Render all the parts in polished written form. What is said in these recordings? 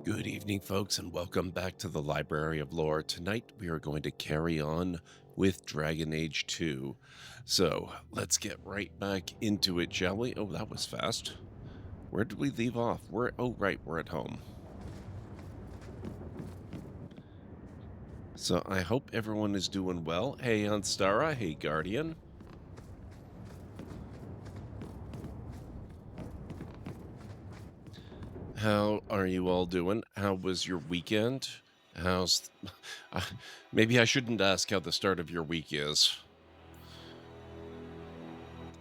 Good evening, folks, and welcome back to the Library of Lore. Tonight, we are going to carry on with Dragon Age 2. So, let's get right back into it, shall we? Oh, that was fast. Where did we leave off? Right, we're at home. So, I hope everyone is doing well. Hey, Anstara. Hey, Guardian. How are you all doing? How was your weekend? Maybe I shouldn't ask how the start of your week is.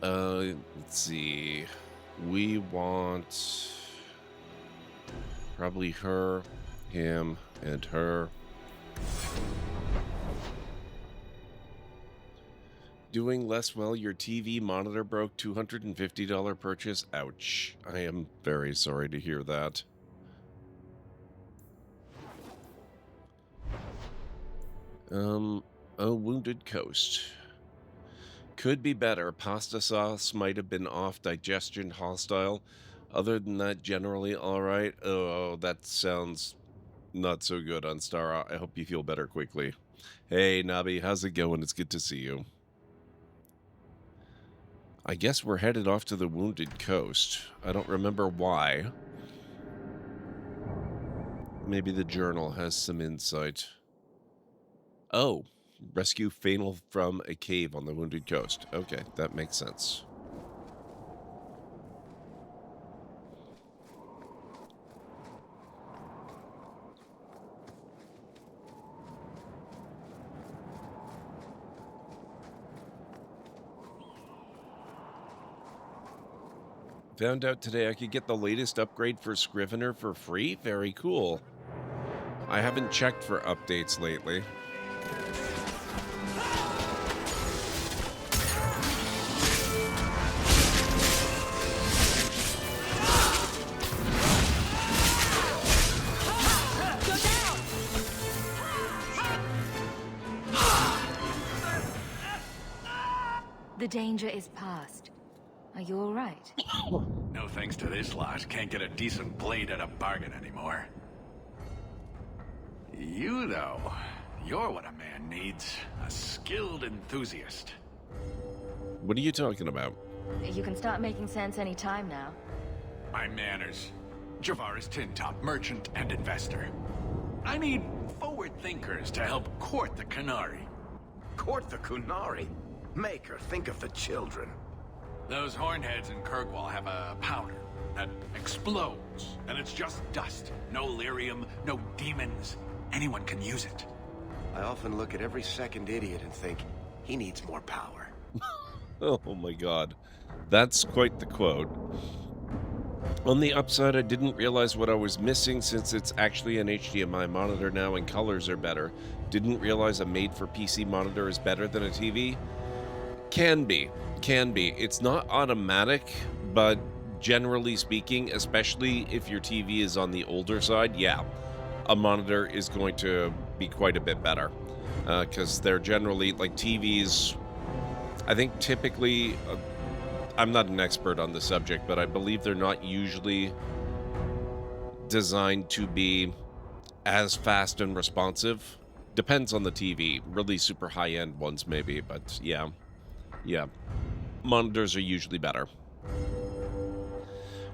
Let's see. We want probably her, him, and her. Doing less well, your TV monitor broke, $250 purchase. Ouch. I am very sorry to hear that. A Wounded Coast. Could be better. Pasta sauce might have been off, digestion hostile. Other than that, generally alright. Oh, that sounds not so good, Anstara. I hope you feel better quickly. Hey, Nabi, how's it going? It's good to see you. I guess we're headed off to the Wounded Coast. I don't remember why. Maybe the journal has some insight. Oh, rescue Fainal from a cave on the Wounded Coast. Okay, that makes sense. Found out today I could get the latest upgrade for Scrivener for free? Very cool. I haven't checked for updates lately. The danger is past. Are you all right? No thanks to this lot. Can't get a decent blade at a bargain anymore. You, though, you're what a man needs. A skilled enthusiast. What are you talking about? You can start making sense any time now. My manners. Javaris Tintop, merchant and investor. I need forward thinkers to help court the Qunari. Court the Qunari? Make her think of the children. Those hornheads in Kirkwall have a powder that explodes, and it's just dust. No lyrium, no demons. Anyone can use it. I often look at every second idiot and think, he needs more power. Oh my god. That's quite the quote. On the upside, I didn't realize what I was missing since it's actually an HDMI monitor now and colors are better. Didn't realize a made-for-PC monitor is better than a TV. Can be. It's not automatic, but generally speaking, especially if your TV is on the older side, yeah, a monitor is going to be quite a bit better. Because they're generally, like TVs, I think typically, I'm not an expert on the subject, but I believe they're not usually designed to be as fast and responsive. Depends on the TV. Really super high-end ones maybe, but yeah. Yeah, monitors are usually better.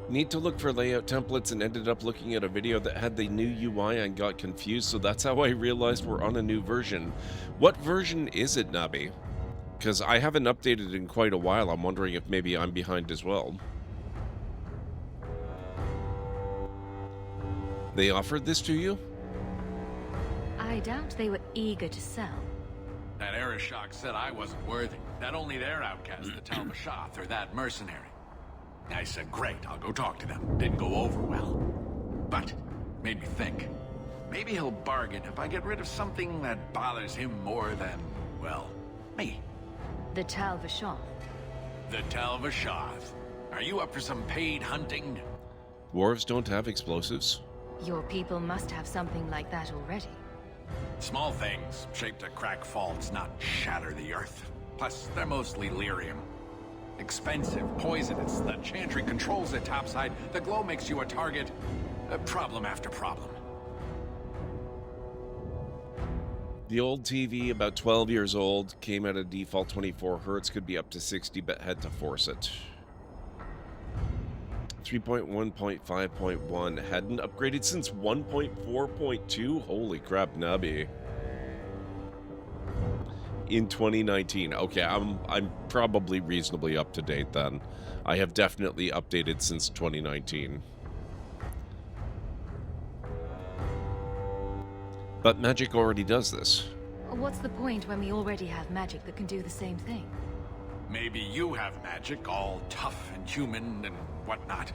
Need to look for layout templates and ended up looking at a video that had the new UI and got confused, so that's how I realized we're on a new version. What version is it, Nabi? Because I haven't updated in quite a while. I'm wondering if maybe I'm behind as well. They offered this to you? I doubt they were eager to sell. That Arishok said I wasn't worthy. That only their outcast, the Talbashath, or that mercenary. I said, great, I'll go talk to them. Didn't go over well. But, made me think. Maybe he'll bargain if I get rid of something that bothers him more than, well, me. The Talvashoth. The Talbashath. Are you up for some paid hunting? Dwarves don't have explosives. Your people must have something like that already. Small things, shaped to crack faults, not shatter the earth. Plus, they're mostly lyrium. Expensive, poisonous. The Chantry controls it topside. The glow makes you a target. Problem after problem. The old TV, about 12 years old, came at a default 24 hertz, could be up to 60, but had to force it. 3.1.5.1 hadn't upgraded since 1.4.2. Holy crap, nubby. In 2019. Okay, I'm probably reasonably up to date then. I have definitely updated since 2019. But magic already does this. What's the point when we already have magic that can do the same thing? Maybe you have magic, all tough and human and whatnot.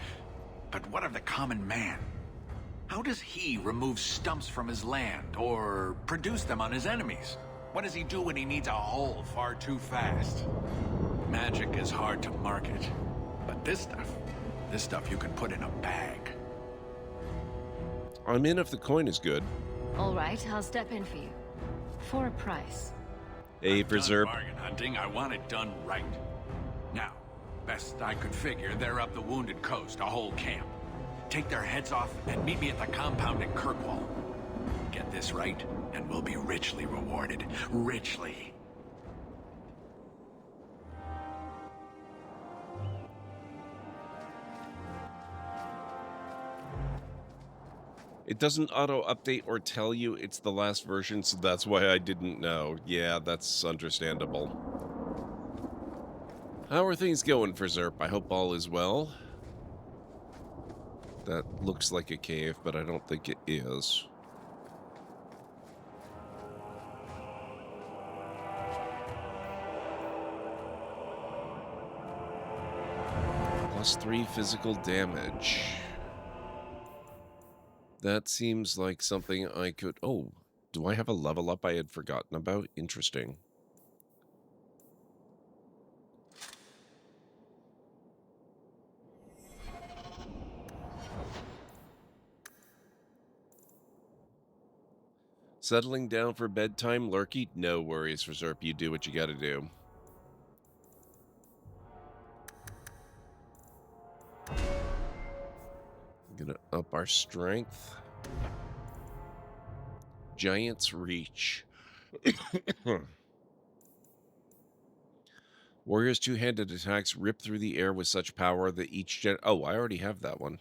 But what of the common man? How does he remove stumps from his land, or produce them on his enemies? What does he do when he needs a hole far too fast? Magic is hard to market. But this stuff you can put in a bag. I'm in if the coin is good. All right, I'll step in for you. For a price. A Done preserve. bargain hunting, I want it done right. Now, best I could figure, they're up the Wounded Coast, a whole camp. Take their heads off and meet me at the compound in Kirkwall. Get this right, and we'll be richly rewarded. Richly. It doesn't auto-update or tell you it's the last version, so that's why I didn't know. Yeah, that's understandable. How are things going for Zerp? I hope all is well. That looks like a cave, but I don't think it is. +3 physical damage. That seems like something I could... Oh, do I have a level up I had forgotten about? Interesting. Settling down for bedtime, Lurky? No worries, Reserve. You do what you gotta do. I'm gonna up our strength. Giant's Reach. Warrior's two-handed attacks rip through the air with such power that each Oh, I already have that one.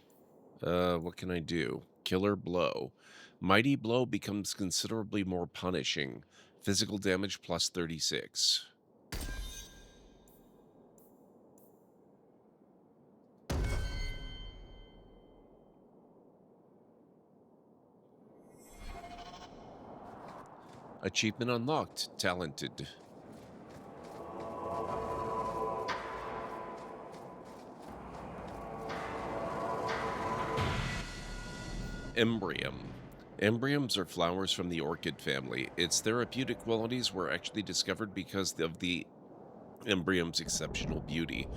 What can I do? Killer Blow. Mighty Blow becomes considerably more punishing. Physical damage plus 36. Achievement unlocked. Talented. Embryum. Embryums are flowers from the orchid family. Its therapeutic qualities were actually discovered because of the embryum's exceptional beauty.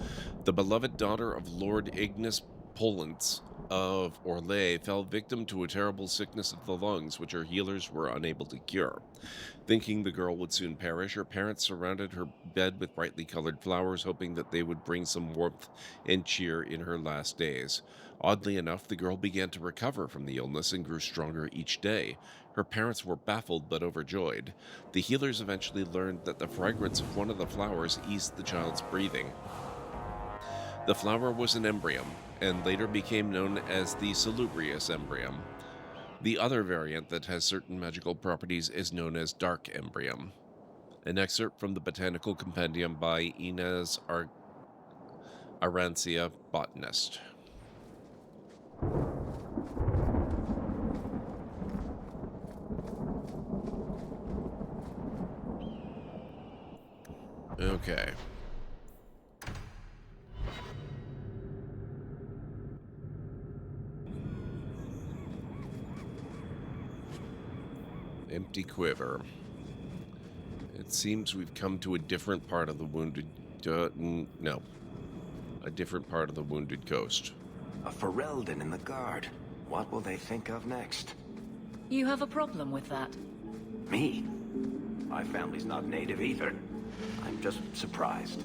The beloved daughter of Lord Ignis Polens of Orlais fell victim to a terrible sickness of the lungs, which her healers were unable to cure. Thinking the girl would soon perish, her parents surrounded her bed with brightly colored flowers, hoping that they would bring some warmth and cheer in her last days. Oddly enough, the girl began to recover from the illness and grew stronger each day. Her parents were baffled but overjoyed. The healers eventually learned that the fragrance of one of the flowers eased the child's breathing. The flower was an embryum, and later became known as the salubrious embryum. The other variant that has certain magical properties is known as dark embryum. An excerpt from the Botanical Compendium by Inez Arancia, botanist. Okay. Empty quiver. It seems we've come to a different part of the Wounded... no. A different part of the Wounded Coast. A Ferelden in the guard. What will they think of next? You have a problem with that? Me? My family's not native either. I'm just surprised.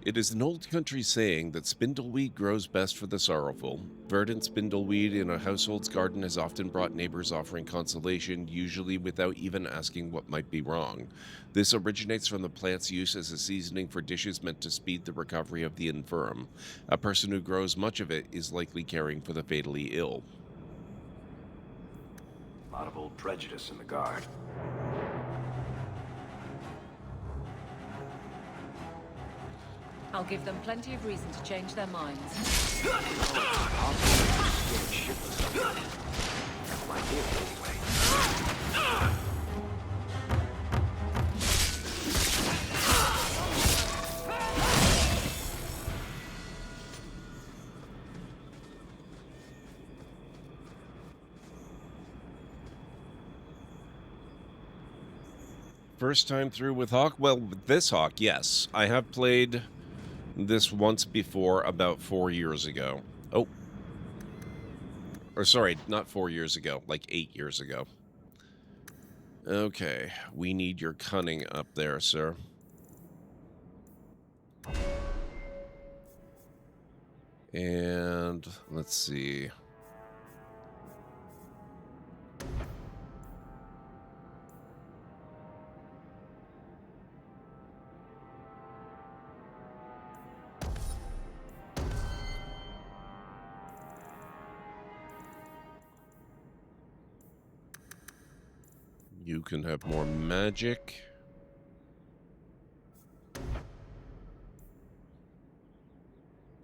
It is an old country saying that spindleweed grows best for the sorrowful. Verdant spindleweed in a household's garden has often brought neighbors offering consolation, usually without even asking what might be wrong. This originates from the plant's use as a seasoning for dishes meant to speed the recovery of the infirm. A person who grows much of it is likely caring for the fatally ill. A lot of old prejudice in the Guard. I'll give them plenty of reason to change their minds. My gift, anyway. First time through with Hawk? Well, with this Hawk, yes. I have played this once before, about 4 years ago. Oh. Or sorry, not 4 years ago, like 8 years ago. Okay, we need your cunning up there, sir. And let's see. You can have more magic.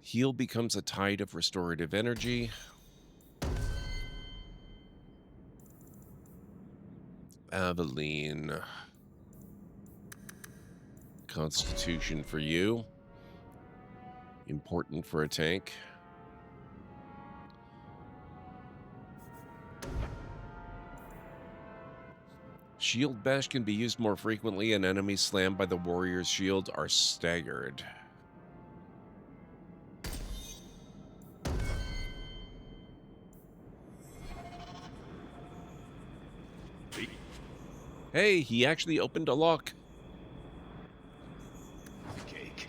Heal becomes a tide of restorative energy. Aveline. Constitution for you. Important for a tank. Shield Bash can be used more frequently, and enemies slammed by the warrior's shield are staggered. Hey, he actually opened a lock. Cake.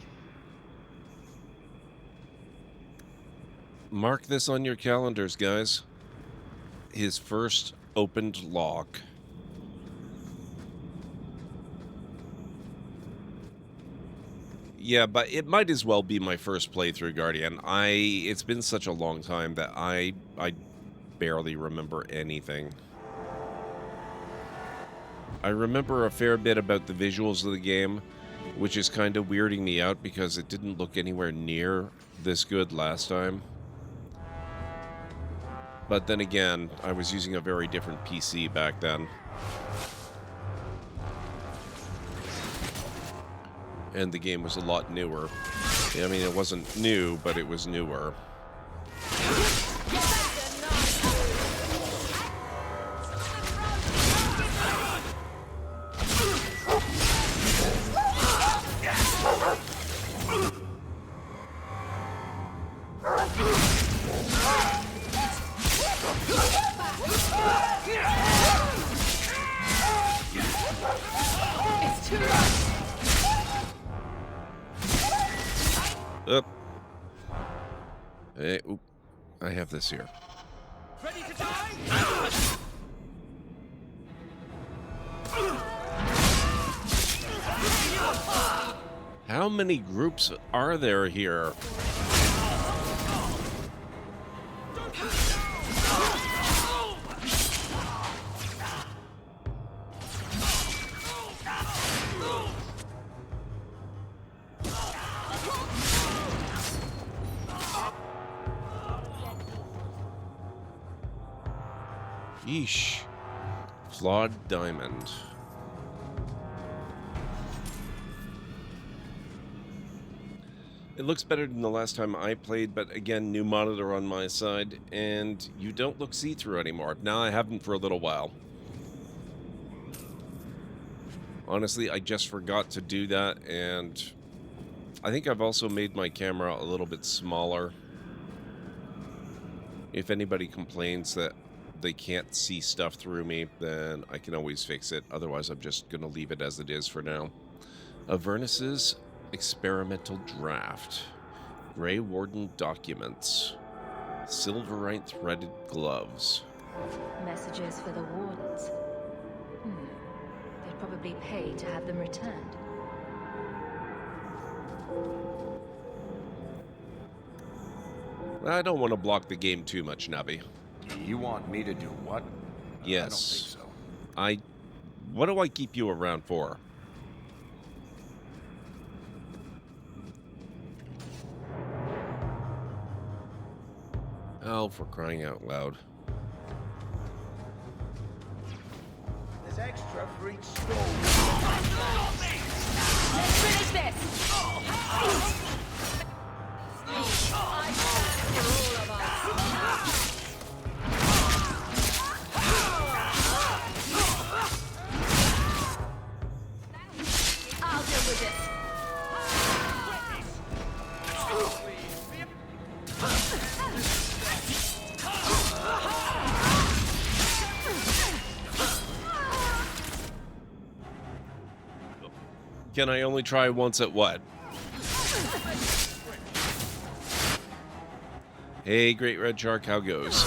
Mark this on your calendars, guys. His first opened lock. Yeah, but it might as well be my first playthrough, Guardian. It's been such a long time that I barely remember anything. I remember a fair bit about the visuals of the game, which is kind of weirding me out because it didn't look anywhere near this good last time. But then again, I was using a very different PC back then. And the game was a lot newer. I mean, it wasn't new, but it was newer. It's too much. Up. Hey, oop. I have this here. Ready to die? How many groups are there here? Yeesh. Flawed diamond. It looks better than the last time I played, but again, new monitor on my side, and you don't look see-through anymore. Now I haven't for a little while. Honestly, I just forgot to do that, and I think I've also made my camera a little bit smaller. If anybody complains that they can't see stuff through me, then I can always fix it. Otherwise, I'm just going to leave it as it is for now. Avernus's Experimental draft. Grey Warden documents. Silverite threaded gloves. Messages for the wardens. They'd probably pay to have them returned. I don't want to block the game too much, Navi. You want me to do what? Yes. I don't think so. What do I keep you around for? Oh, for crying out loud. There's extra for each stall. Let's finish this! I stand for all of us. I'll deal with this. Can I only try once at what? Hey, Great Red Shark, how goes?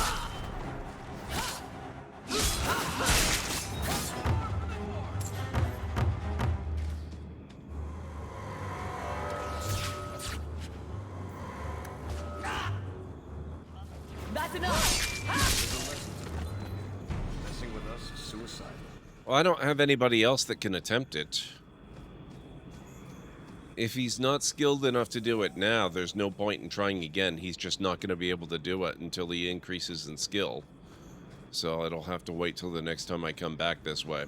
That's enough! Messing with us is suicide. Well, I don't have anybody else that can attempt it. If he's not skilled enough to do it now, there's no point in trying again. He's just not going to be able to do it until he increases in skill. So it'll have to wait till the next time I come back this way.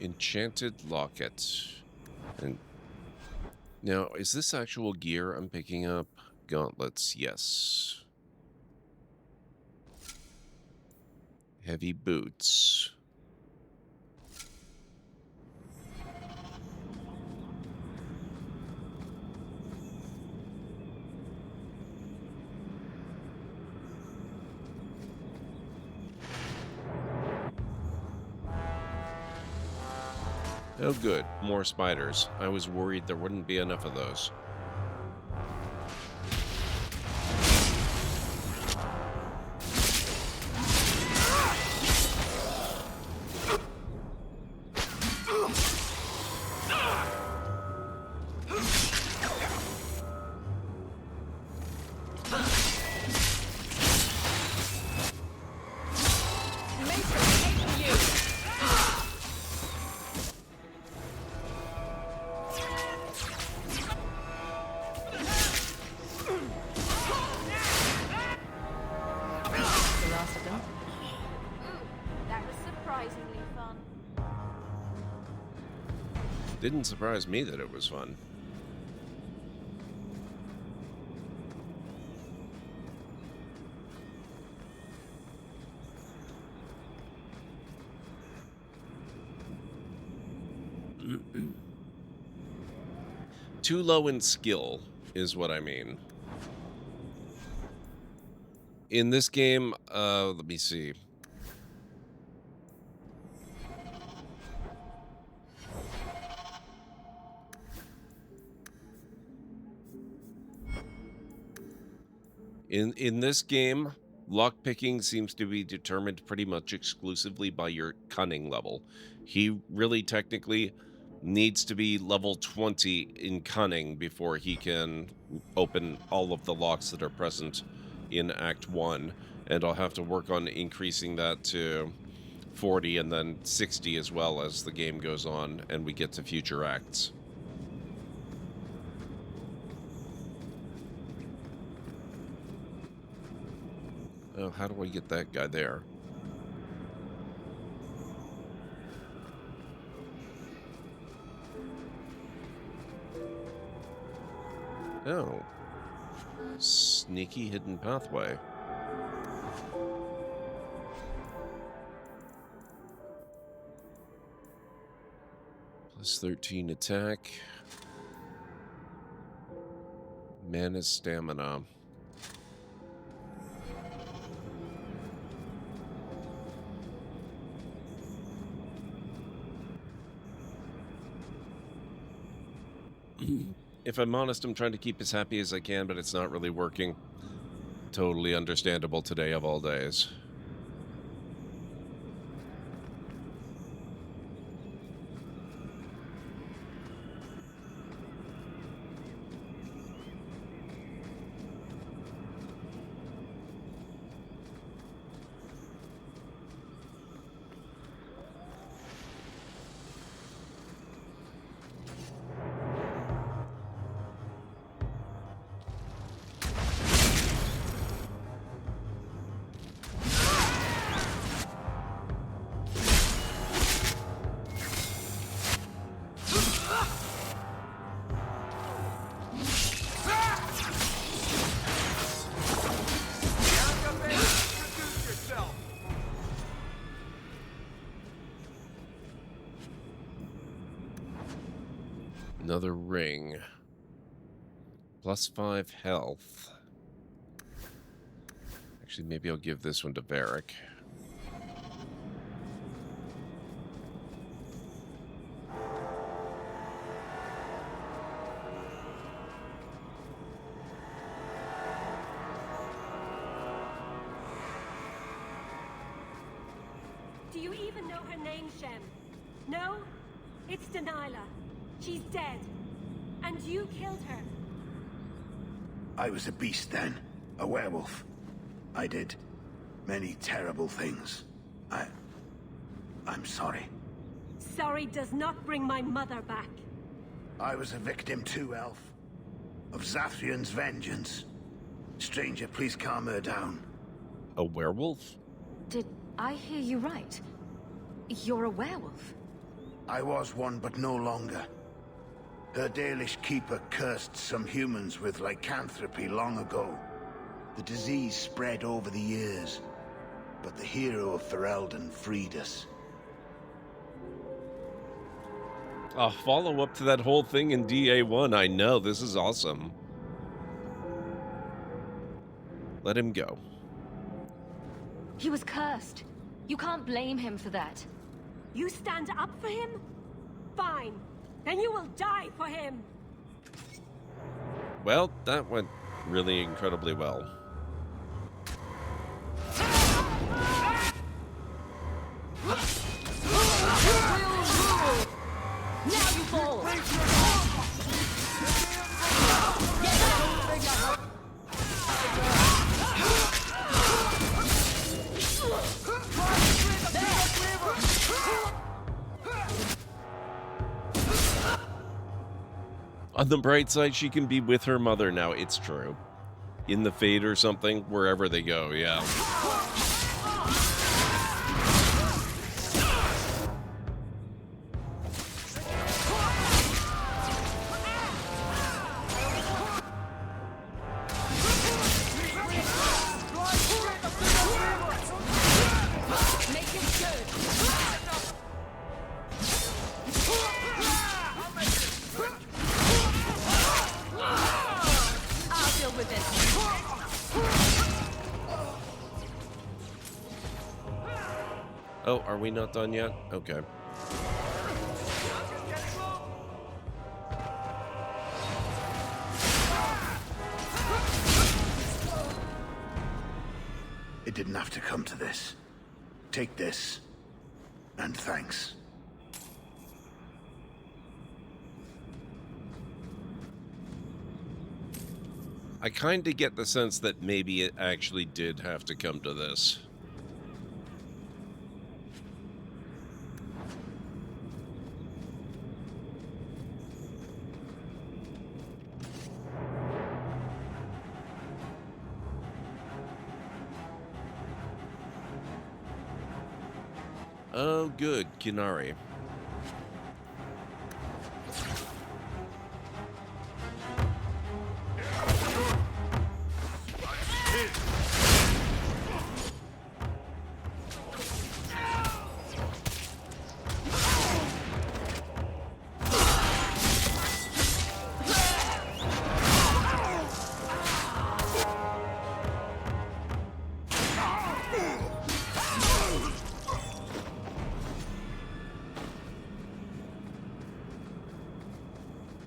Enchanted locket. And now, is this actual gear I'm picking up? Gauntlets, yes. Heavy boots. Oh good, more spiders. I was worried there wouldn't be enough of those. Didn't surprise me that it was fun. Too low in skill is what I mean. In this game, let me see. In this game, lockpicking seems to be determined pretty much exclusively by your cunning level. He really technically needs to be level 20 in cunning before he can open all of the locks that are present in Act 1. And I'll have to work on increasing that to 40 and then 60 as well as the game goes on and we get to future acts. Oh, how do I get that guy there? Oh. Sneaky hidden pathway. Plus 13 attack. Mana stamina. If I'm honest, I'm trying to keep as happy as I can, but it's not really working. Totally understandable today of all days. Another ring. Plus 5 health. Actually, maybe I'll give this one to Varric. Do you even know her name, Shem? No? It's Delilah. She's dead. And you killed her. I was a beast then. A werewolf. I did many terrible things. I'm sorry. Sorry does not bring my mother back. I was a victim too, Elf. Of Zathrian's vengeance. Stranger, please calm her down. A werewolf? Did I hear you right? You're a werewolf? I was one, but no longer. Her Dalish keeper cursed some humans with lycanthropy long ago. The disease spread over the years, but the hero of Ferelden freed us. A follow-up to that whole thing in DA1. I know, this is awesome. Let him go. He was cursed. You can't blame him for that. You stand up for him? Fine. Then you will die for him. Well, that went really incredibly well. Now you fall! On the bright side, she can be with her mother now. It's true. In the Fade or something, wherever they go, yeah. Oh, are we not done yet? Okay. It didn't have to come to this. Take this, and thanks. I kind of get the sense that maybe it actually did have to come to this. Oh, good, Kinari.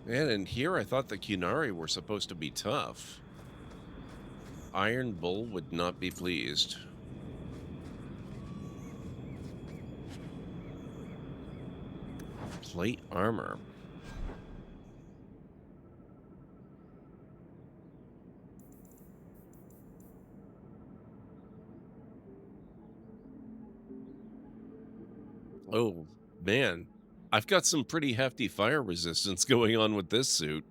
Man, and here I thought the Kunari were supposed to be tough. Iron Bull would not be pleased. Plate armor. Oh, man. I've got some pretty hefty fire resistance going on with this suit.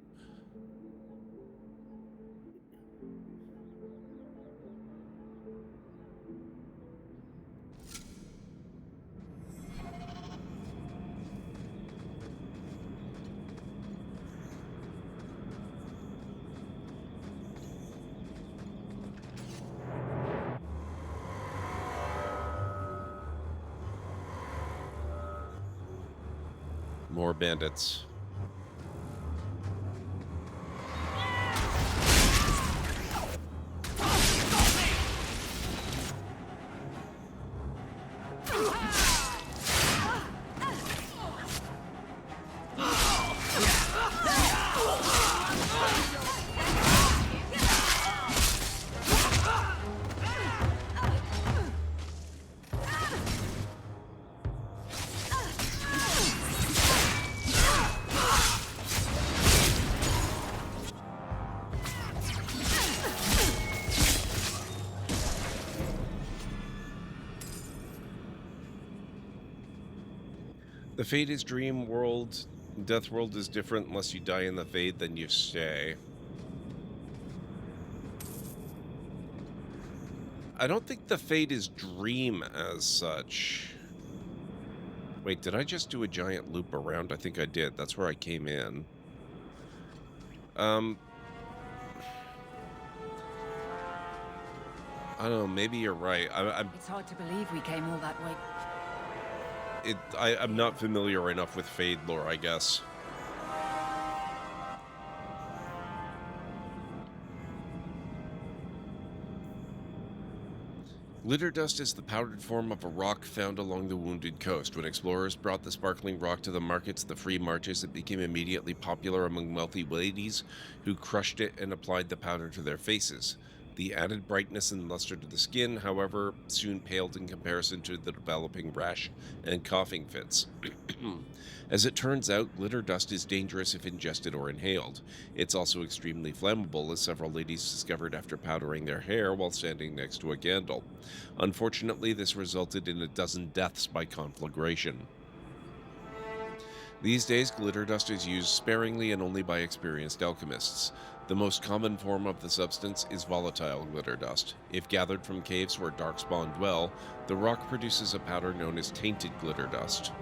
More bandits. The Fate is Dream World. Death World is different. Unless you die in the Fate, then you stay. I don't think the Fate is Dream as such. Wait, did I just do a giant loop around? I think I did. That's where I came in. I don't know. Maybe you're right. It's hard to believe we came all that way. I'm not familiar enough with Fade lore, I guess. Glitter dust is the powdered form of a rock found along the Wounded Coast. When explorers brought the sparkling rock to the markets, the free marches, it became immediately popular among wealthy ladies who crushed it and applied the powder to their faces. The added brightness and luster to the skin, however, soon paled in comparison to the developing rash and coughing fits. As it turns out, glitter dust is dangerous if ingested or inhaled. It's also extremely flammable, as several ladies discovered after powdering their hair while standing next to a candle. Unfortunately, this resulted in a dozen deaths by conflagration. These days, glitter dust is used sparingly and only by experienced alchemists. The most common form of the substance is volatile glitter dust. If gathered from caves where darkspawn dwell, the rock produces a powder known as tainted glitter dust.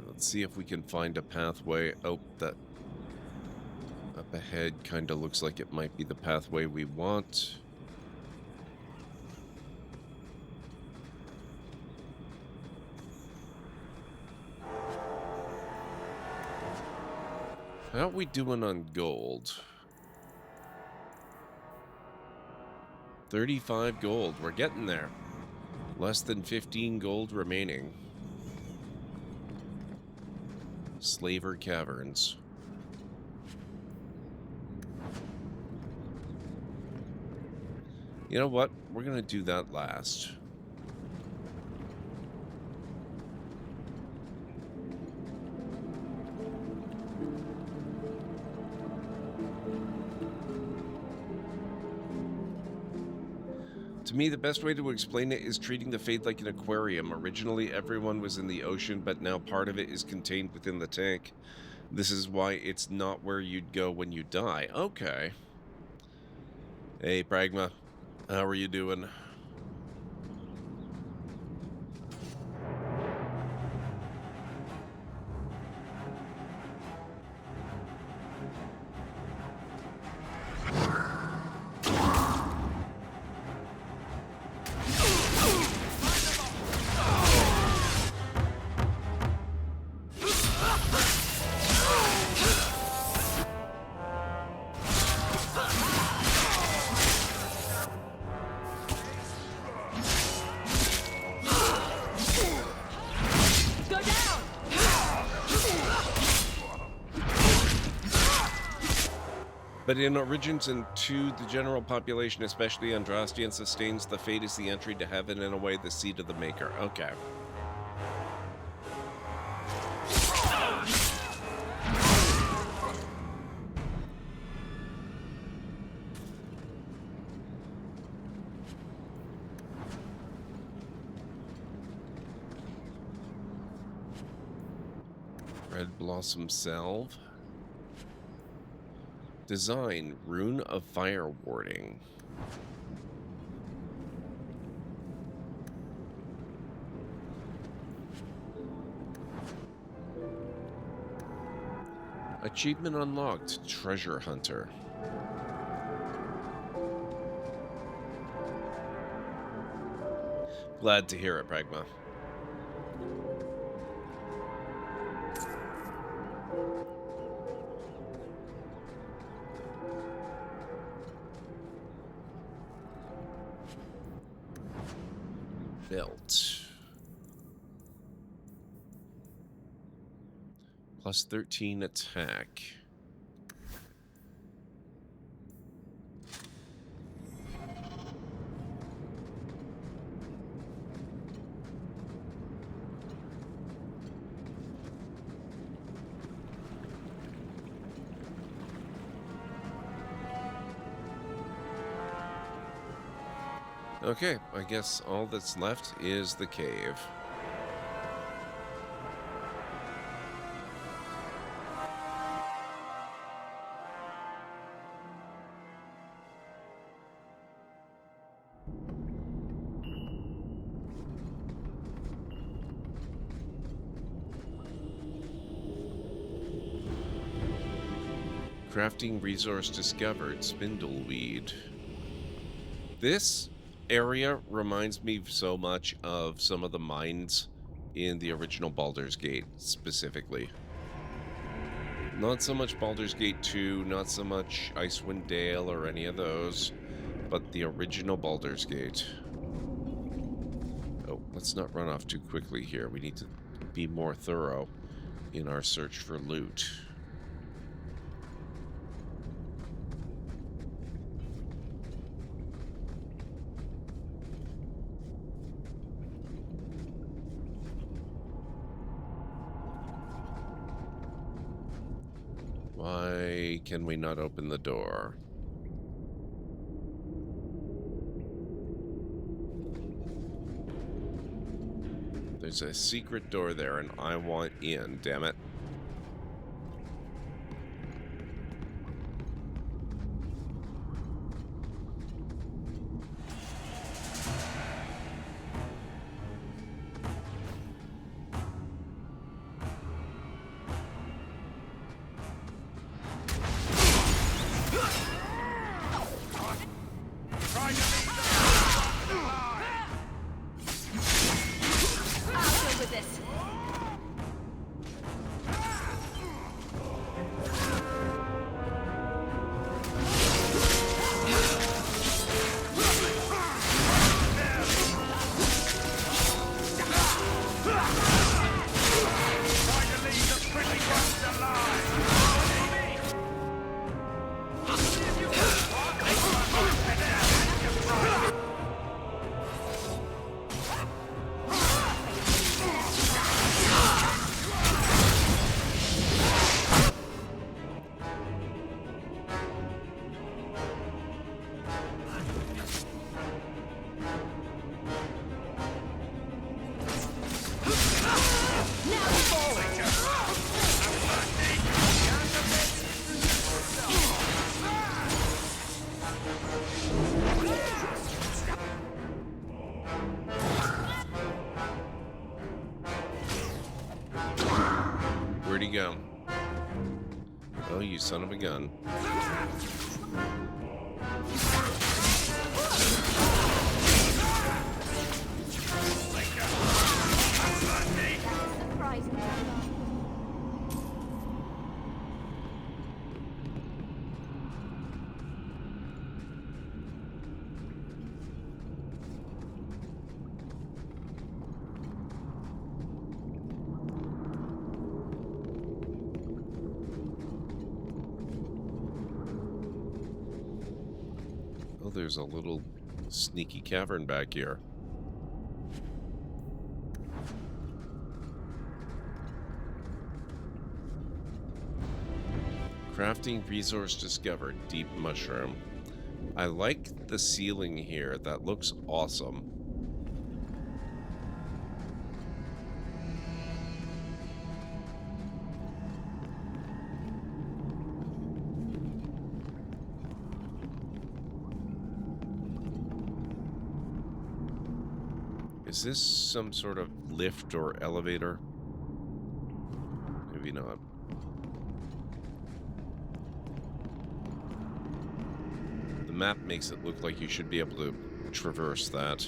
Let's see if we can find a pathway. Oh, that up ahead kind of looks like it might be the pathway we want. How are we doing on gold? 35 gold. We're getting there. Less than 15 gold remaining. Slaver Caverns. You know what? We're gonna do that last. To me, the best way to explain it is treating the Fate like an aquarium. Originally, everyone was in the ocean, but now part of it is contained within the tank. This is why it's not where you'd go when you die. Okay. Hey, Pragma. How are you doing? But in Origins and 2, the general population, especially Andrastian, sustains the fate is the entry to heaven, in a way the seat of the Maker. Okay. Red Blossom Salve. Design, Rune of Fire Warding. Achievement unlocked, Treasure Hunter. Glad to hear it, Pragma. Belt. Plus 13 attack. Okay, I guess all that's left is the cave. Crafting resource discovered, spindleweed. This area reminds me so much of some of the mines in the original Baldur's Gate, specifically. Not so much Baldur's Gate 2, not so much Icewind Dale or any of those, but the original Baldur's Gate. Oh, let's not run off too quickly here. We need to be more thorough in our search for loot. Why can we not open the door? There's a secret door there, and I want in, damn it. Where'd he go? Oh, you son of a gun. Oh, there's a little sneaky cavern back here. Crafting resource discovered. Deep mushroom. I like the ceiling here. That looks awesome. Is this some sort of lift or elevator? Maybe not. The map makes it look like you should be able to traverse that.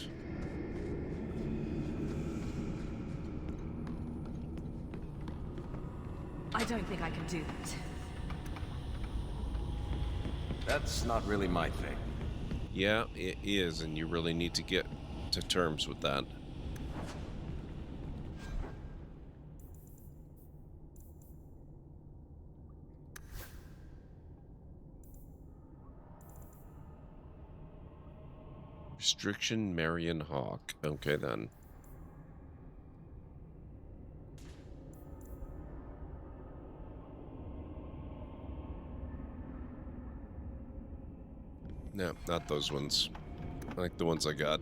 I don't think I can do that. That's not really my thing. Yeah, it is, and you really need to get to terms with that. Restriction Marion Hawk. Okay then. No, not those ones. I like the ones I got.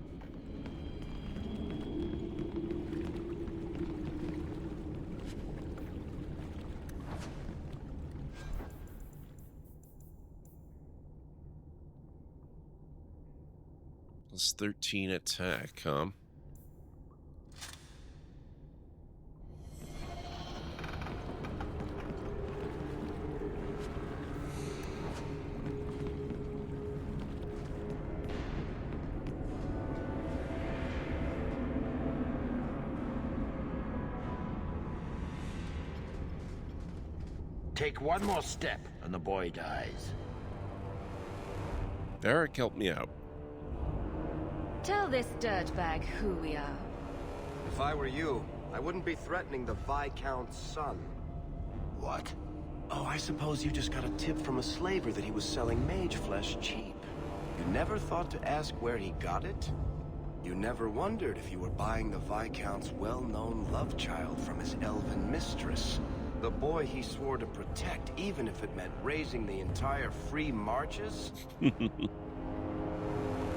Plus 13 attack, huh? Take one more step, and the boy dies. Eric, help me out. Tell this dirtbag who we are. If I were you, I wouldn't be threatening the Viscount's son. What? Oh, I suppose you just got a tip from a slaver that he was selling mage flesh cheap. You never thought to ask where he got it? You never wondered if you were buying the Viscount's well-known love child from his elven mistress? The boy he swore to protect, even if it meant raising the entire Free Marches?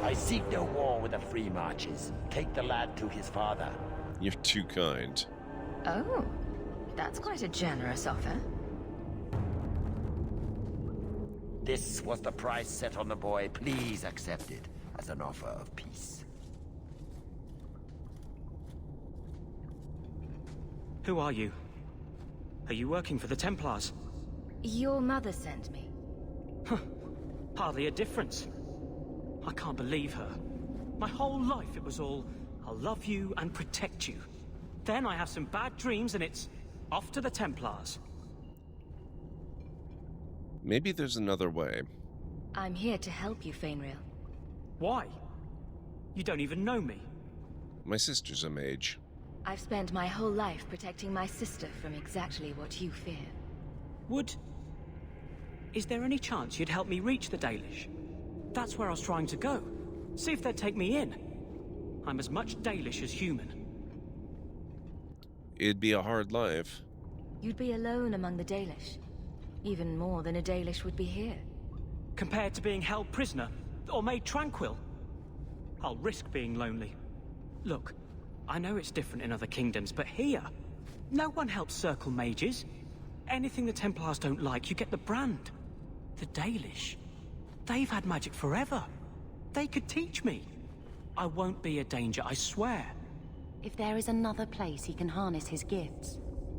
I seek no war with the Free Marches. Take the lad to his father. You're too kind. Oh, that's quite a generous offer. This was the price set on the boy. Please accept it as an offer of peace. Who are you? Are you working for the Templars? Your mother sent me. Hardly a difference. I can't believe her. My whole life it was all, I'll love you and protect you. Then I have some bad dreams and it's off to the Templars. Maybe there's another way. I'm here to help you, Fainrail. Why? You don't even know me. My sister's a mage. I've spent my whole life protecting my sister from exactly what you fear. Is there any chance you'd help me reach the Dalish? That's where I was trying to go. See if they'd take me in. I'm as much Dalish as human. It'd be a hard life. You'd be alone among the Dalish. Even more than a Dalish would be here. Compared to being held prisoner, or made tranquil. I'll risk being lonely. Look, I know it's different in other kingdoms, but here, no one helps circle mages. Anything the Templars don't like, you get the brand. The Dalish, they've had magic forever. They could teach me. I won't be a danger, I swear. If there is another place he can harness his gifts,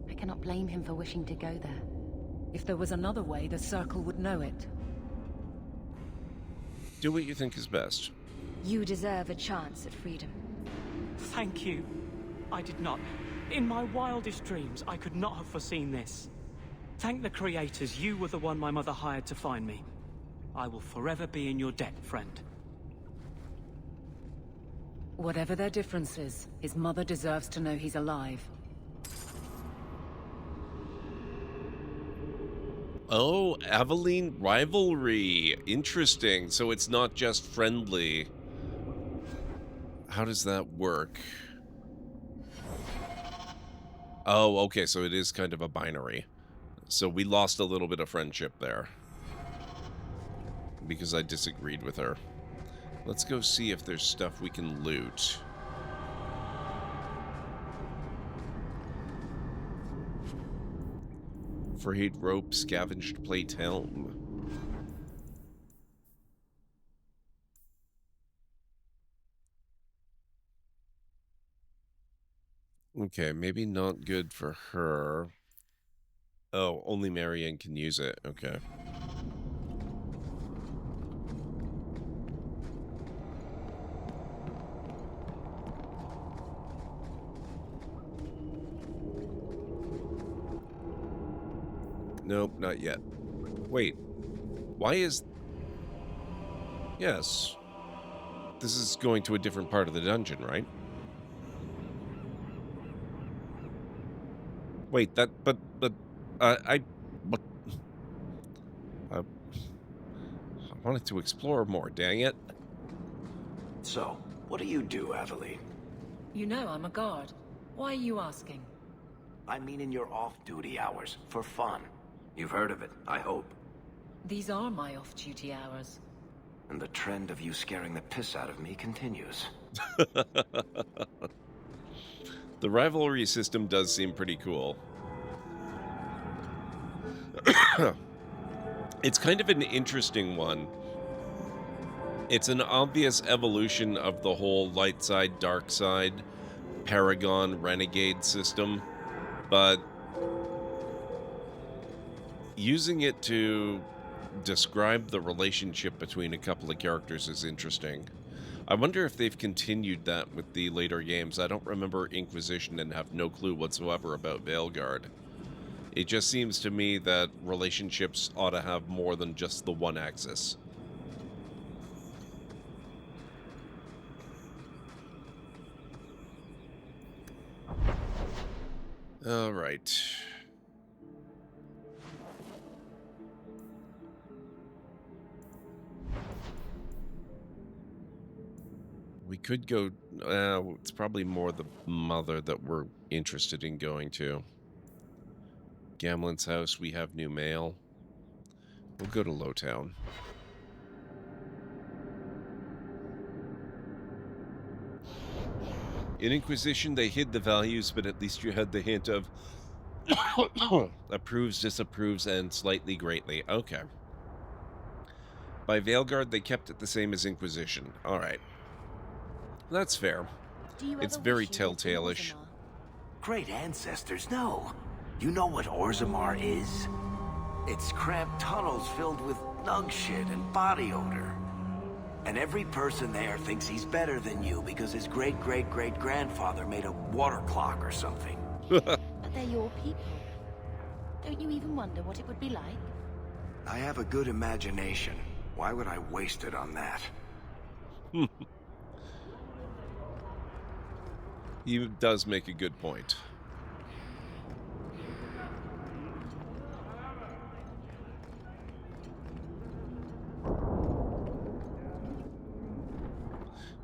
I cannot blame him for wishing to go there. If there was another way, the Circle would know it. Do what you think is best. You deserve a chance at freedom. Thank you. I did not. In my wildest dreams, I could not have foreseen this. Thank the creators, you were the one my mother hired to find me. I will forever be in your debt, friend. Whatever their differences, his mother deserves to know he's alive. Oh, Aveline rivalry. Interesting. So it's not just friendly. How does that work? Oh, okay, so it is kind of a binary. So we lost a little bit of friendship there. Because I disagreed with her. Let's go see if there's stuff we can loot. Frayed rope, scavenged plate helm. Okay, maybe not good for her. Oh, only Marianne can use it. Okay. Nope, not yet. Wait. Why is... Yes. This is going to a different part of the dungeon, right? Wait, but, I wanted to explore more, dang it. So, what do you do, Aveline? You know I'm a guard. Why are you asking? I mean in your off-duty hours, for fun. You've heard of it, I hope. These are my off-duty hours. And the trend of you scaring the piss out of me continues. The rivalry system does seem pretty cool. It's kind of an interesting one. It's an obvious evolution of the whole light side, dark side, Paragon, Renegade system, but using it to describe the relationship between a couple of characters is interesting. I wonder if they've continued that with the later games. I don't remember Inquisition and have no clue whatsoever about Veilguard. It just seems to me that relationships ought to have more than just the one axis. All right. We could go... it's probably more the mother that we're interested in going to. Gamlen's house, we have new mail. We'll go to Lowtown. In Inquisition, they hid the values, but at least you had the hint of approves, disapproves, and slightly greatly. Okay. By Veilguard, they kept it the same as Inquisition. Alright. That's fair. It's very telltale-ish. Great ancestors, no. You know what Orzammar is? It's cramped tunnels filled with nug shit and body odor. And every person there thinks he's better than you because his great-great-great-grandfather made a water clock or something. But they're your people. Don't you even wonder what it would be like? I have a good imagination. Why would I waste it on that? He does make a good point.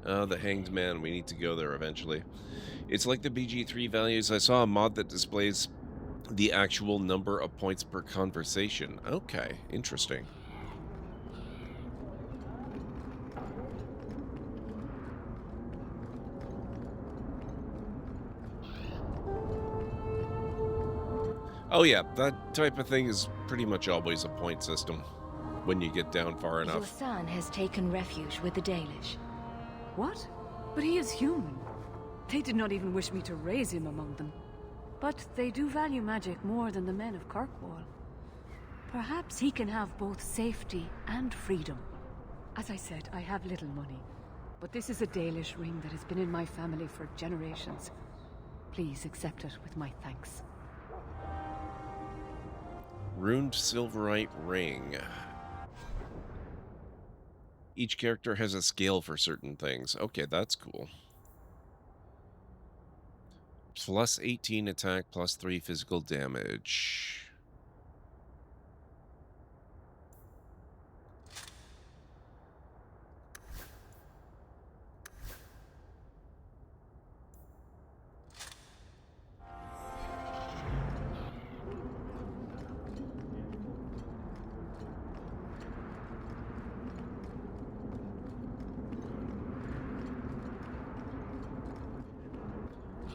The Hanged Man, we need to go there eventually. It's like the BG3 values. I saw a mod that displays the actual number of points per conversation. Okay, interesting. Oh yeah, that type of thing is pretty much always a point system when you get down far enough. Your son has taken refuge with the Dalish. What? But he is human. They did not even wish me to raise him among them. But they do value magic more than the men of Kirkwall. Perhaps he can have both safety and freedom. As I said, I have little money. But this is a Dalish ring that has been in my family for generations. Please accept it with my thanks. Runed Silverite Ring. Each character has a scale for certain things. Okay, that's cool. Plus 18 attack, plus 3 physical damage.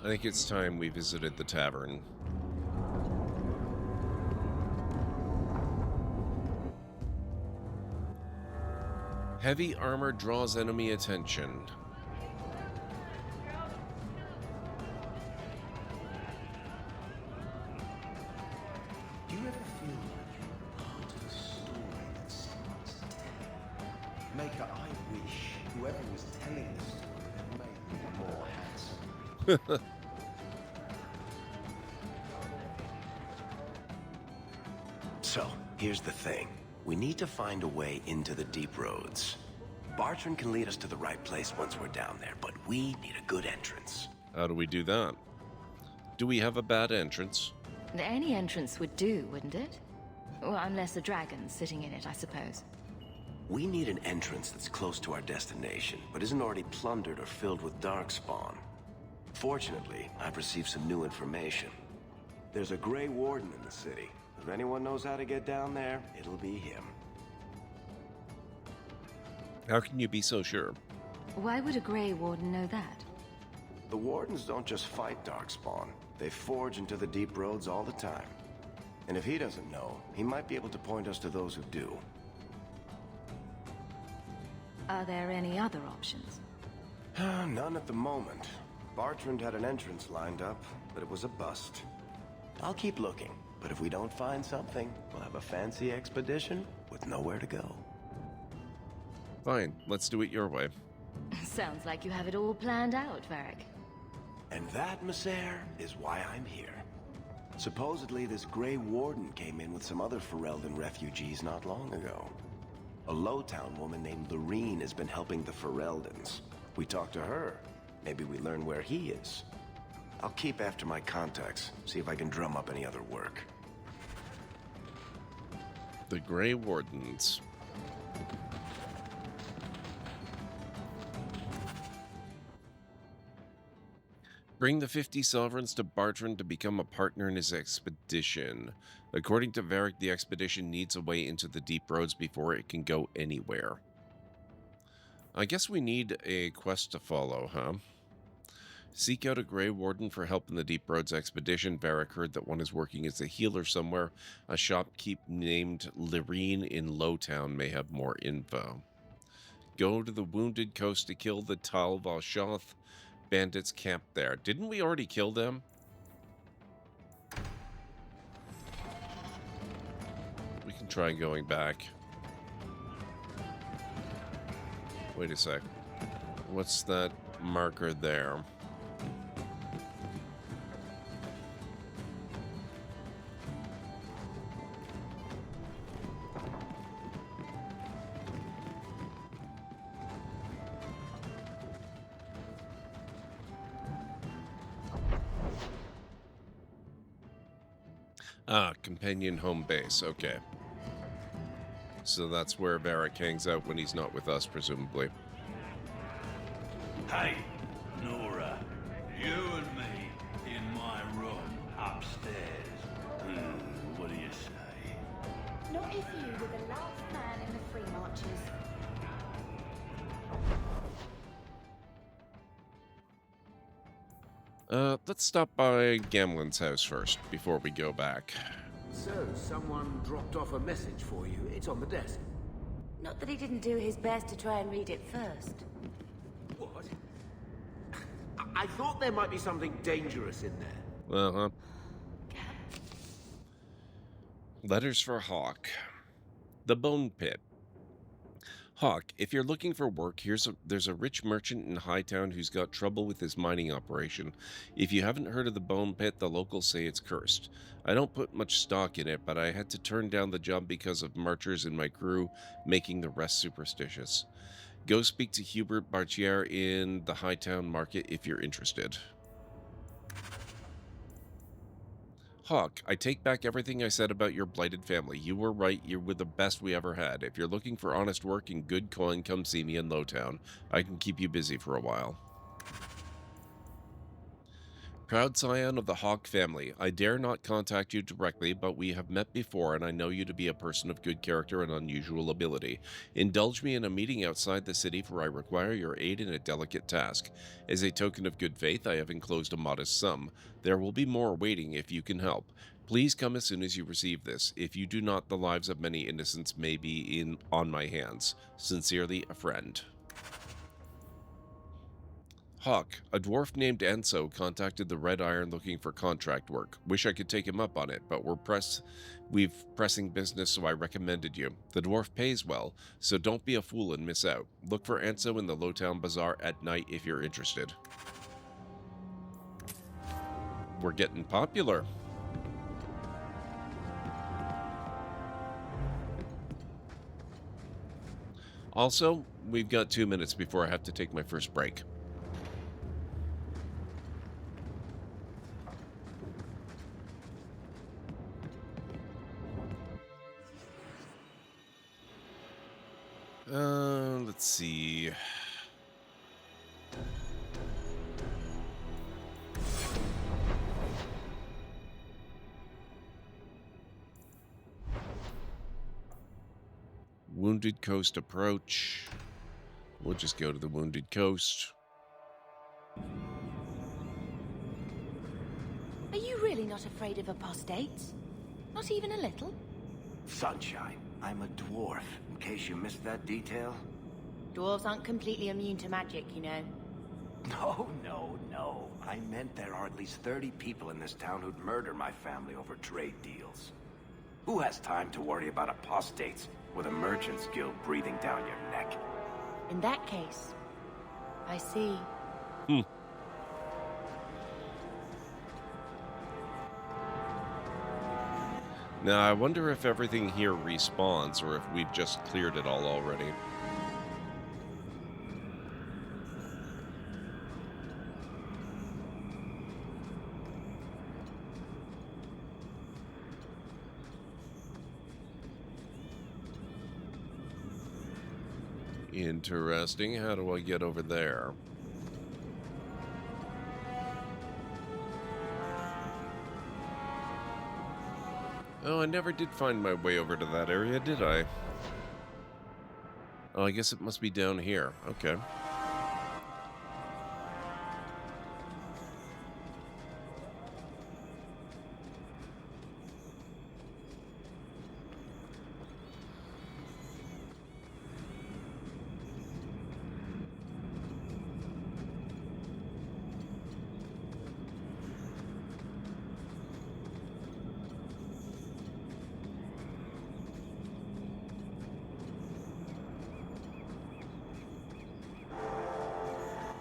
I think it's time we visited the tavern. Heavy armor draws enemy attention. Do you ever feel like you're part of a story that someone's telling? Maker, I wish whoever was telling the story had made me more handsome. So, here's the thing. We need to find a way into the deep roads. Bartrand can lead us to the right place once we're down there, but we need a good entrance. How do we do that? Do we have a bad entrance? Any entrance would do, wouldn't it? Well, unless a dragon's sitting in it, I suppose. We need an entrance that's close to our destination, but isn't already plundered or filled with darkspawn. Fortunately, I've received some new information. There's a Grey Warden in the city. If anyone knows how to get down there, it'll be him. How can you be so sure? Why would a Grey Warden know that? The Wardens don't just fight darkspawn. They forge into the deep roads all the time. And if he doesn't know, he might be able to point us to those who do. Are there any other options? None at the moment. Bartrand had an entrance lined up, but it was a bust. I'll keep looking, but if we don't find something, we'll have a fancy expedition with nowhere to go. Fine, let's do it your way. Sounds like you have it all planned out, Varric. And that, Messer, is why I'm here. Supposedly, this Grey Warden came in with some other Ferelden refugees not long ago. A Lowtown woman named Lorene has been helping the Fereldans. We talked to her. Maybe we learn where he is. I'll keep after my contacts, see if I can drum up any other work. The Grey Wardens. Bring the 50 sovereigns to Bartrand to become a partner in his expedition. According to Varric, the expedition needs a way into the deep roads before it can go anywhere. I guess we need a quest to follow, huh? Seek out a Grey Warden for help in the Deep Roads expedition. Varric heard that one is working as a healer somewhere. A shopkeep named Lorene in Lowtown may have more info. Go to the Wounded Coast to kill the Tal Valshoth bandits camped there. Didn't we already kill them? We can try going back. Wait a sec. What's that marker there? Ah, companion home base. Okay. So that's where Varric hangs out when he's not with us, presumably. Hey, Nora, you and me in my room upstairs. What do you say? Not if you were the last man in the Free Marches. Let's stop by Gamlen's house first, before we go back. So, someone dropped off a message for you. It's on the desk. Not that he didn't do his best to try and read it first. What? I thought there might be something dangerous in there. Uh-huh. Letters for Hawk. The Bone Pit. Hawk, if you're looking for work, there's a rich merchant in Hightown who's got trouble with his mining operation. If you haven't heard of the Bone Pit, the locals say it's cursed. I don't put much stock in it, but I had to turn down the job because of marchers in my crew, making the rest superstitious. Go speak to Hubert Bartier in the Hightown market if you're interested. Hawk, I take back everything I said about your blighted family. You were right, you were the best we ever had. If you're looking for honest work and good coin, come see me in Lowtown. I can keep you busy for a while. Proud scion of the Hawk family, I dare not contact you directly, but we have met before, and I know you to be a person of good character and unusual ability. Indulge me in a meeting outside the city, for I require your aid in a delicate task. As a token of good faith, I have enclosed a modest sum. There will be more waiting if you can help. Please come as soon as you receive this. If you do not, the lives of many innocents may be on my hands. Sincerely, a friend. Hawk, a dwarf named Anso contacted the Red Iron looking for contract work. Wish I could take him up on it, but we've pressing business, so I recommended you. The dwarf pays well, so don't be a fool and miss out. Look for Anso in the Lowtown Bazaar at night if you're interested. We're getting popular. Also, we've got 2 minutes before I have to take my first break. Let's see. Wounded Coast approach. We'll just go to the Wounded Coast. Are you really not afraid of apostates? Not even a little? Sunshine, I'm a dwarf, in case you missed that detail. Dwarves aren't completely immune to magic, you know. No. I meant there are at least 30 people in this town who'd murder my family over trade deals. Who has time to worry about apostates with a merchant's guild breathing down your neck? In that case, I see. Now, I wonder if everything here respawns or if we've just cleared it all already. Interesting. How do I get over there? Oh, I never did find my way over to that area, did I? Oh, I guess it must be down here. Okay.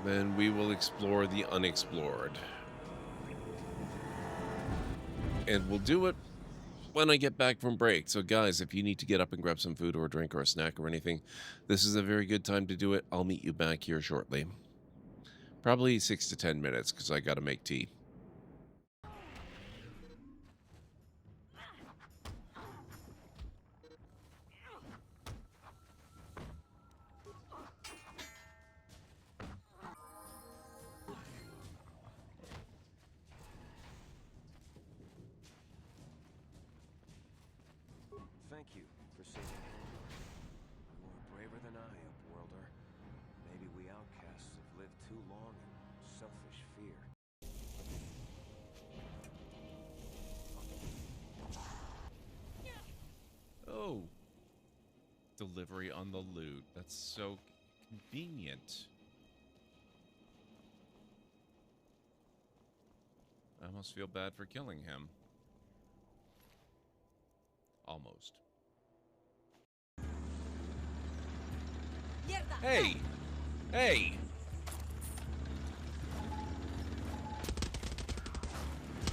Then we will explore the unexplored. And we'll do it when I get back from break. So guys, if you need to get up and grab some food or a drink or a snack or anything, this is a very good time to do it. I'll meet you back here shortly. Probably 6 to 10 minutes, because I gotta make tea. Thank you for saving me. You are braver than I, Upworlder. Maybe we outcasts have lived too long in selfish fear. Oh. Delivery on the loot. That's so convenient. I almost feel bad for killing him. Almost. Hey! Hey!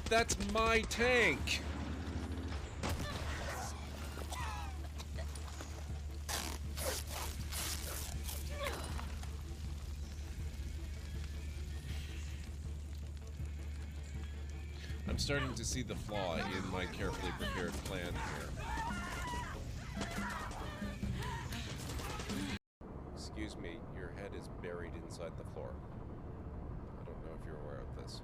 That's my tank! I'm starting to see the flaw in my carefully prepared plan here. Excuse me, your head is buried inside the floor. I don't know if you're aware of this.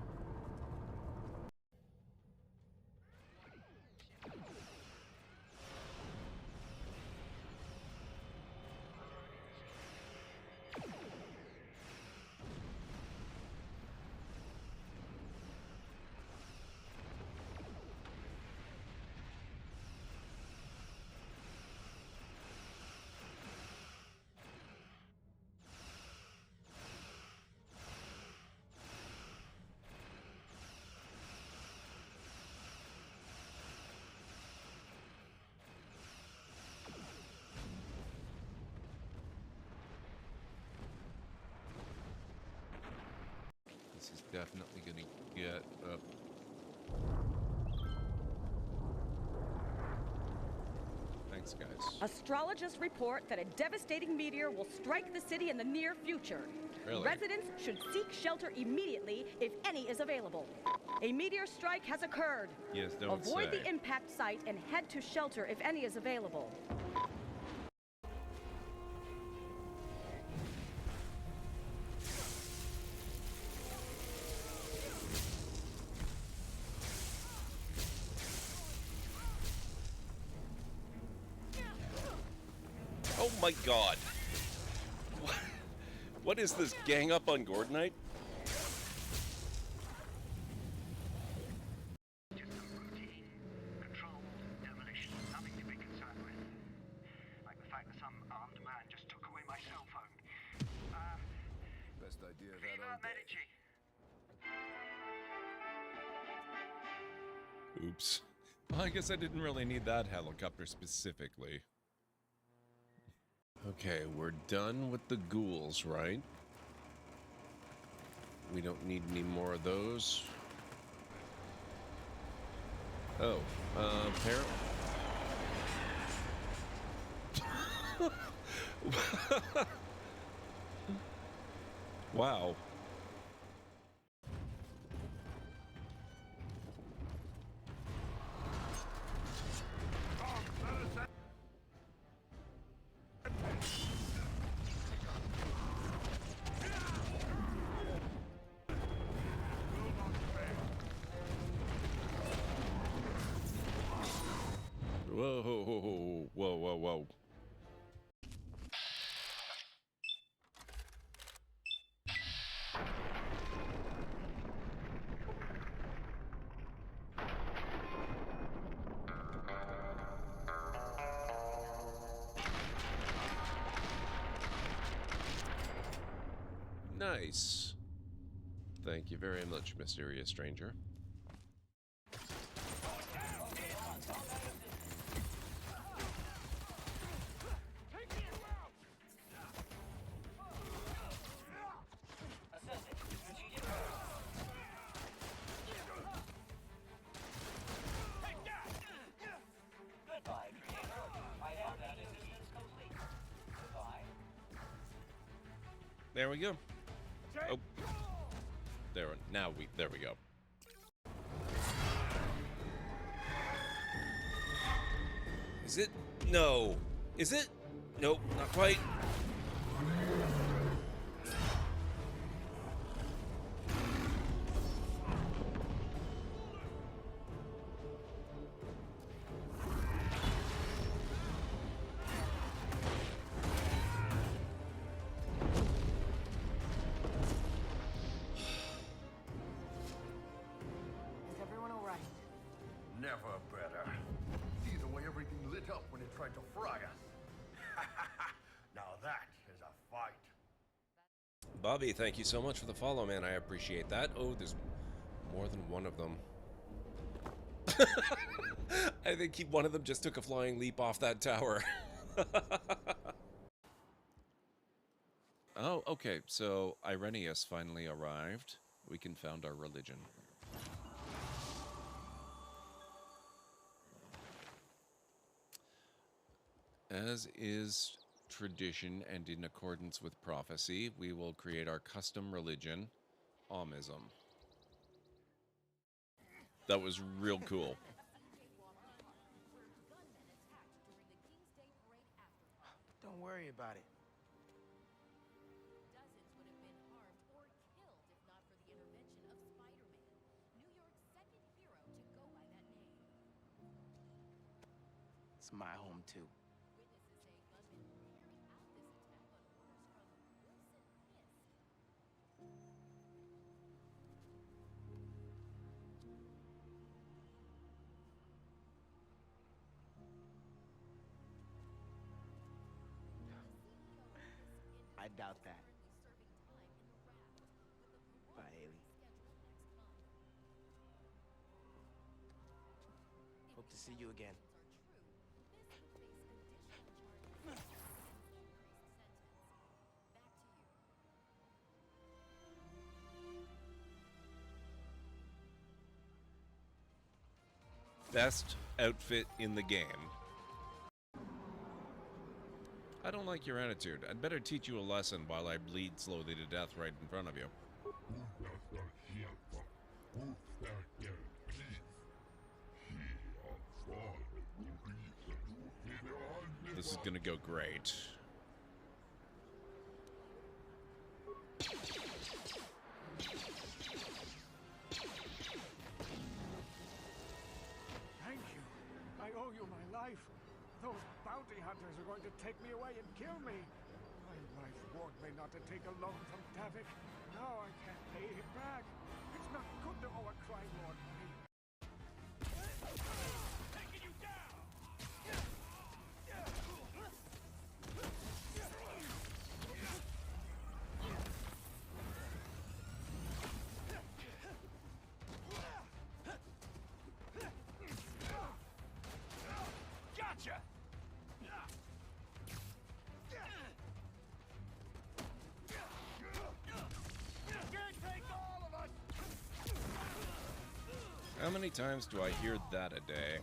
definitely gonna get up. Thanks, guys. Astrologists report that a devastating meteor will strike the city in the near future. Really? Residents should seek shelter immediately if any is available. A meteor strike has occurred. Yes, don't Avoid say. the impact site and head to shelter if any is available. Oh my god. What is this, gang up on GordMcLeod? Best idea of that all day. Oops. Well, I guess I didn't really need that helicopter specifically. Okay, we're done with the ghouls, right? We don't need any more of those. Oh, apparently. Wow. Whoa, whoa, whoa, whoa, whoa. Nice. Thank you very much, mysterious stranger. There we go. Oh. There we go. Is it? No. Is it? Nope, not quite. Never better. See the way everything lit up when it tried to fry us. Now that is a fight. Bobby, thank you so much for the follow, man. I appreciate that. Oh, there's more than one of them. I think one of them just took a flying leap off that tower. Oh, okay. So Irenaeus finally arrived. We can found our religion. As is tradition and in accordance with prophecy, we will create our custom religion, Amism. That was real cool. Don't worry about it. It's my home too. I doubt that. Bye, Haley. Hope to see you again. best outfit in the game. I don't like your attitude. I'd better teach you a lesson while I bleed slowly to death right in front of you. This is gonna go great. Thank you. I owe you my life. Those bounty hunters are going to take me away and kill me. My life warned me not to take a loan from Davik. Now I can't pay him back. It's not good to owe a crime lord money. Taking you down! Gotcha! How many times do I hear that a day?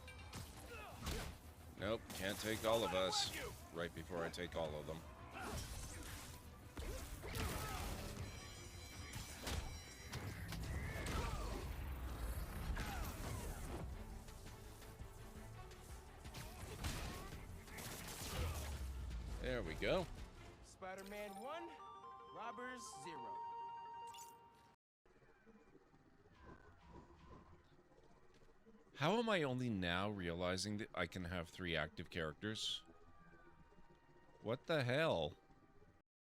Nope, can't take all of us. Right before I take all of them. There we go. Spider-Man 1, Robbers 0. How am I only now realizing that I can have 3 active characters? What the hell?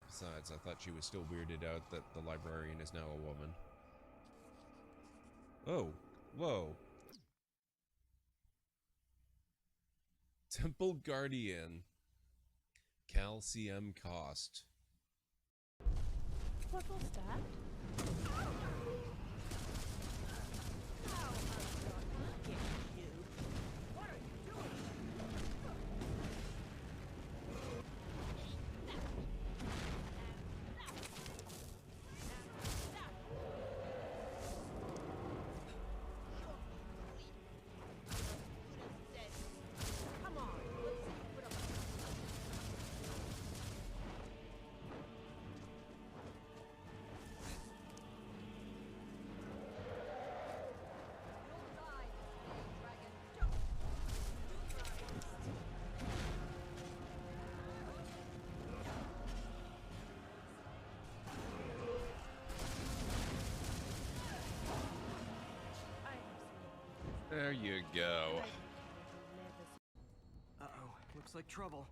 Besides, I thought she was still weirded out that the librarian is now a woman. Oh, whoa. Temple Guardian. Calcium cost. What was that? There you go. Uh-oh, looks like trouble.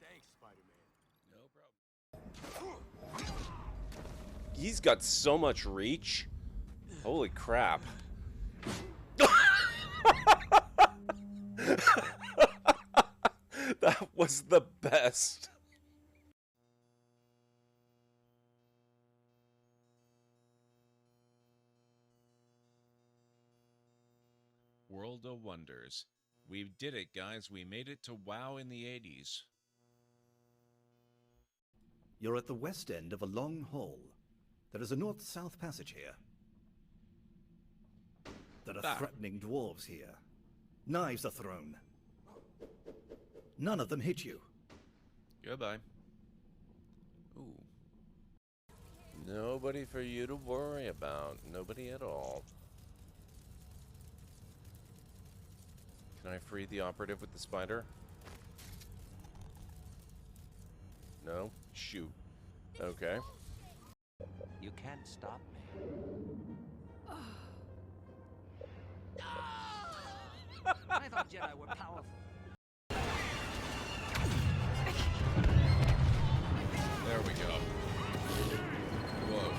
Thanks, Spider-Man. No problem. He's got so much reach. Holy crap. That was the best. World of Wonders. We did it, guys. We made it to WoW in the 80s. You're at the west end of a long hall. There is a north-south passage here. There are threatening dwarves here. Knives are thrown. None of them hit you. Goodbye. Ooh. Nobody for you to worry about. Nobody at all. Can I free the operative with the spider? No? Shoot. Okay. You can't stop me. I thought Jedi were powerful. There we go. Whoa.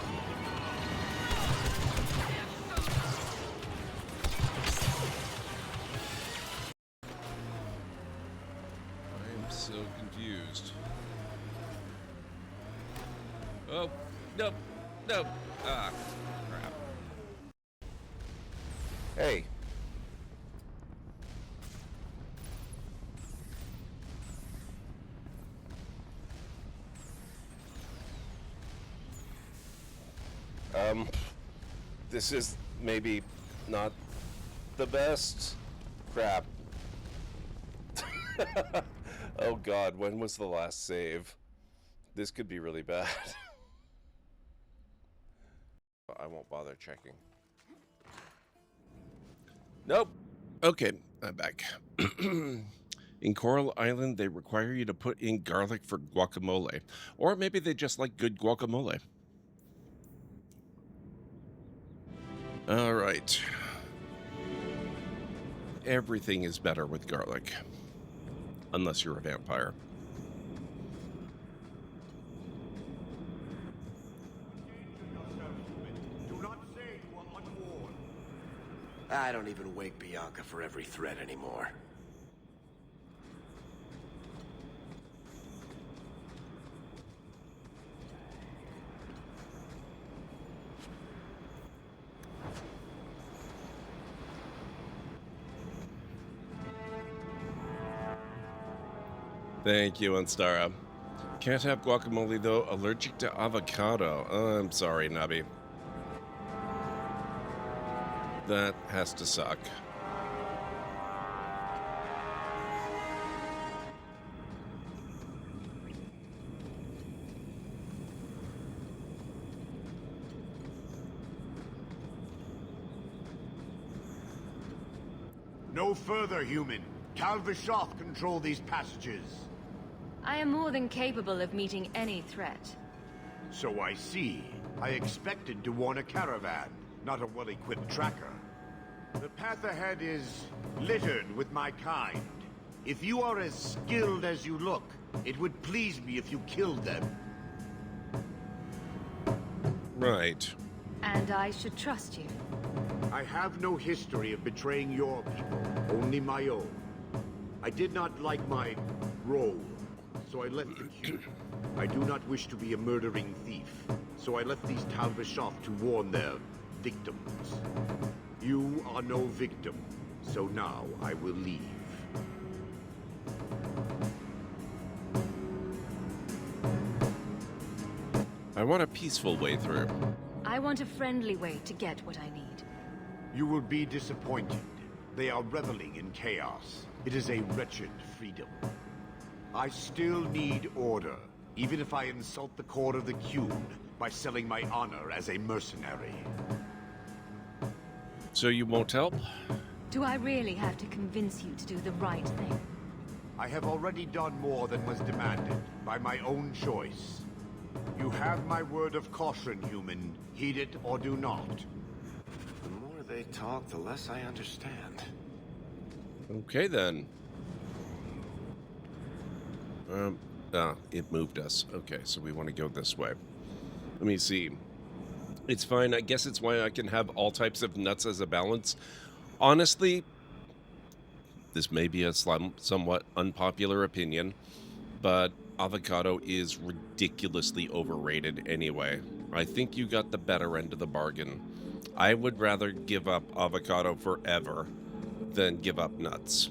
I am so confused. Oh, nope. No. Ah, crap. Hey. This is maybe not the best. Crap. Oh god, when was the last save? This could be really bad. I won't bother checking. Nope. Okay, I'm back. In Coral Island, they require you to put in garlic for guacamole. Or maybe they just like good guacamole. All right. Everything is better with garlic. Unless you're a vampire. I don't even wake Bianca for every threat anymore. Thank you, Anstara. Can't have guacamole, though. Allergic to avocado. Oh, I'm sorry, Nubby. That has to suck. No further, human. Cal Vishoth control these passages. I am more than capable of meeting any threat. So I see. I expected to warn a caravan, not a well-equipped tracker. The path ahead is littered with my kind. If you are as skilled as you look, it would please me if you killed them. Right. And I should trust you. I have no history of betraying your people, only my own. I did not like my role, so I left it here. I do not wish to be a murdering thief, so I left these Tal Vishoth to warn their victims. You are no victim, so now I will leave. I want a peaceful way through. I want a friendly way to get what I need. You will be disappointed. They are reveling in chaos. It is a wretched freedom. I still need order, even if I insult the core of the Qun by selling my honor as a mercenary. So you won't help? Do I really have to convince you to do the right thing? I have already done more than was demanded, by my own choice. You have my word of caution, human. Heed it or do not. The more they talk, the less I understand. Okay, then. It moved us. Okay, so we want to go this way. Let me see. It's fine. I guess it's why I can have all types of nuts as a balance. Honestly, this may be a somewhat unpopular opinion, but avocado is ridiculously overrated anyway. I think you got the better end of the bargain. I would rather give up avocado forever than give up nuts.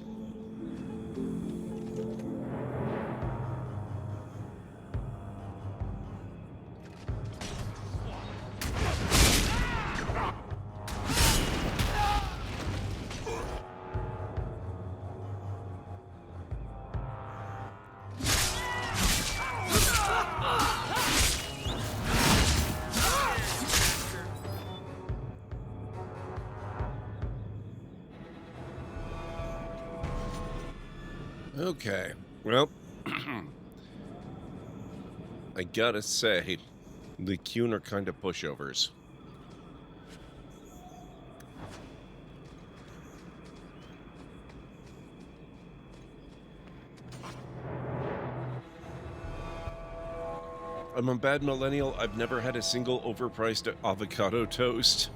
Okay, well, I gotta say, the Qun are kind of pushovers. I'm a bad millennial. I've never had a single overpriced avocado toast.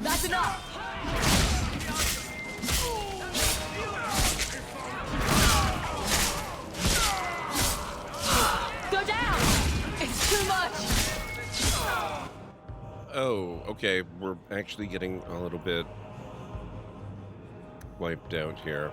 That's enough! Go down! It's too much! Oh, okay. We're actually getting a little bit wiped out here.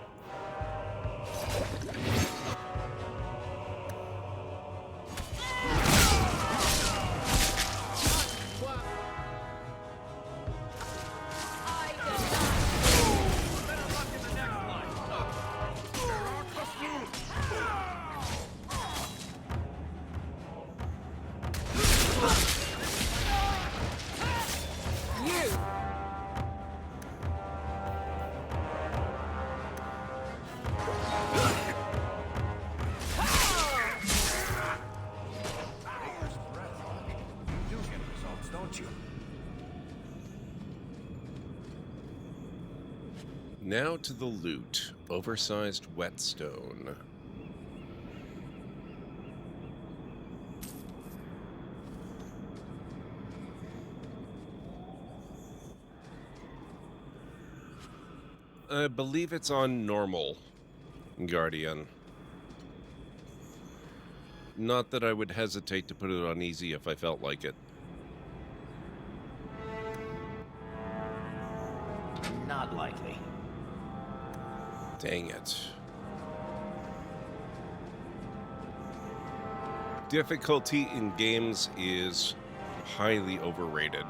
Now to the loot. Oversized whetstone. I believe it's on normal, Guardian. Not that I would hesitate to put it on easy if I felt like it. Not likely. Dang it. Difficulty in games is highly overrated.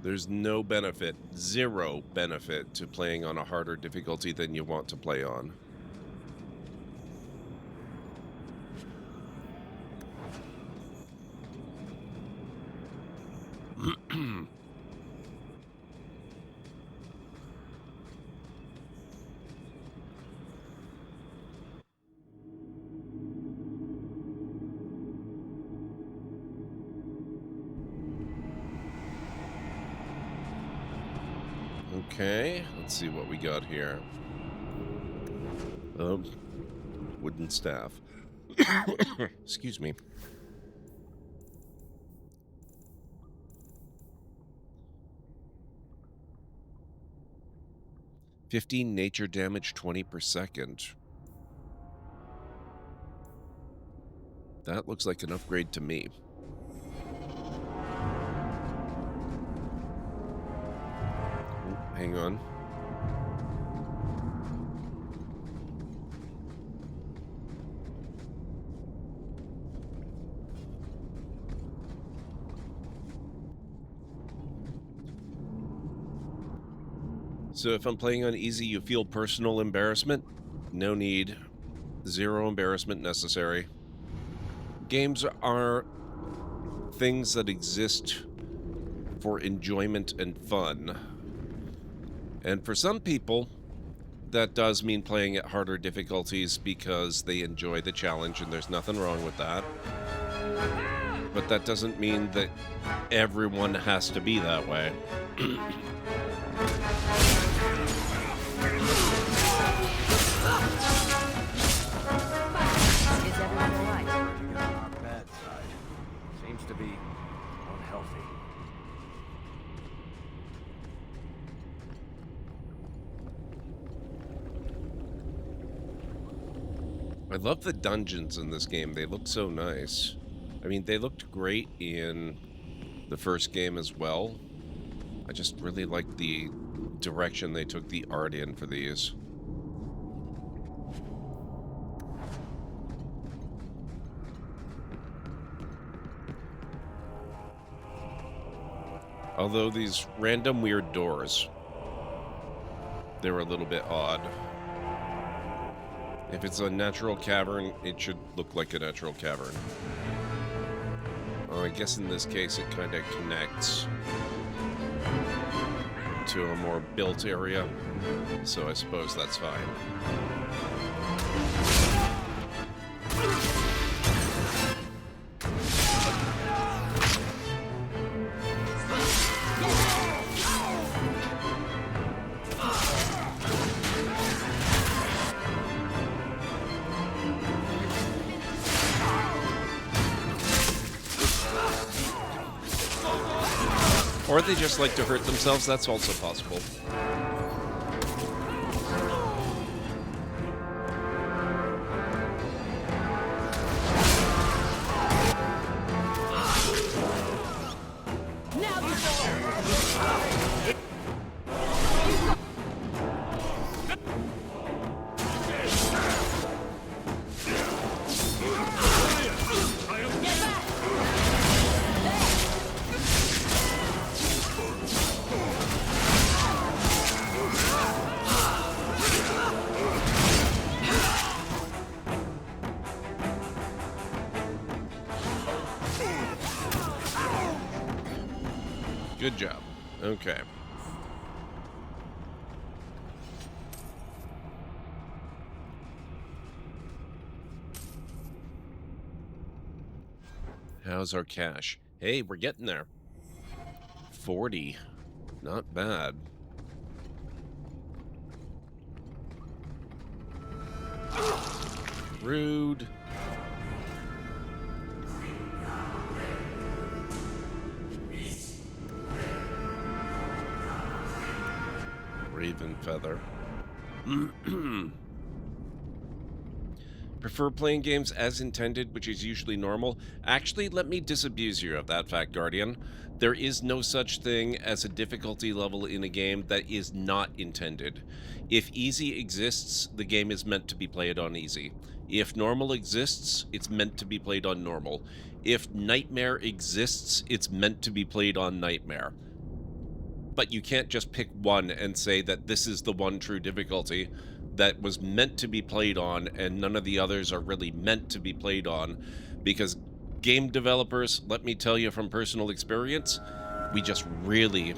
There's no benefit, zero benefit to playing on a harder difficulty than you want to play on. Okay, let's see what we got here. Wooden staff. Excuse me. $15 nature damage, 20 per second. That looks like an upgrade to me. Hang on. So if I'm playing on easy, you feel personal embarrassment? No need. Zero embarrassment necessary. Games are things that exist for enjoyment and fun. And for some people, that does mean playing at harder difficulties because they enjoy the challenge, and there's nothing wrong with that. But that doesn't mean that everyone has to be that way. Is everyone alright? On our bad side. Seems to be unhealthy. I love the dungeons in this game. They look so nice. I mean, they looked great in the first game as well. I just really like the direction they took the art in for these. Although these random weird doors, they were a little bit odd. If it's a natural cavern, it should look like a natural cavern. Well, I guess in this case it kind of connects to a more built area, so I suppose that's fine. Or they just like to hurt themselves, that's also possible. Good job. Okay. How's our cash? Hey, we're getting there. 40. Not bad. Rude. Raven feather. Prefer playing games as intended, which is usually normal. Actually, let me disabuse you of that fact, Guardian. There is no such thing as a difficulty level in a game that is not intended. If easy exists, the game is meant to be played on easy. If normal exists, it's meant to be played on normal. If nightmare exists, it's meant to be played on nightmare. But you can't just pick one and say that this is the one true difficulty that was meant to be played on, and none of the others are really meant to be played on, because game developers, let me tell you from personal experience, we just really,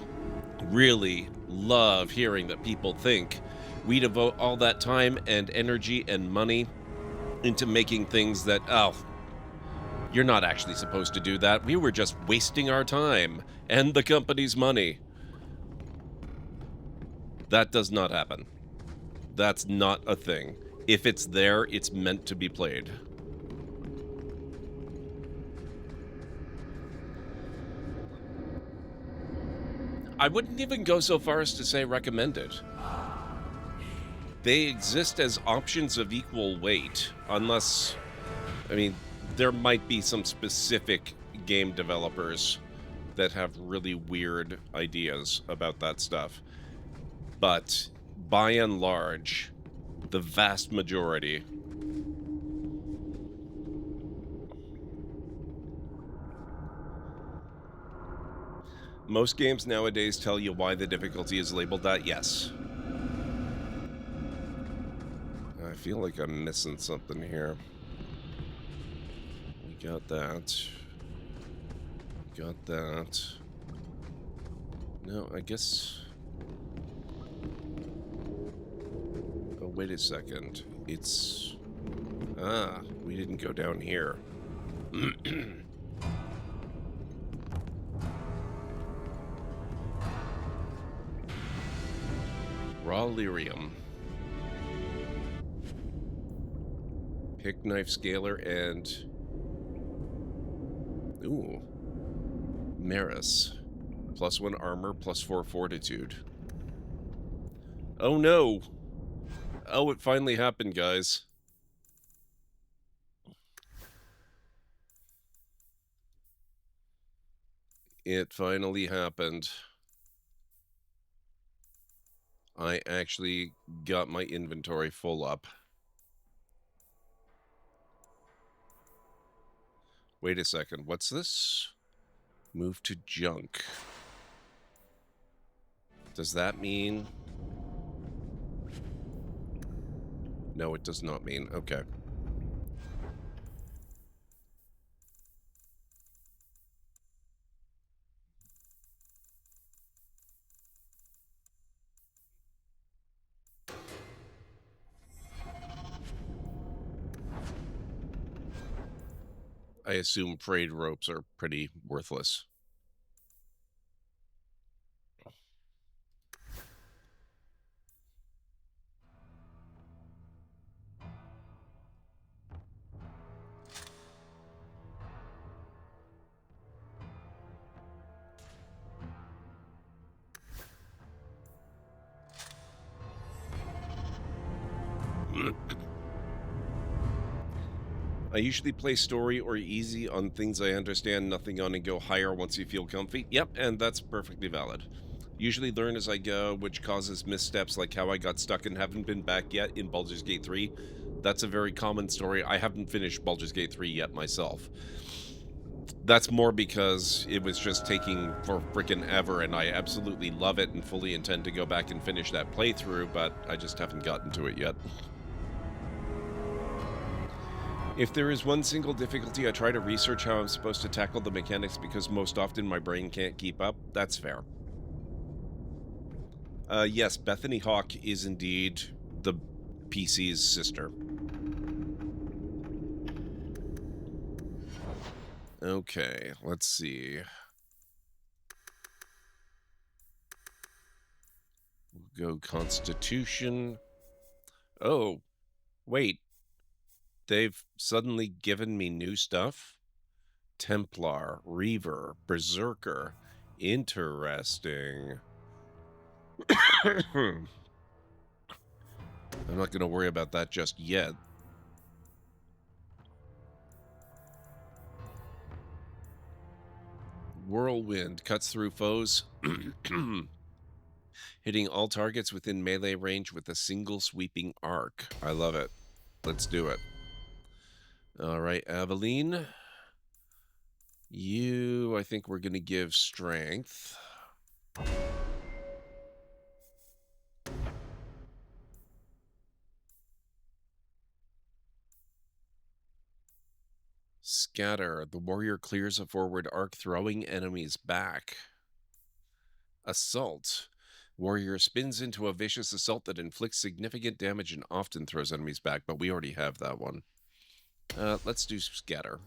really love hearing that people think we devote all that time and energy and money into making things that, oh, you're not actually supposed to do that. We were just wasting our time and the company's money. That does not happen. That's not a thing. If it's there, it's meant to be played. I wouldn't even go so far as to say recommended. They exist as options of equal weight, unless, I mean, there might be some specific game developers that have really weird ideas about that stuff. But by and large, the vast majority. Most games nowadays tell you why the difficulty is labeled that, yes. I feel like I'm missing something here. We got that. Got that. No, I guess... Oh, wait a second. It's... Ah, we didn't go down here. Raw lyrium. Pick knife scaler and... Ooh. Maris. +1 armor, +4 fortitude. Oh no! Oh, it finally happened, guys. It finally happened. I actually got my inventory full up. Wait a second, what's this? Move to junk. Does that mean... No, it does not mean. Okay. I assume frayed ropes are pretty worthless. I usually play story or easy on things I understand nothing on and go higher once you feel comfy. Yep, and that's perfectly valid. Usually learn as I go, which causes missteps like how I got stuck and haven't been back yet in Baldur's Gate 3. That's a very common story. I haven't finished Baldur's Gate 3 yet myself. That's more because it was just taking for frickin' ever, and I absolutely love it and fully intend to go back and finish that playthrough, but I just haven't gotten to it yet. If there is one single difficulty, I try to research how I'm supposed to tackle the mechanics because most often my brain can't keep up. That's fair. Yes, Bethany Hawk is indeed the PC's sister. Okay, let's see. We'll go Constitution. Oh, wait. They've suddenly given me new stuff? Templar, Reaver, Berserker. Interesting. I'm not going to worry about that just yet. Whirlwind cuts through foes, hitting all targets within melee range with a single sweeping arc. I love it. Let's do it. All right, Aveline. You, I think we're going to give strength. Scatter. The warrior clears a forward arc, throwing enemies back. Assault. Warrior spins into a vicious assault that inflicts significant damage and often throws enemies back, but we already have that one. Let's do Scatter.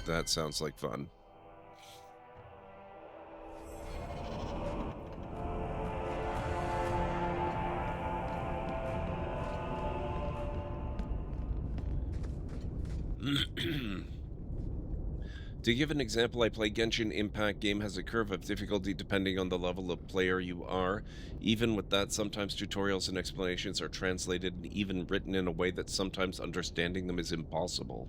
That sounds like fun. To give an example, I play Genshin Impact. Game has a curve of difficulty depending on the level of player you are. Even with that, sometimes tutorials and explanations are translated and even written in a way that sometimes understanding them is impossible.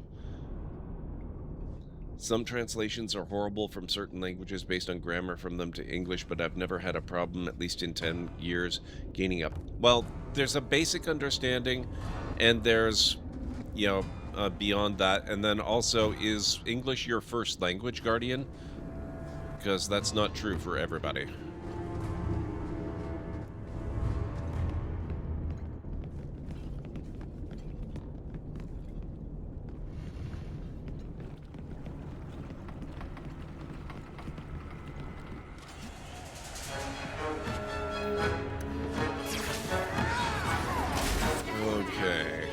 Some translations are horrible from certain languages based on grammar from them to English, but I've never had a problem, at least in 10 years, gaining up. Well, there's a basic understanding, and there's, you know, beyond that, and then also, is English your first language, Guardian? Because that's not true for everybody. Okay.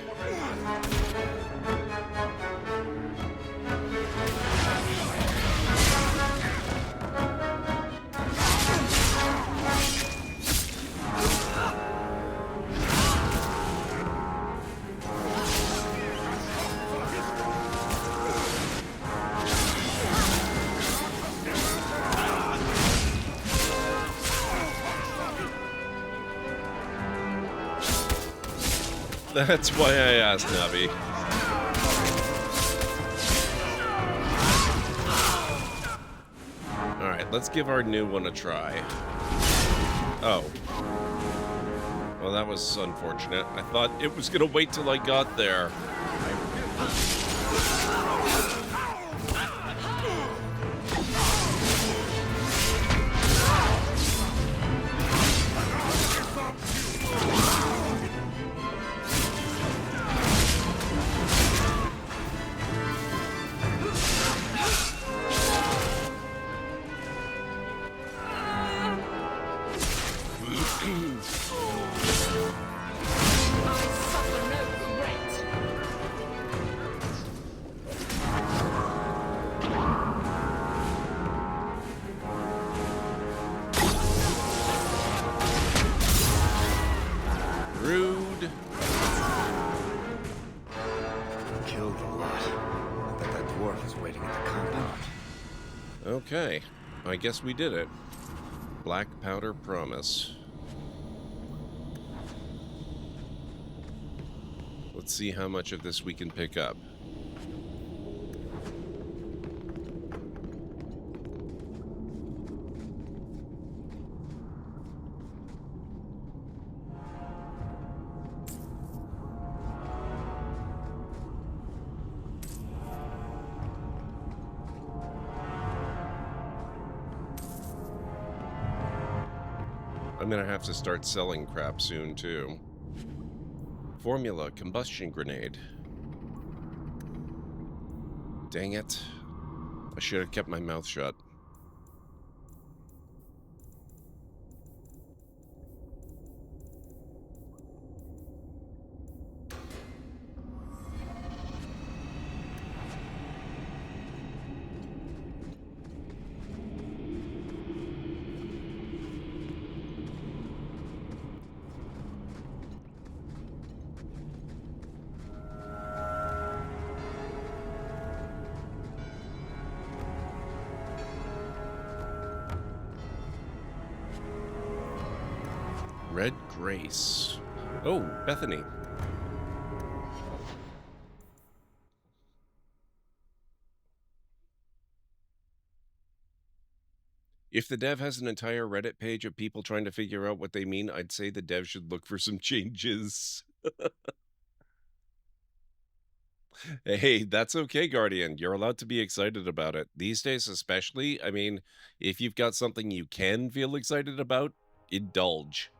That's why I asked, Navi. Alright, let's give our new one a try. Oh. Well, that was unfortunate. I thought it was gonna wait till I got there. Rude. Killed a lot. I bet that dwarf is waiting at the compound. Okay, I guess we did it. Black Powder Promise. Let's see how much of this we can pick up. I'm gonna have to start selling crap soon, too. Formula, combustion grenade. Dang it. I should have kept my mouth shut. Red Grace. Oh, Bethany. If the dev has an entire Reddit page of people trying to figure out what they mean, I'd say the dev should look for some changes. Hey, that's okay, Guardian. You're allowed to be excited about it. These days especially, I mean, if you've got something you can feel excited about, indulge.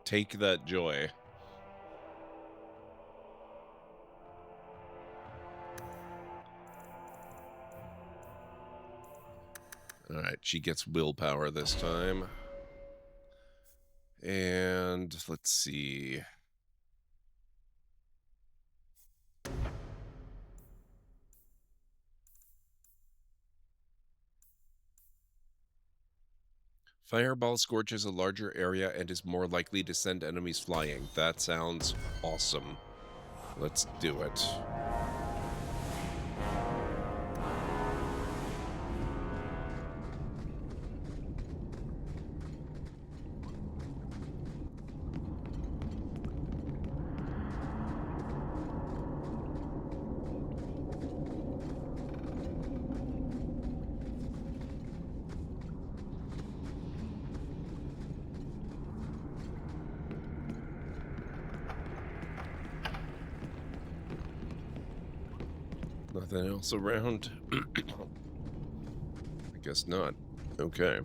Take that joy. Alright, she gets willpower this time. And let's see. Fireball scorches a larger area and is more likely to send enemies flying. That sounds awesome. Let's do it. Nothing else around? I guess not. Okay.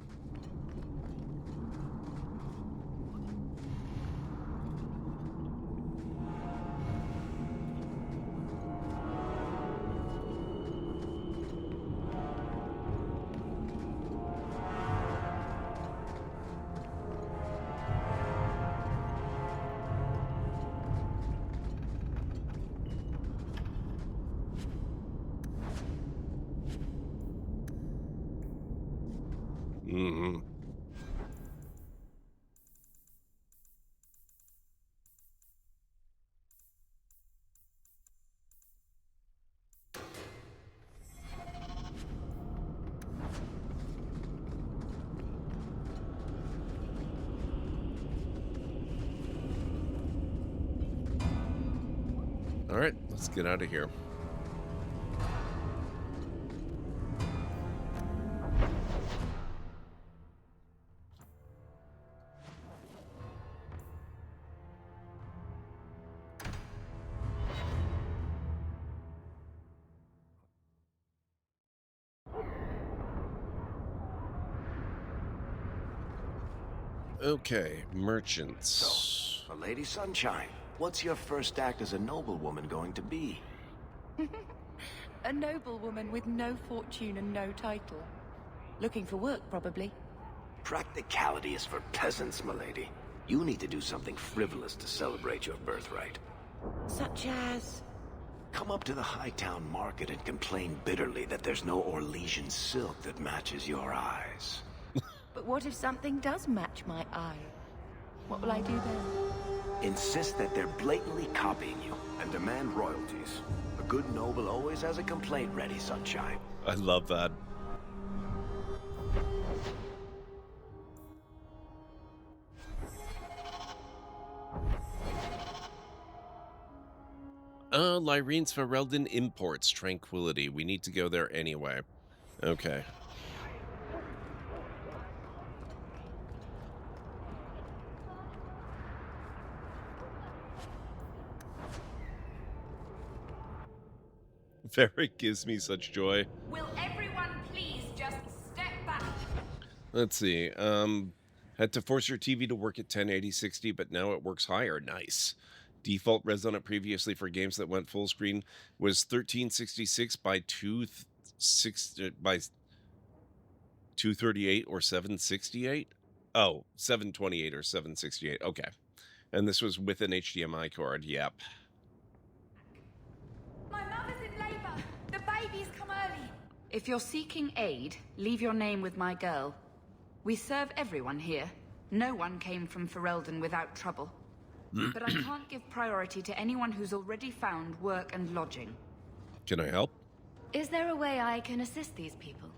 Mm-hmm. All right, let's get out of here. Okay, merchants. So, Lady Sunshine, what's your first act as a noblewoman going to be? A noblewoman with no fortune and no title. Looking for work, probably. Practicality is for peasants, milady. You need to do something frivolous to celebrate your birthright. Such as? Come up to the Hightown Market and complain bitterly that there's no Orlesian silk that matches your eyes. But what if something does match my eye? What will I do then? Insist that they're blatantly copying you and demand royalties. A good noble always has a complaint ready, Sunshine. I love that. Lyrene's Ferelden imports Tranquility. We need to go there anyway. Okay. Varric gives me such joy. Will everyone please just step back? Let's see. Had to force your TV to work at 1080-60, but now it works higher. Nice. Default res on it previously for games that went full screen was 1366 by 238 or 768. Oh, 728 or 768. Okay. And this was with an HDMI cord. Yep. My mother's in labor. The baby's come early. If you're seeking aid, leave your name with my girl. We serve everyone here. No one came from Ferelden without trouble. But I can't give priority to anyone who's already found work and lodging. Can I help? Is there a way I can assist these people?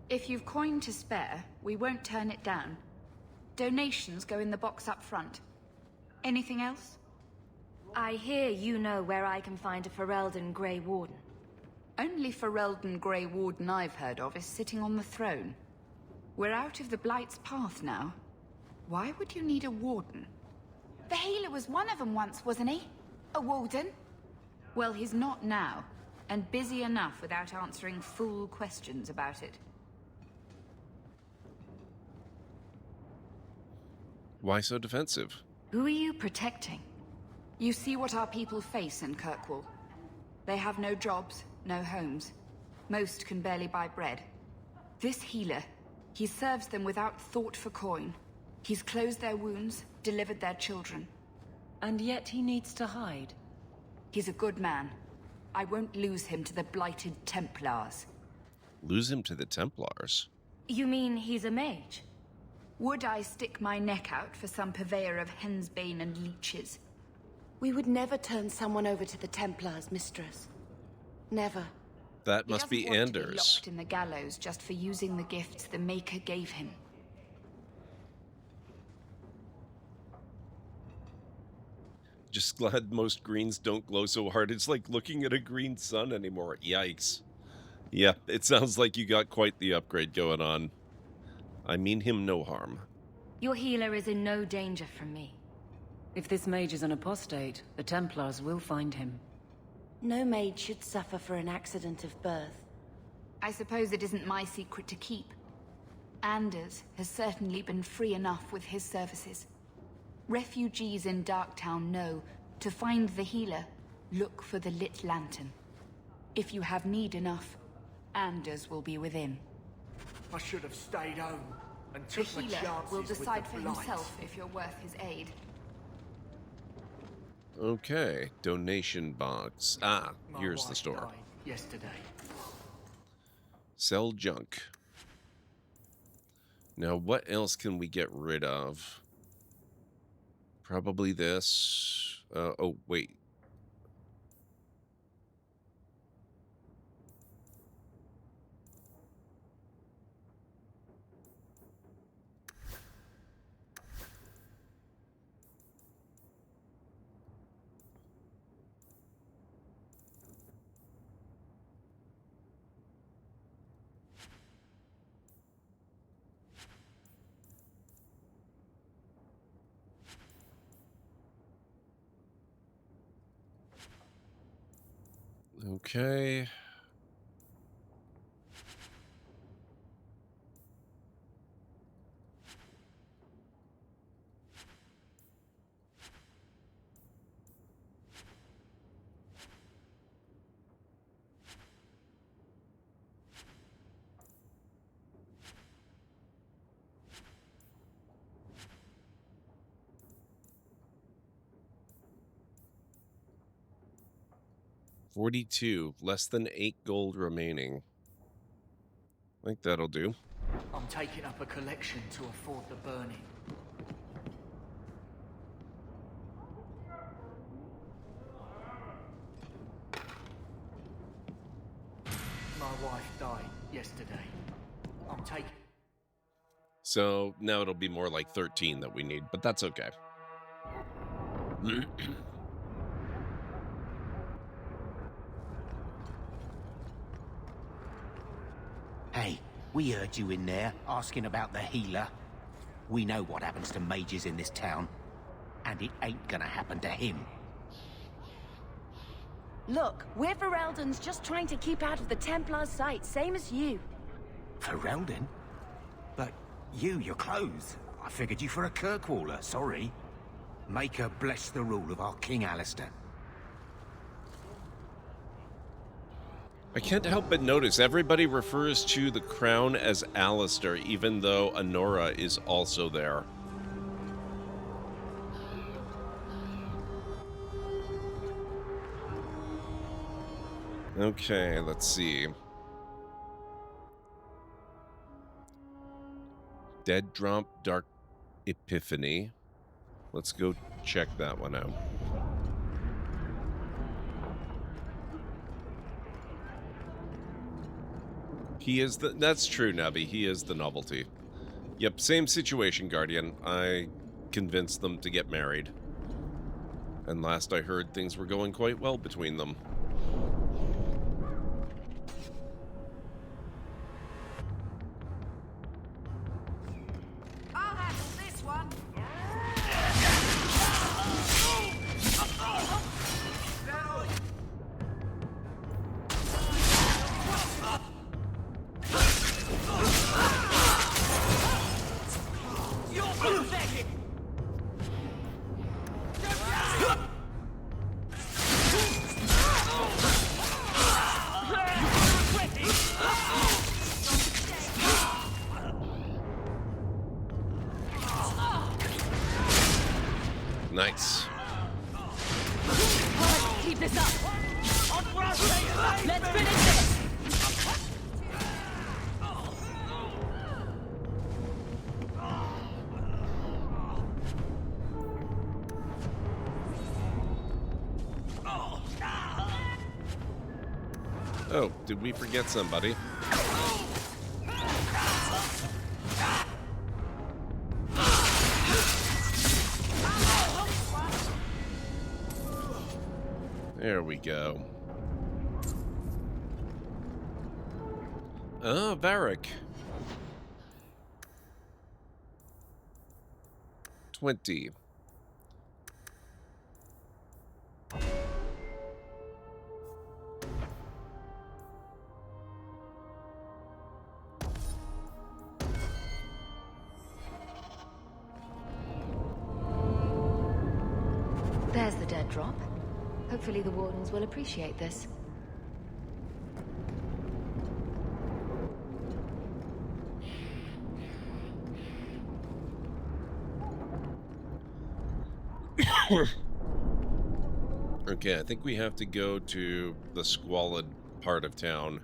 If you've coin to spare, we won't turn it down. Donations go in the box up front. Anything else? I hear you know where I can find a Ferelden Grey Warden. Only Ferelden Grey Warden I've heard of is sitting on the throne. We're out of the Blight's path now. Why would you need a warden? The healer was one of them once, wasn't he? A warden? Well, he's not now, and busy enough without answering fool questions about it. Why so defensive? Who are you protecting? You see what our people face in Kirkwall. They have no jobs, no homes. Most can barely buy bread. This healer, he serves them without thought for coin. He's closed their wounds, delivered their children. And yet he needs to hide. He's a good man. I won't lose him to the blighted Templars. Lose him to the Templars? You mean he's a mage? Would I stick my neck out for some purveyor of hensbane and leeches? We would never turn someone over to the Templars, mistress. Never. That must be He doesn't want to be Anders. locked in the gallows just for using the gifts the Maker gave him. Just glad most greens don't glow so hard. It's like looking at a green sun anymore. Yikes. Yeah, it sounds like you got quite the upgrade going on. I mean him no harm. Your healer is in no danger from me. If this mage is an apostate, the Templars will find him. No maid should suffer for an accident of birth. I suppose it isn't my secret to keep. Anders has certainly been free enough with his services. Refugees in Darktown know to find the healer, look for the lit lantern. If you have need enough, Anders will be within. I should have stayed home and The took my healer chances will with decide the for Blight. himself if you're worth his aid. Okay, donation box. Ah, here's the store. Yesterday. Sell junk. Now, what else can we get rid of? Probably this. Oh, wait. Okay. $42, less than 8 gold remaining. I think that'll do. I'm taking up a collection to afford the burning. My wife died yesterday. I'm taking... So now it'll be more like 13 that we need, but that's okay. Hey, we heard you in there asking about the healer. We know what happens to mages in this town, and it ain't gonna happen to him. Look, we're Ferelden's just trying to keep out of the Templars' sight, same as you. Ferelden? But your clothes. I figured you for a Kirkwaller, sorry. Make her bless the rule of our King Alistair. I can't help but notice everybody refers to the crown as Alistair, even though Honora is also there. Okay, let's see. Dead Drop Dark Epiphany. Let's go check that one out. He is the... That's true, Nubby. He is the novelty. Yep, same situation, Guardian. I convinced them to get married. And last I heard, things were going quite well between them. I'll handle this one. You're pathetic. Nice. Keep this up. Let's finish this. Oh, did we forget somebody? There we go. Ah, Varric. 20. There's the dead drop. Hopefully the Wardens will appreciate this. Okay, I think we have to go to the squalid part of town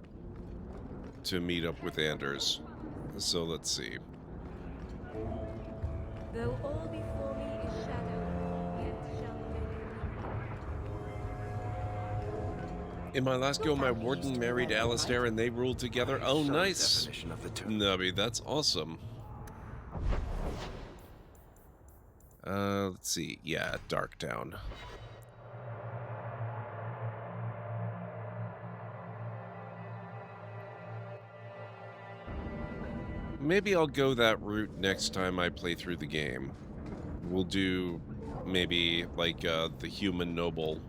to meet up with Anders. So let's see. Though all before me is shadow, yet shall In my last go, my warden married Alistair and they ruled together. Oh, nice. Definition of the two. Nubby, that's awesome. Let's see. Yeah, Darktown. Maybe I'll go that route next time I play through the game. We'll do maybe like the human noble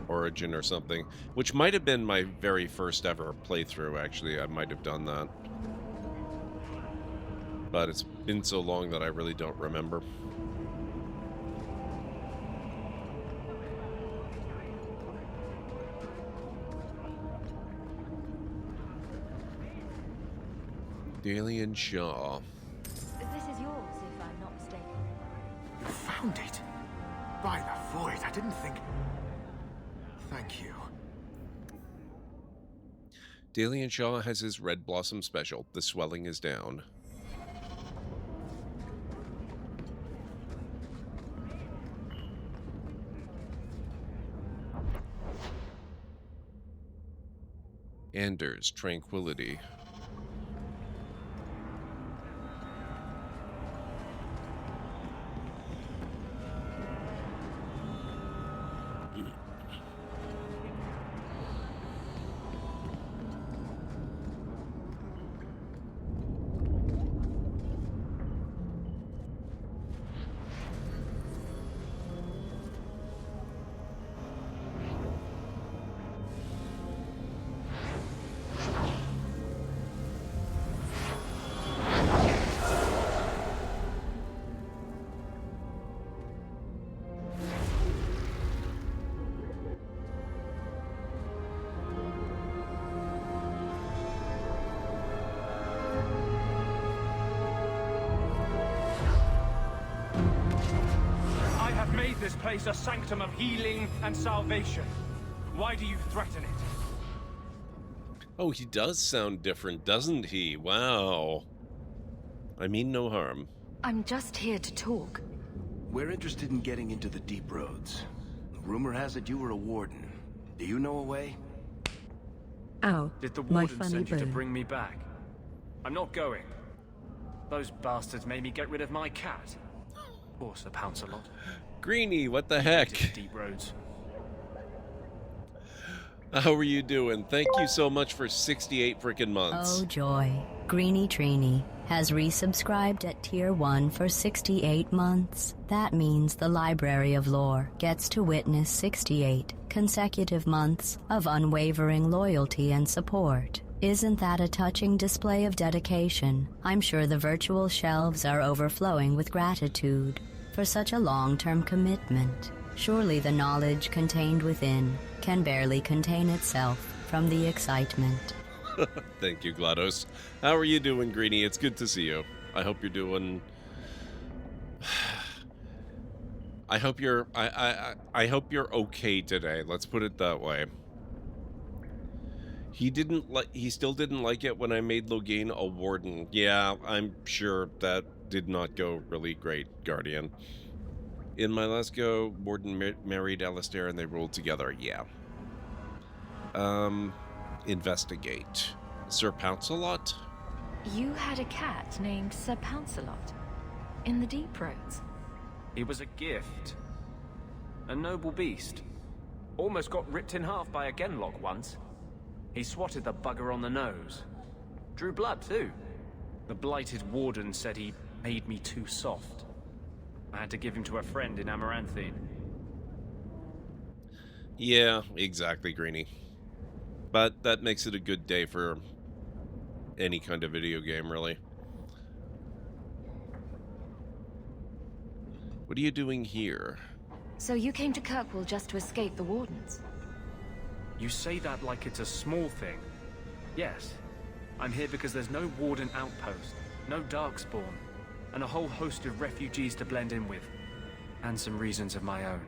origin or something, which might have been my very first ever playthrough, actually. I might have done that. But it's been so long that I really don't remember. Daly and Shaw. This is yours, if I'm not mistaken. You found it? By the void, I didn't think... Thank you. Daly and Shaw has his Red Blossom special. The swelling is down. Anders, Tranquility. make this place a sanctum of healing and salvation. Why do you threaten it? Oh, he does sound different, doesn't he? Wow. I mean no harm. I'm just here to talk. We're interested in getting into the deep roads. Rumor has it you were a warden. Do you know a way? Ow, Did the my warden funny send you to bone. bring me back? I'm not going. Those bastards made me get rid of my cat. Poor Sir Pouncelot. Greenie, what the heck? Deep roads. How are you doing? Thank you so much for 68 freaking months. Oh joy. Greenie Trini has resubscribed at Tier 1 for 68 months. That means the Library of Lore gets to witness 68 consecutive months of unwavering loyalty and support. Isn't that a touching display of dedication? I'm sure the virtual shelves are overflowing with gratitude for such a long-term commitment. Surely the knowledge contained within can barely contain itself from the excitement. Thank you, GLaDOS. How are you doing, Greenie? It's good to see you. I hope you're doing... I hope you're okay today. Let's put it that way. He still didn't like it when I made Loghain a warden. Yeah, I'm sure that did not go really great, Guardian. In my last go, Warden married Alistair and they rolled together. Yeah. Investigate. Sir Pouncelot? You had a cat named Sir Pouncelot in the Deep Roads. He was a gift. A noble beast. Almost got ripped in half by a Genlock once. He swatted the bugger on the nose. Drew blood, too. The blighted warden said he made me too soft. I had to give him to a friend in Amaranthine. Yeah, exactly, Greenie. But that makes it a good day for any kind of video game, really. What are you doing here? So you came to Kirkwall just to escape the Wardens? You say that like it's a small thing. Yes, I'm here because there's no Warden outpost, no Darkspawn, and a whole host of refugees to blend in with. And some reasons of my own.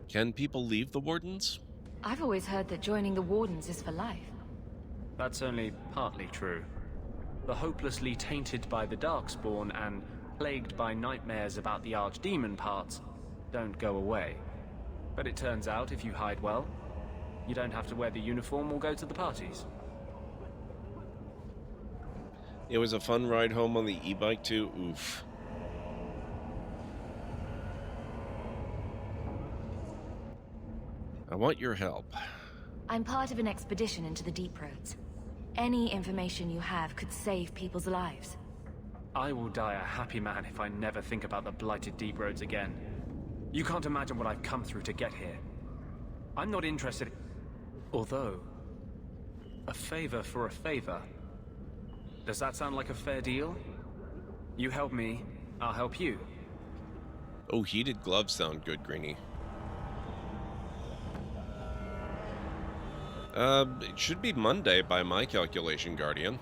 Can people leave the Wardens? I've always heard that joining the Wardens is for life. That's only partly true. The hopelessly tainted by the Darkspawn and plagued by nightmares about the Archdemon parts don't go away. But it turns out if you hide well, you don't have to wear the uniform or go to the parties. It was a fun ride home on the e-bike too. Oof. I want your help. I'm part of an expedition into the Deep Roads. Any information you have could save people's lives. I will die a happy man if I never think about the blighted Deep Roads again. You can't imagine what I've come through to get here. I'm not interested... Although... a favor for a favor. Does that sound like a fair deal? You help me, I'll help you. Oh, heated gloves sound good, Greenie. It should be Monday by my calculation, Guardian.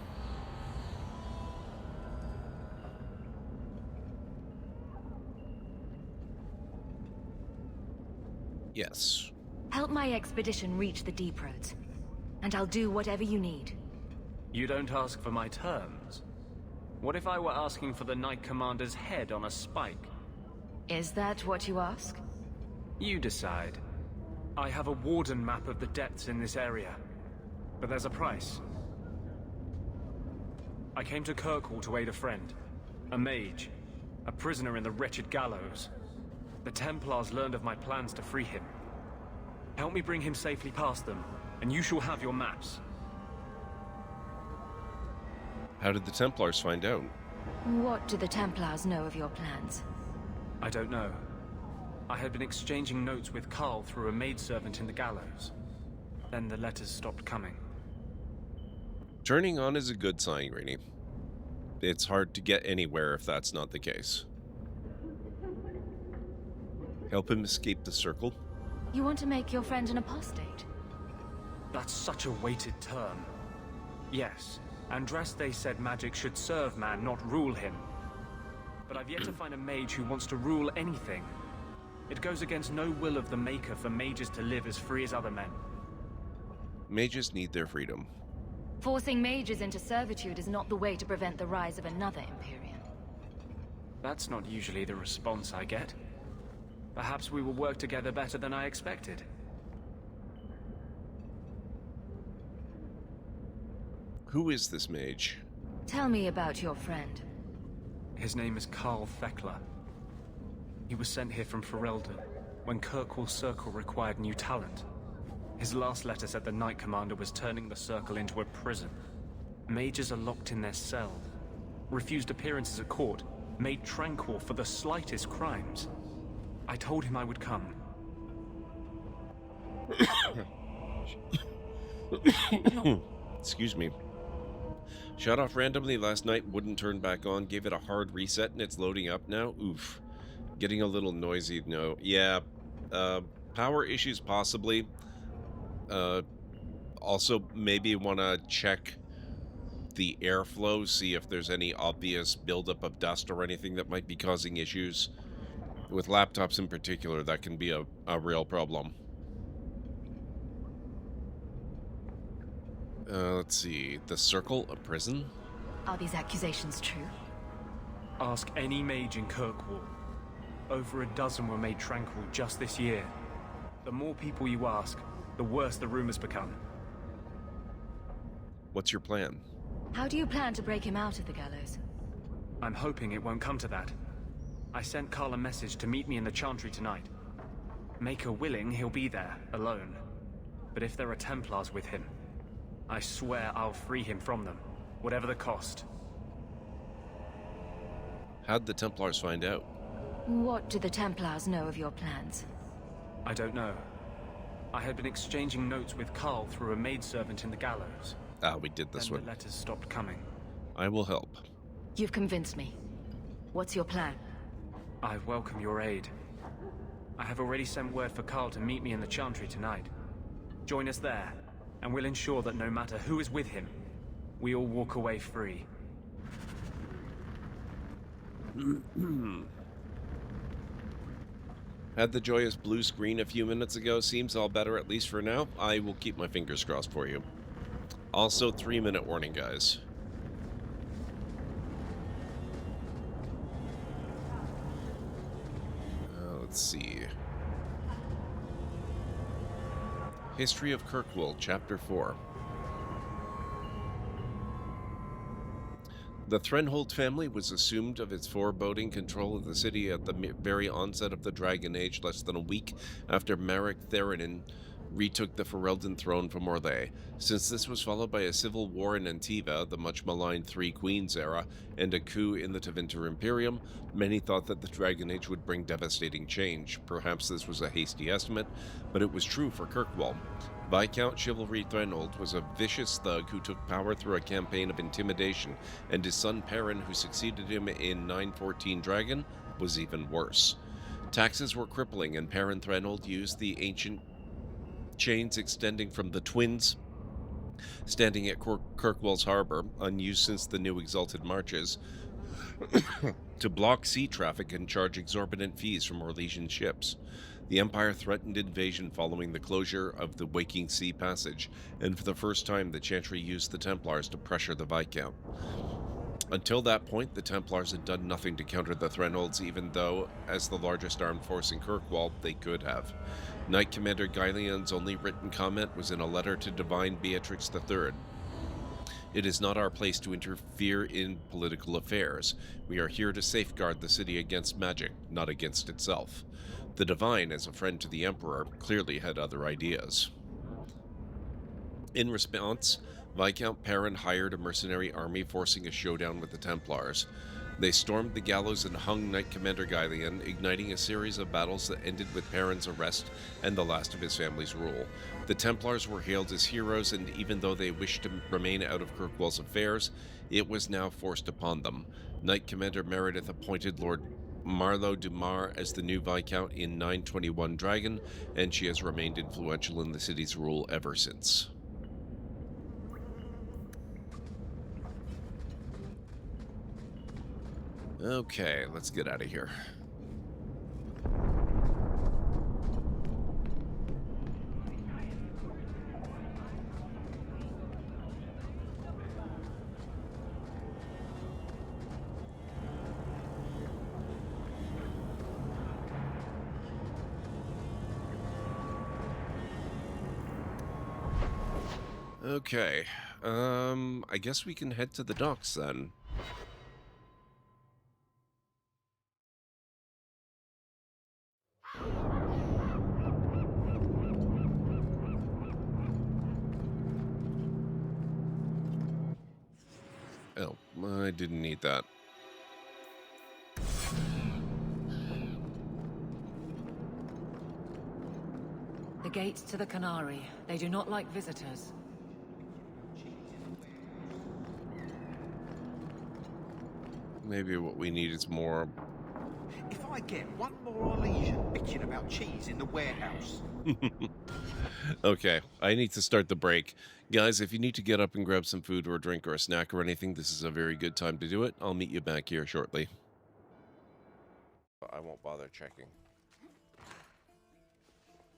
Yes. Help my expedition reach the Deep Roads, and I'll do whatever you need. You don't ask for my terms. What if I were asking for the Knight Commander's head on a spike? Is that what you ask? You decide. I have a warden map of the depths in this area, but there's a price. I came to Kirkwall to aid a friend, a mage, a prisoner in the wretched gallows. The Templars learned of my plans to free him. Help me bring him safely past them, and you shall have your maps. How did the Templars find out? What do the Templars know of your plans? I don't know. I had been exchanging notes with Carl through a maidservant in the gallows. Then the letters stopped coming. Turning on is a good sign, Greenie. It's hard to get anywhere if that's not the case. Help him escape the circle? You want to make your friend an apostate? That's such a weighted term. Yes, Andraste said magic should serve man, not rule him. but I've yet to find a mage who wants to rule anything. It goes against no will of the Maker for mages to live as free as other men. Mages need their freedom. Forcing mages into servitude is not the way to prevent the rise of another Imperium. That's not usually the response I get. Perhaps we will work together better than I expected. Who is this mage? Tell me about your friend. His name is Carl Thekla. He was sent here from Ferelden when Kirkwall Circle required new talent. His last letter said the Knight Commander was turning the Circle into a prison. Mages are locked in their cells, refused appearances at court, made tranquil for the slightest crimes. I told him I would come. Excuse me. Shut off randomly last night, wouldn't turn back on, gave it a hard reset and it's loading up now. Oof. Getting a little noisy, no. Yeah. Power issues possibly. Also, maybe want to check the airflow, see if there's any obvious buildup of dust or anything that might be causing issues. With laptops in particular, that can be a real problem. Let's see. The Circle, a prison? Are these accusations true? Ask any mage in Kirkwall. Over a dozen were made tranquil just this year. The more people you ask, the worse the rumors become. What's your plan? How do you plan to break him out of the gallows? I'm hoping it won't come to that. I sent Carl a message to meet me in the Chantry tonight. Maker willing, he'll be there, alone. But if there are Templars with him, I swear I'll free him from them, whatever the cost. How'd the Templars find out? What do the Templars know of your plans? I don't know. I had been exchanging notes with Carl through a maidservant in the gallows. Ah, we did this Then one. the letters stopped coming. I will help. You've convinced me. What's your plan? I welcome your aid. I have already sent word for Carl to meet me in the Chantry tonight. Join us there, and we'll ensure that no matter who is with him, we all walk away free. Had the joyous blue screen a few minutes ago. Seems all better, at least for now. I will keep my fingers crossed for you. Also, 3-minute warning, guys. Let's see. History of Kirkwall, Chapter 4. The Threnhold family was assumed of its foreboding control of the city at the very onset of the Dragon Age, less than a week after Marek Therenin retook the Ferelden throne from Orlais. Since this was followed by a civil war in Antiva, the much-maligned Three Queens era, and a coup in the Tevinter Imperium, many thought that the Dragon Age would bring devastating change. Perhaps this was a hasty estimate, but it was true for Kirkwall. Viscount Chivalry Threnhold was a vicious thug who took power through a campaign of intimidation, and his son Perrin, who succeeded him in 914 Dragon, was even worse. Taxes were crippling, and Perrin Threnhold used the ancient chains extending from the Twins, standing at Kirkwall's harbor, unused since the new Exalted Marches, to block sea traffic and charge exorbitant fees from Orlesian ships. The Empire threatened invasion following the closure of the Waking Sea Passage, and for the first time the Chantry used the Templars to pressure the Viscount. Until that point, the Templars had done nothing to counter the Threnholds, even though, as the largest armed force in Kirkwall, they could have. Knight Commander Guyleon's only written comment was in a letter to Divine Beatrix III. It is not our place to interfere in political affairs. We are here to safeguard the city against magic, not against itself. The Divine, as a friend to the Emperor, clearly had other ideas. In response, Viscount Perrin hired a mercenary army, forcing a showdown with the Templars. They stormed the gallows and hung Knight Commander Guyleon, igniting a series of battles that ended with Perrin's arrest and the last of his family's rule. The Templars were hailed as heroes, and even though they wished to remain out of Kirkwall's affairs, it was now forced upon them. Knight Commander Meredith appointed Lord Marlo Dumar as the new Viscount in 921 Dragon, and she has remained influential in the city's rule ever since. Okay, let's get out of here. Okay, I guess we can head to the docks then. Oh, I didn't need that. The gates to the Canary. They do not like visitors. Maybe what we need is more... If I get one more lesion bitching about cheese in the warehouse. Okay, I need to start the break. Guys, if you need to get up and grab some food or a drink or a snack or anything, this is a very good time to do it. I'll meet you back here shortly. I won't bother checking.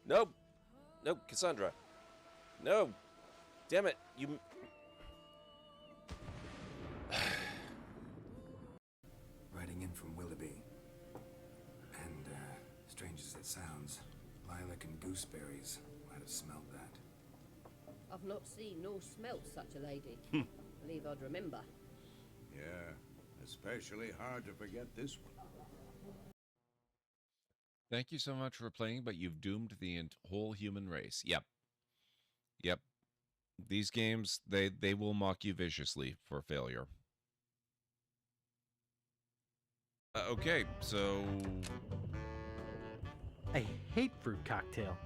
Nope. Nope, Cassandra. No. Damn it. You... Riding in from Willoughby. And, strange as it sounds, lilac and gooseberries might have smelled that. I've not seen nor smelt such a lady. Believe I'd remember. Yeah, especially hard to forget this one. Thank you so much for playing, but you've doomed the whole human race. Yep. Yep. These games, they will mock you viciously for failure. Okay, so... I hate fruit cocktail.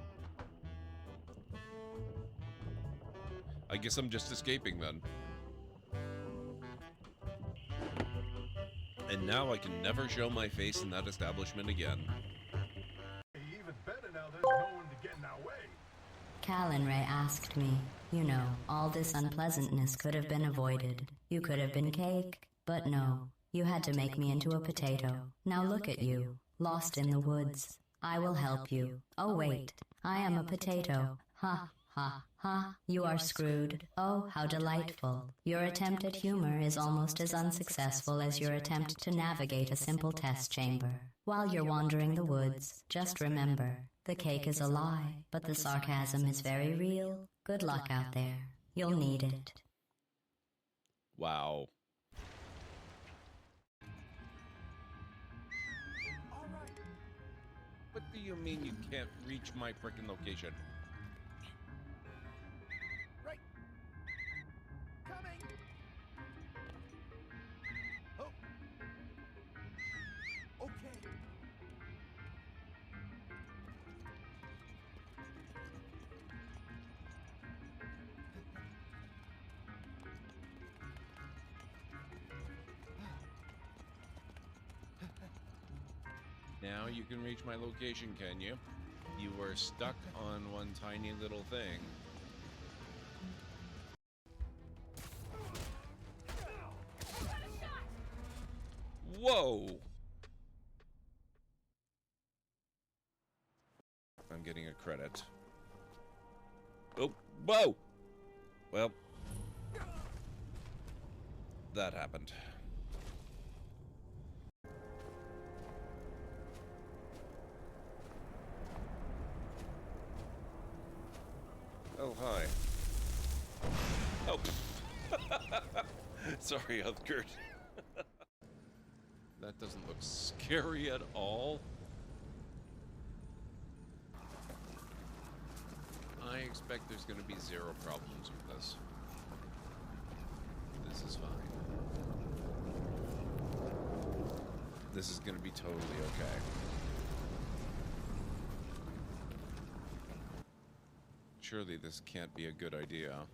I guess I'm just escaping then. And now I can never show my face in that establishment again. Even better now there's no one to get in our way. Cal and Ray asked me, you know, all this unpleasantness could have been avoided. You could have been cake, but no. You had to make me into a potato. Now look at you, lost in the woods. I will help you. Oh wait, I am a potato. Ha, ha, ha, you are screwed. Oh, how delightful. Your attempt at humor is almost as unsuccessful as your attempt to navigate a simple test chamber. While you're wandering the woods, just remember, the cake is a lie, but the sarcasm is very real. Good luck out there. You'll need it. Wow. What do you mean you can't reach my frickin' location? Right. Coming. Oh. Okay. Now you can reach my location, can you? You were stuck on one tiny little thing. Whoa! I'm getting a credit. Oh, whoa! Well, that happened. Oh, hi. Oh. Sorry, Upgurt. That doesn't look scary at all. I expect there's going to be zero problems with this. This is fine. This is going to be totally okay. Surely this can't be a good idea.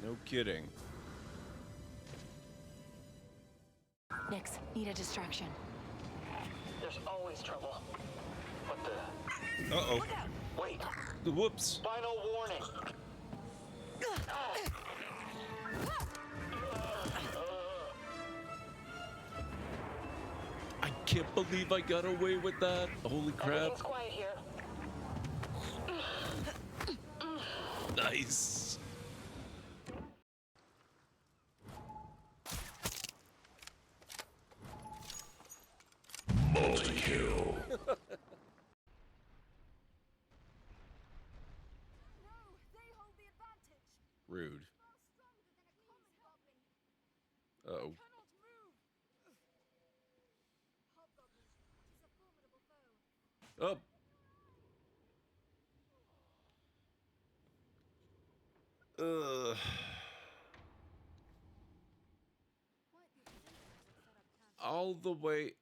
No kidding. Nix, need a distraction. There's always trouble. What the? Uh-oh. Wait. Wait. Whoops. Final warning. I can't believe I got away with that. Holy crap. Everything's quiet here. Nice. Multi-kill. Rude. Uh-oh. Oh. All the way.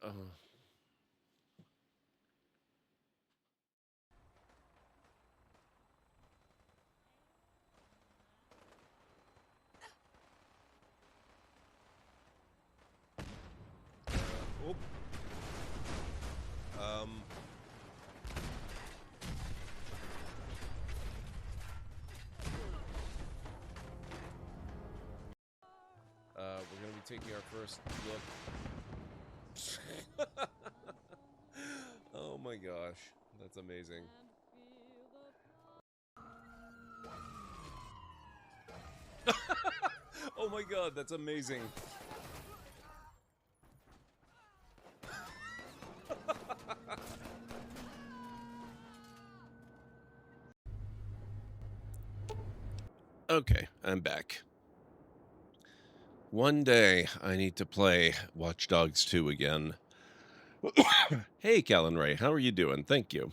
We're going to be taking our first look. Oh my gosh, that's amazing. Oh my god, that's amazing. Okay, I'm back. One day, I need to play Watch Dogs 2 again. Hey, Callan Ray, how are you doing? Thank you.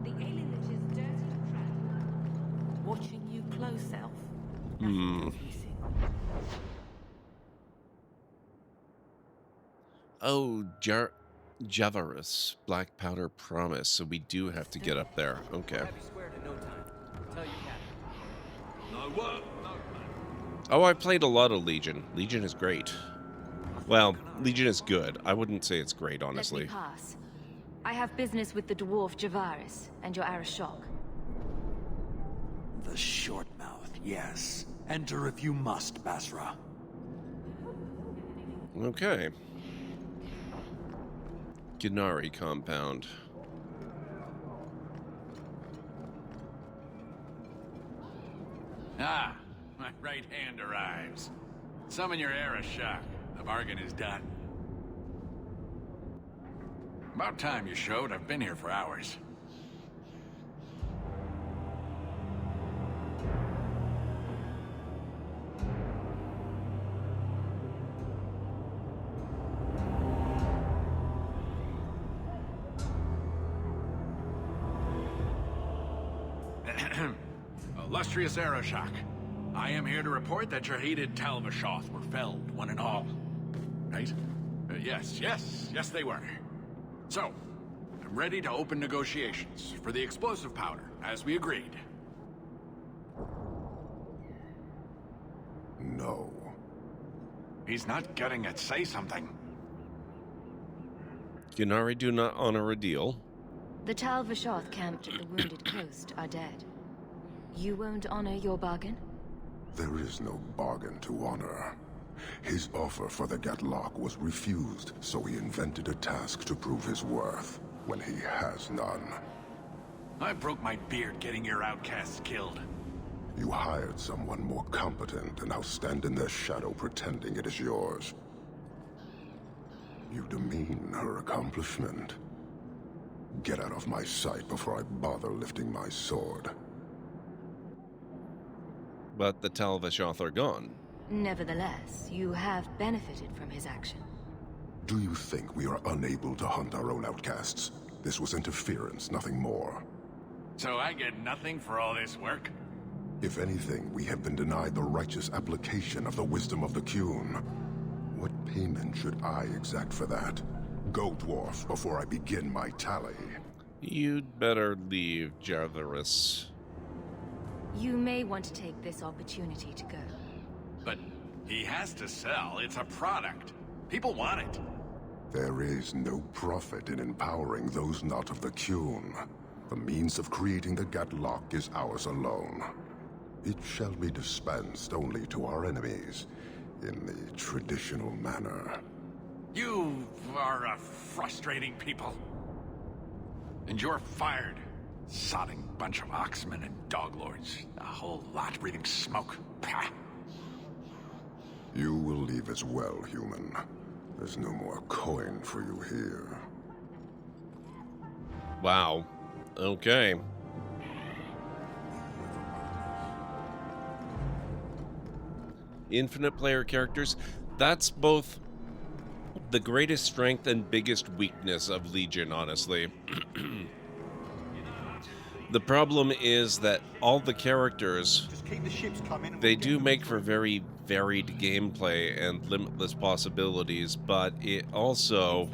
The alien that is dirty and crap. Watching you close, Self. Oh, Javarus, Black Powder Promise, so we do have to get up there. Okay. Oh, I played a lot of Legion. Legion is great. Well, Legion is good. I wouldn't say it's great, honestly. Let me pass. I have business with the dwarf Javaris and your Arashok. The short mouth, yes. Enter if you must, Basra. Okay. Gennari compound. Ah, my right hand arrives. Summon your Arashok. The bargain is done. About time you showed. I've been here for hours. Illustrious Arashok, I am here to report that your hated Talvashoth were felled, one and all. Right? Yes, they were. So, I'm ready to open negotiations for the explosive powder, as we agreed. No. He's not getting it. Say something. Gennari do not honor a deal. The Talvashoth camped at the Wounded Coast are dead. You won't honor your bargain? There is no bargain to honor. His offer for the Gatlock was refused, so he invented a task to prove his worth, when he has none. I broke my beard getting your outcasts killed. You hired someone more competent and now stand in their shadow pretending it is yours. You demean her accomplishment. Get out of my sight before I bother lifting my sword. But the Talvashoth are gone. Nevertheless, you have benefited from his action. Do you think we are unable to hunt our own outcasts? This was interference, nothing more. So I get nothing for all this work? If anything, we have been denied the righteous application of the wisdom of the Qun. What payment should I exact for that? Go, dwarf, before I begin my tally. You'd better leave, Javarus. You may want to take this opportunity to go. But he has to sell. It's a product. People want it. There is no profit in empowering those not of the Qun. The means of creating the Gatlock is ours alone. It shall be dispensed only to our enemies, in the traditional manner. You are a frustrating people. And you're fired. Sodding bunch of oxmen and doglords. A whole lot breathing smoke. Pah. You will leave as well, human. There's no more coin for you here. Wow. Okay. Infinite player characters. That's both the greatest strength and biggest weakness of Legion, honestly. The problem is that all the characters, they do make for very varied gameplay and limitless possibilities, but it also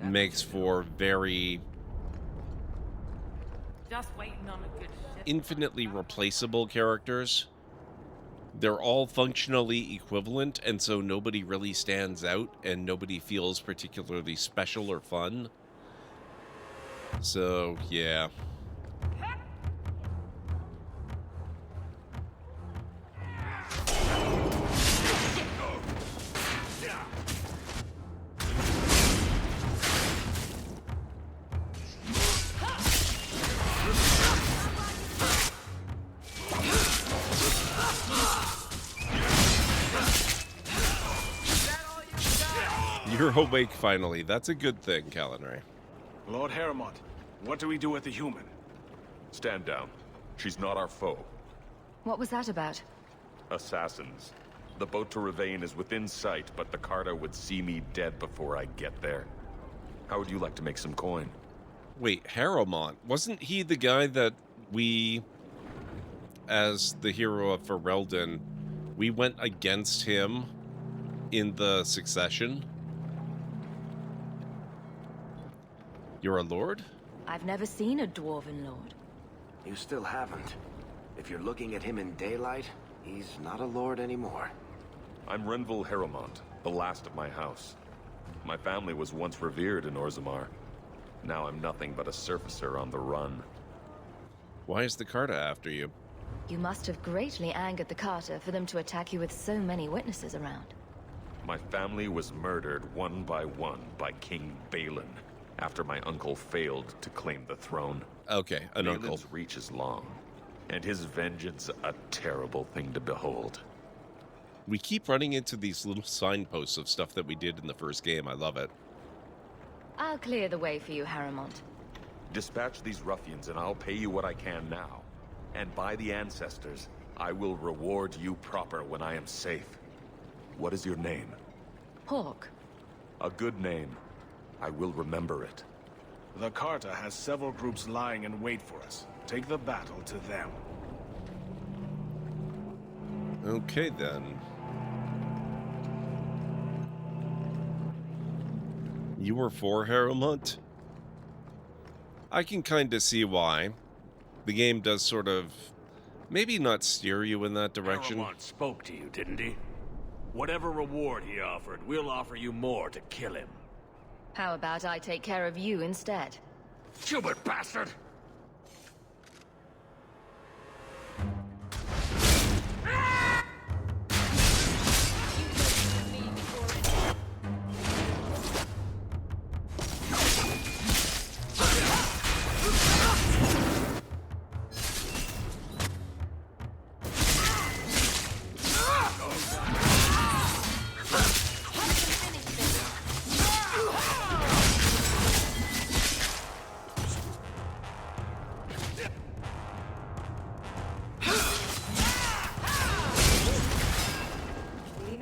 makes for very Just waiting on a good ship. infinitely replaceable characters. They're all functionally equivalent, and so nobody really stands out, and nobody feels particularly special or fun. So, yeah. You're awake finally. That's a good thing, Calenray. Lord Harrimont, what do we do with the human? Stand down. She's not our foe. What was that about? Assassins. The boat to Ravane is within sight, but the Carta would see me dead before I get there. How would you like to make some coin? Wait, Harrimont. Wasn't he the guy that we, as the hero of Ferelden, we went against him in the Succession? You're a lord? I've never seen a dwarven lord. You still haven't. If you're looking at him in daylight, he's not a lord anymore. I'm Renville Harrimont, the last of my house. My family was once revered in Orzammar. Now I'm nothing but a surfacer on the run. Why is the Carta after you? You must have greatly angered the Carter for them to attack you with so many witnesses around. My family was murdered one by King Balin, after my uncle failed to claim the throne. Okay, an uncle. Balin's reach is long, and his vengeance a terrible thing to behold. We keep running into these little signposts of stuff that we did in the first game. I love it. I'll clear the way for you, Harrimont. Dispatch these ruffians and I'll pay you what I can now. And by the ancestors, I will reward you proper when I am safe. What is your name? Hawk. A good name. I will remember it. The Carta has several groups lying in wait for us. Take the battle to them. Okay, then. You were for Harrimont? I can kind of see why. The game does sort of, maybe not steer you in that direction. Harrimont spoke to you, didn't he? Whatever reward he offered, we'll offer you more to kill him. How about I take care of you instead? Stupid bastard!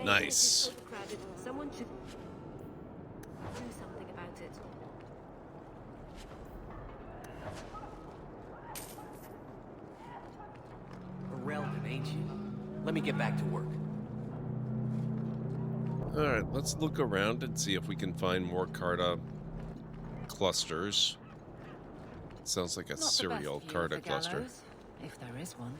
Nice. Someone should do something about it. Ferelden, ain't you? Let me get back to work. Alright, let's look around and see if we can find more Carta clusters. Sounds like a serial Carta cluster. If there is one.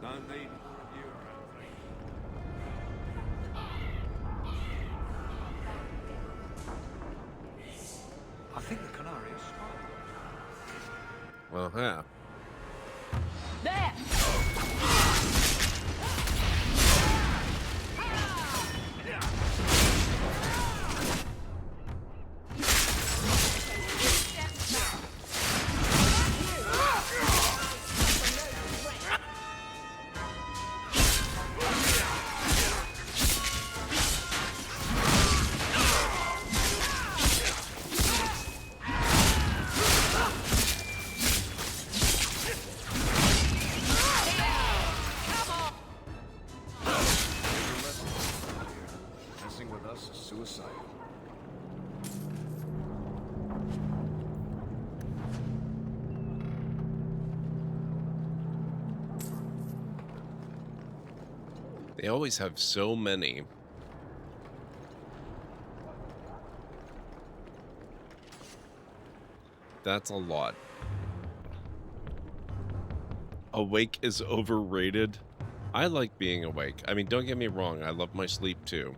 Don't need more of you around, Frank. I think the Canary is spying. Well, yeah. There! Messing with us is suicidal. They always have so many. That's a lot. Awake is overrated. I like being awake. I mean, don't get me wrong. I love my sleep too.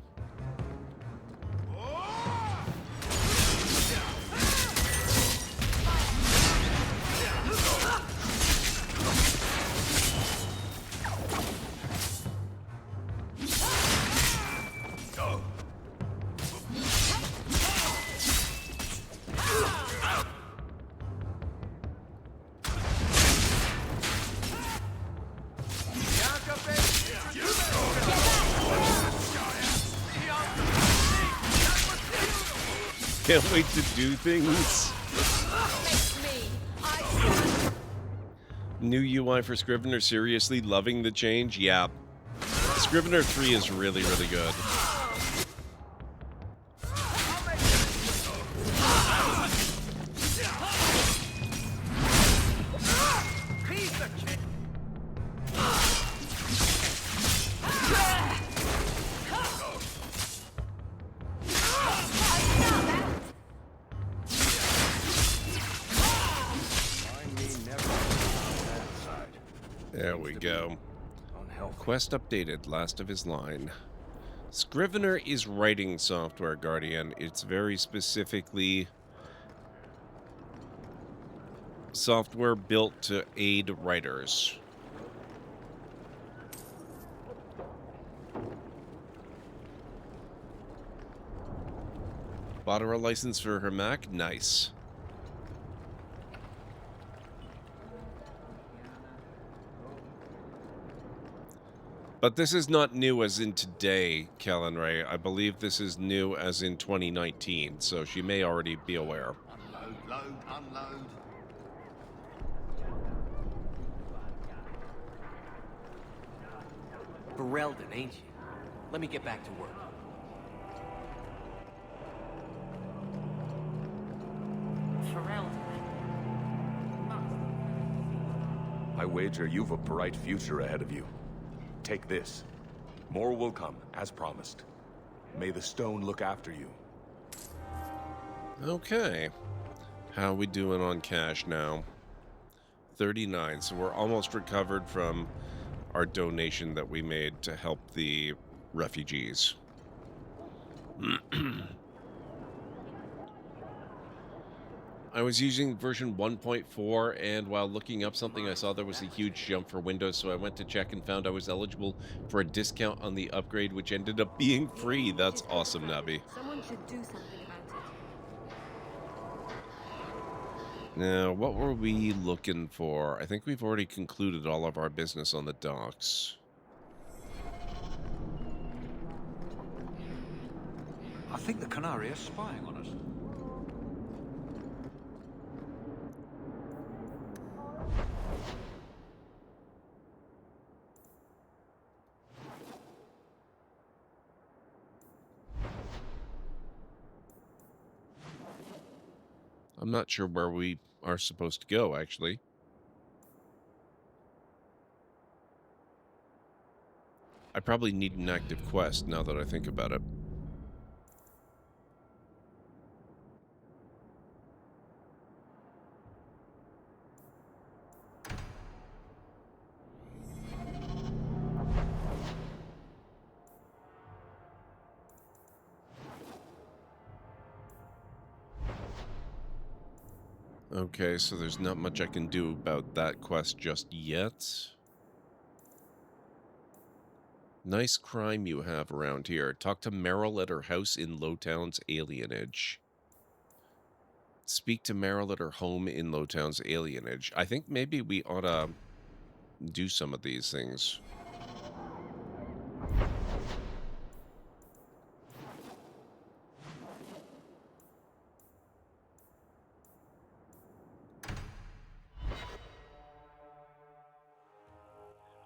Can't wait to do things. New UI for Scrivener, seriously loving the change? Yeah. Scrivener 3 is really, really good. There we go. Quest updated, last of his line. Scrivener is writing software, Guardian. It's very specifically software built to aid writers. Bought her a license for her Mac? Nice. But this is not new as in today, Kellen Ray. I believe this is new as in 2019, so she may already be aware. Unload, load, unload. Ferelden, ain't you? Let me get back to work. I wager you've a bright future ahead of you. Take this. More will come, as promised. May the stone look after you. Okay. How are we doing on cash now? 39. So we're almost recovered from our donation that we made to help the refugees. I was using version 1.4, and while looking up something, I saw there was a huge jump for Windows, so I went to check and found I was eligible for a discount on the upgrade, which ended up being free. That's awesome, Nabi. Someone should do something about it. Now, what were we looking for? I think we've already concluded all of our business on the docks. I think the Canary is spying on us. I'm not sure where we are supposed to go, actually. I probably need an active quest now that I think about it. Okay, so there's not much I can do about that quest just yet. Nice crime you have around here. Talk to Meryl at her house in Lowtown's alienage. Speak to Meryl at her home in Lowtown's alienage. I think maybe we ought to do some of these things.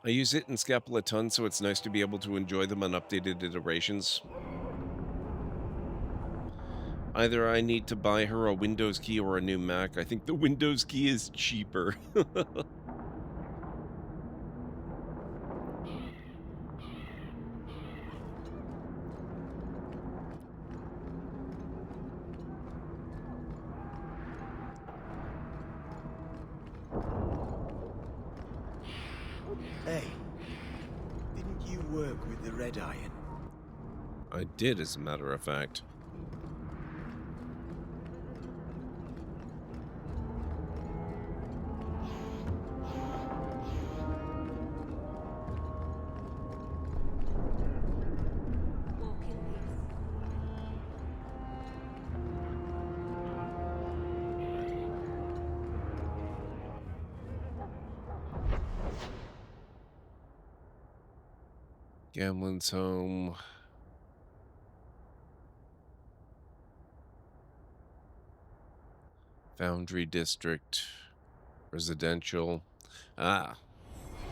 I use it and Scalpel a ton, so it's nice to be able to enjoy them on updated iterations. Either I need to buy her a Windows key or a new Mac. I think the Windows key is cheaper. Hey, didn't you work with the Red Iron? I did, as a matter of fact. Gamlin's home. Foundry District. Residential. Ah.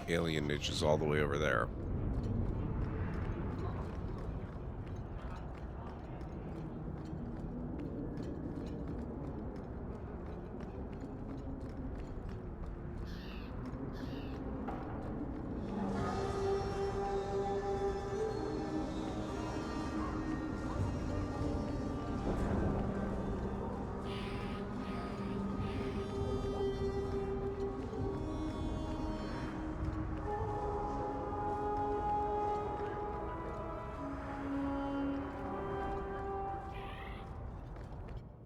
Alienage is all the way over there.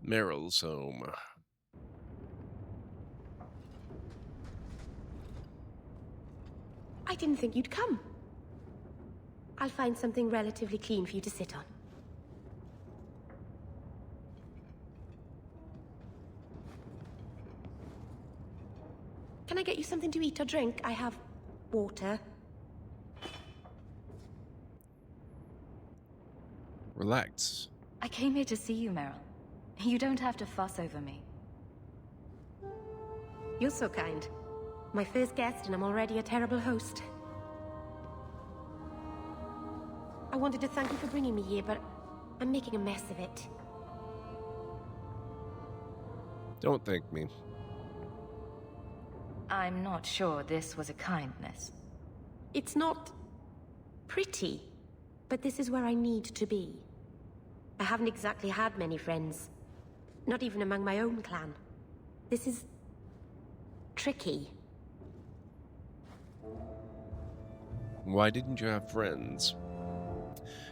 Meryl's home. I didn't think you'd come. I'll find something relatively clean for you to sit on. Can I get you something to eat or drink? I have water. Relax. I came here to see you, Meryl. You don't have to fuss over me. You're so kind. My first guest, and I'm already a terrible host. I wanted to thank you for bringing me here, but I'm making a mess of it. Don't thank me. I'm not sure this was a kindness. It's not pretty, but this is where I need to be. I haven't exactly had many friends. Not even among my own clan. This is tricky. Why didn't you have friends?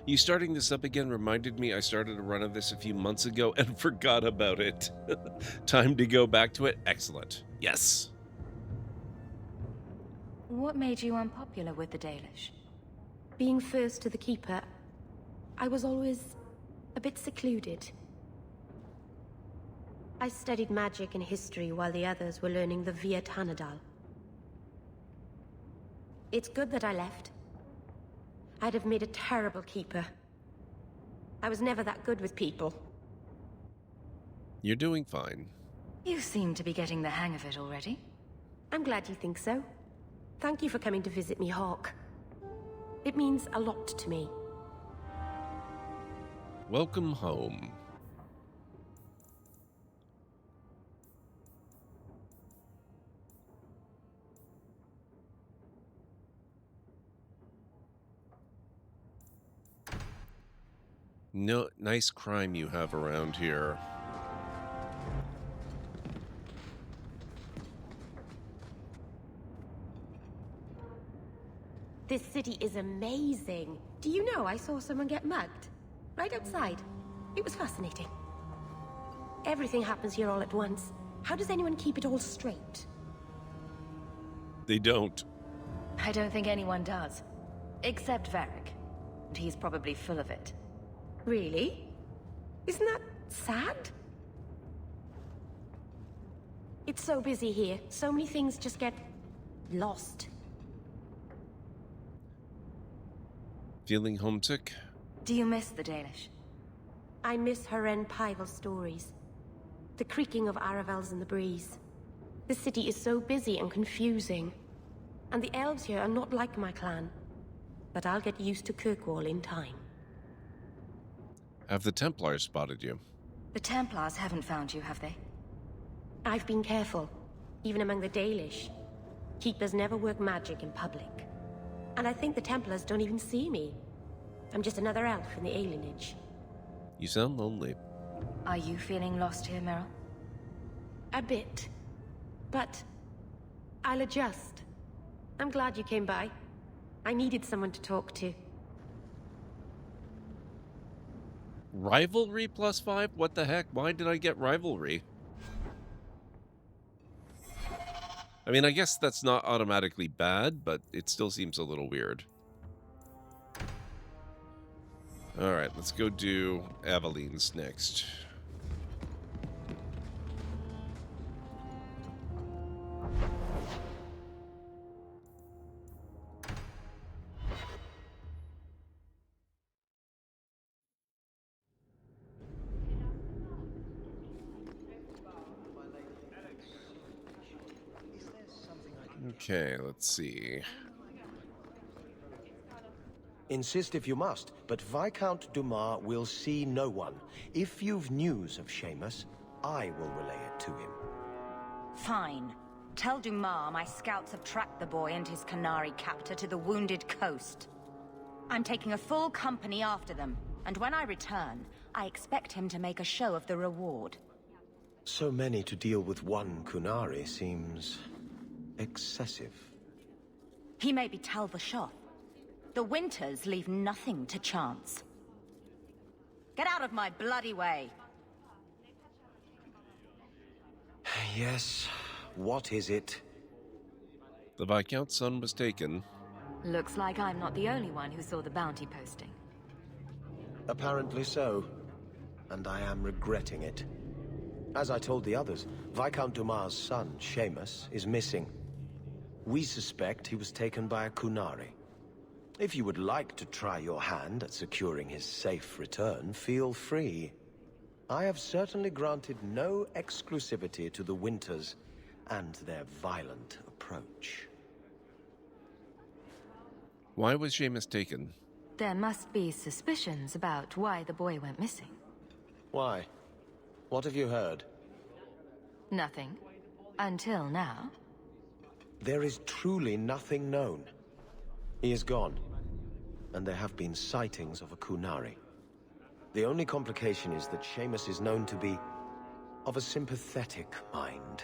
You starting this up again reminded me I started a run of this a few months ago and forgot about it. Time to go back to it? Excellent. Yes. What made you unpopular with the Dalish? Being first to the Keeper, I was always a bit secluded. I studied magic and history while the others were learning the Viet Hanadal. It's good that I left. I'd have made a terrible keeper. I was never that good with people. You're doing fine. You seem to be getting the hang of it already. I'm glad you think so. Thank you for coming to visit me, Hawk. It means a lot to me. Welcome home. No, nice crime you have around here. This city is amazing. Do you know I saw someone get mugged? Right outside. It was fascinating. Everything happens here all at once. How does anyone keep it all straight? They don't. I don't think anyone does. Except Varric. And he's probably full of it. Really? Isn't that sad? It's so busy here. So many things just get lost. Feeling homesick? Do you miss the Dalish? I miss Haren Pyval's stories. The creaking of Aravels in the breeze. The city is so busy and confusing. And the elves here are not like my clan. But I'll get used to Kirkwall in time. Have the Templars spotted you? The Templars haven't found you, have they? I've been careful, even among the Dalish. Keepers never work magic in public. And I think the Templars don't even see me. I'm just another elf in the alienage. You sound lonely. Are you feeling lost here, Meryl? A bit. But I'll adjust. I'm glad you came by. I needed someone to talk to. Rivalry +5? What the heck? Why did I get rivalry? I mean, I guess that's not automatically bad, but it still seems a little weird. Alright, let's go do Aveline's next. Okay, let's see. Insist if you must, but Viscount Dumas will see no one. If you've news of Seamus, I will relay it to him. Fine. Tell Dumas my scouts have tracked the boy and his Canary captor to the Wounded Coast. I'm taking a full company after them, and when I return, I expect him to make a show of the reward. So many to deal with one Kunari seems excessive. He may be Talvashoth. The Winters leave nothing to chance. Get out of my bloody way! Yes, what is it? The Viscount's son was taken. Looks like I'm not the only one who saw the bounty posting. Apparently so, and I am regretting it. As I told the others, Viscount Dumas' son, Seamus, is missing. We suspect he was taken by a Kunari. If you would like to try your hand at securing his safe return, feel free. I have certainly granted no exclusivity to the Winters and their violent approach. Why was Seamus taken? There must be suspicions about why the boy went missing. Why? What have you heard? Nothing. Until now. There is truly nothing known. He is gone, and there have been sightings of a Kunari. The only complication is that Seamus is known to be of a sympathetic mind.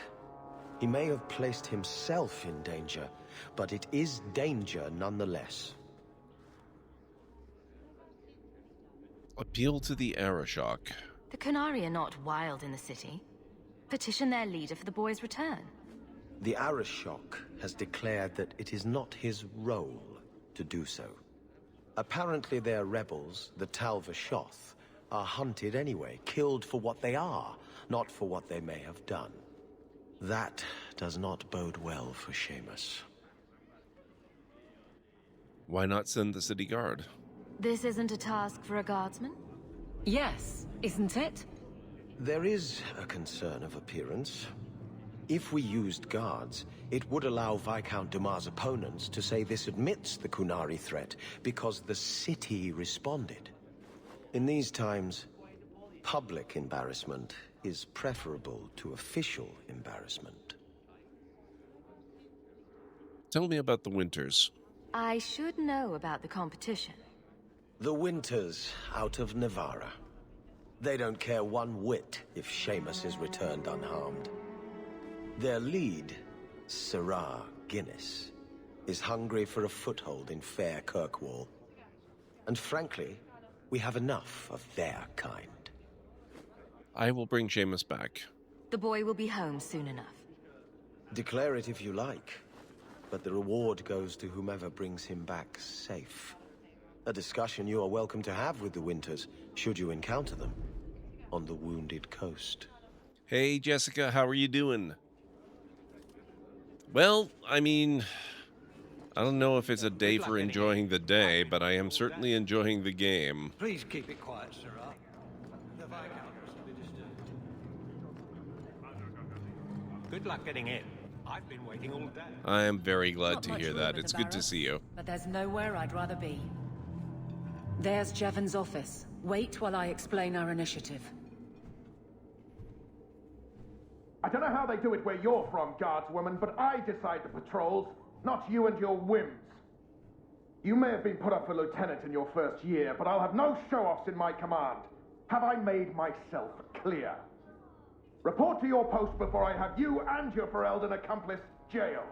He may have placed himself in danger, but it is danger nonetheless. Appeal to the Arashok. The Kunari are not wild in the city. Petition their leader for the boy's return. The Arashok has declared that it is not his role to do so. Apparently their rebels, the Talvashoth, are hunted anyway, killed for what they are, not for what they may have done. That does not bode well for Seamus. Why not send the city guard? This isn't a task for a guardsman? Yes, isn't it? There is a concern of appearance. If we used guards, it would allow Viscount Dumas' opponents to say this admits the Kunari threat because the city responded. In these times, public embarrassment is preferable to official embarrassment. Tell me about the Winters. I should know about the competition. The Winters out of Navarra. They don't care one whit if Seamus is returned unharmed. Their lead, Sirrah Guinness, is hungry for a foothold in fair Kirkwall. And frankly, we have enough of their kind. I will bring Seamus back. The boy will be home soon enough. Declare it if you like, but the reward goes to whomever brings him back safe. A discussion you are welcome to have with the Winters, should you encounter them, on the Wounded Coast. Hey, Jessica, how are you doing? Well, I mean, I don't know if it's a day for enjoying the day, but I am certainly enjoying the game. Please keep it quiet, Sirrah. The Viscount will be disturbed. Good luck getting in. I've been waiting all day. I am very glad Not to much hear room that. at It's the good to barracks, see you. But there's nowhere I'd rather be. There's Jevon's office. Wait while I explain our initiative. I don't know how they do it where you're from, guardswoman, but I decide the patrols, not you and your whims. You may have been put up for lieutenant in your first year, but I'll have no show-offs in my command. Have I made myself clear? Report to your post before I have you and your Ferelden accomplice jailed.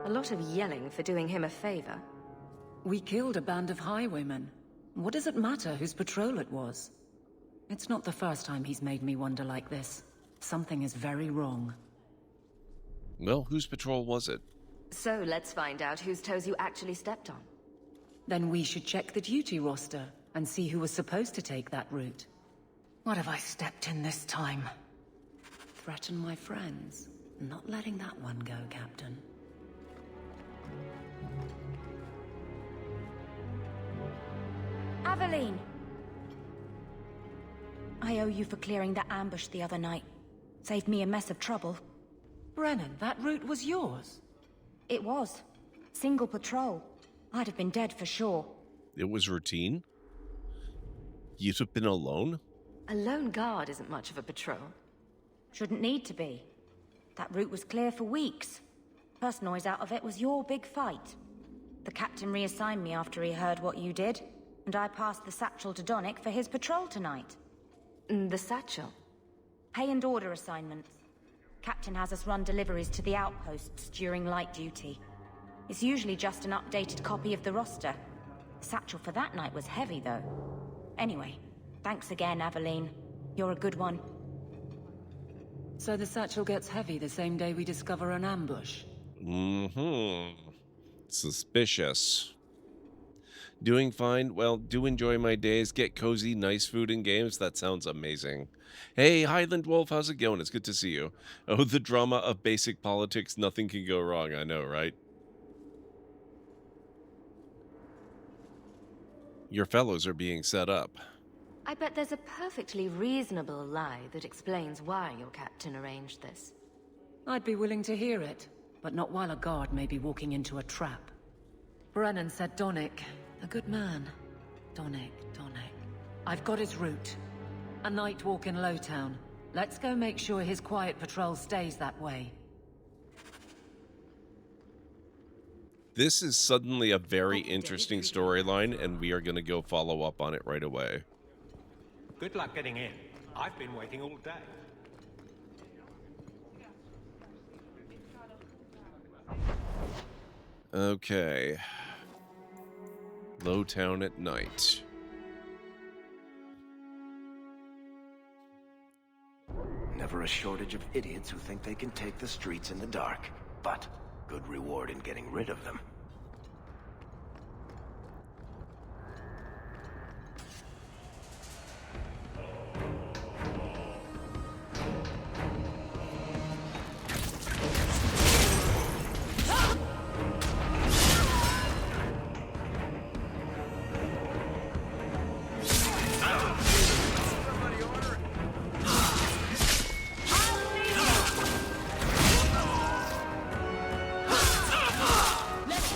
A lot of yelling for doing him a favor. We killed a band of highwaymen. What does it matter whose patrol it was? It's not the first time he's made me wonder like this. Something is very wrong. Well, whose patrol was it? So let's find out whose toes you actually stepped on. Then we should check the duty roster and see who was supposed to take that route. What have I stepped in this time? Threaten my friends. Not letting that one go, Captain. Aveline! I owe you for clearing that ambush the other night. Saved me a mess of trouble. Brennan, that route was yours? It was. Single patrol. I'd have been dead for sure. It was routine? You'd have been alone? A lone guard isn't much of a patrol. Shouldn't need to be. That route was clear for weeks. First noise out of it was your big fight. The captain reassigned me after he heard what you did, and I passed the satchel to Donnick for his patrol tonight. The satchel? Pay and order assignments. Captain has us run deliveries to the outposts during light duty. It's usually just an updated copy of the roster. The satchel for that night was heavy, though. Anyway, thanks again, Aveline. You're a good one. So the satchel gets heavy the same day we discover an ambush? Mm-hmm. Suspicious. Doing fine. Well, do enjoy my days. Get cozy, nice food and games. That sounds amazing. Hey, Highland Wolf, how's it going? It's good to see you. Oh, the drama of basic politics. Nothing can go wrong. I know, right? Your fellows are being set up. I bet there's a perfectly reasonable lie that explains why your captain arranged this. I'd be willing to hear it, but not while a guard may be walking into a trap. Brennan said Donnick. A good man. Donnick. I've got his route. A night walk in Lowtown. Let's go make sure his quiet patrol stays that way. This is suddenly a very interesting storyline, and we are going to go follow up on it right away. Good luck getting in. I've been waiting all day. Okay. Lowtown at night. Never a shortage of idiots who think they can take the streets in the dark, but good reward in getting rid of them. Let's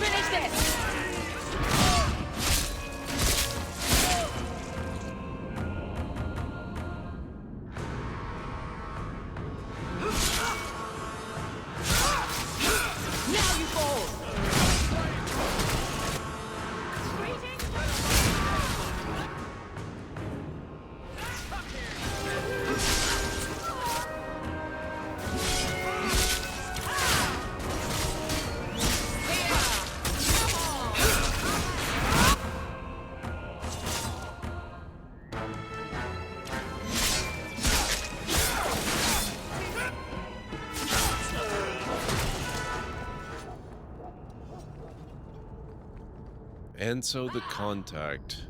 And so the contact.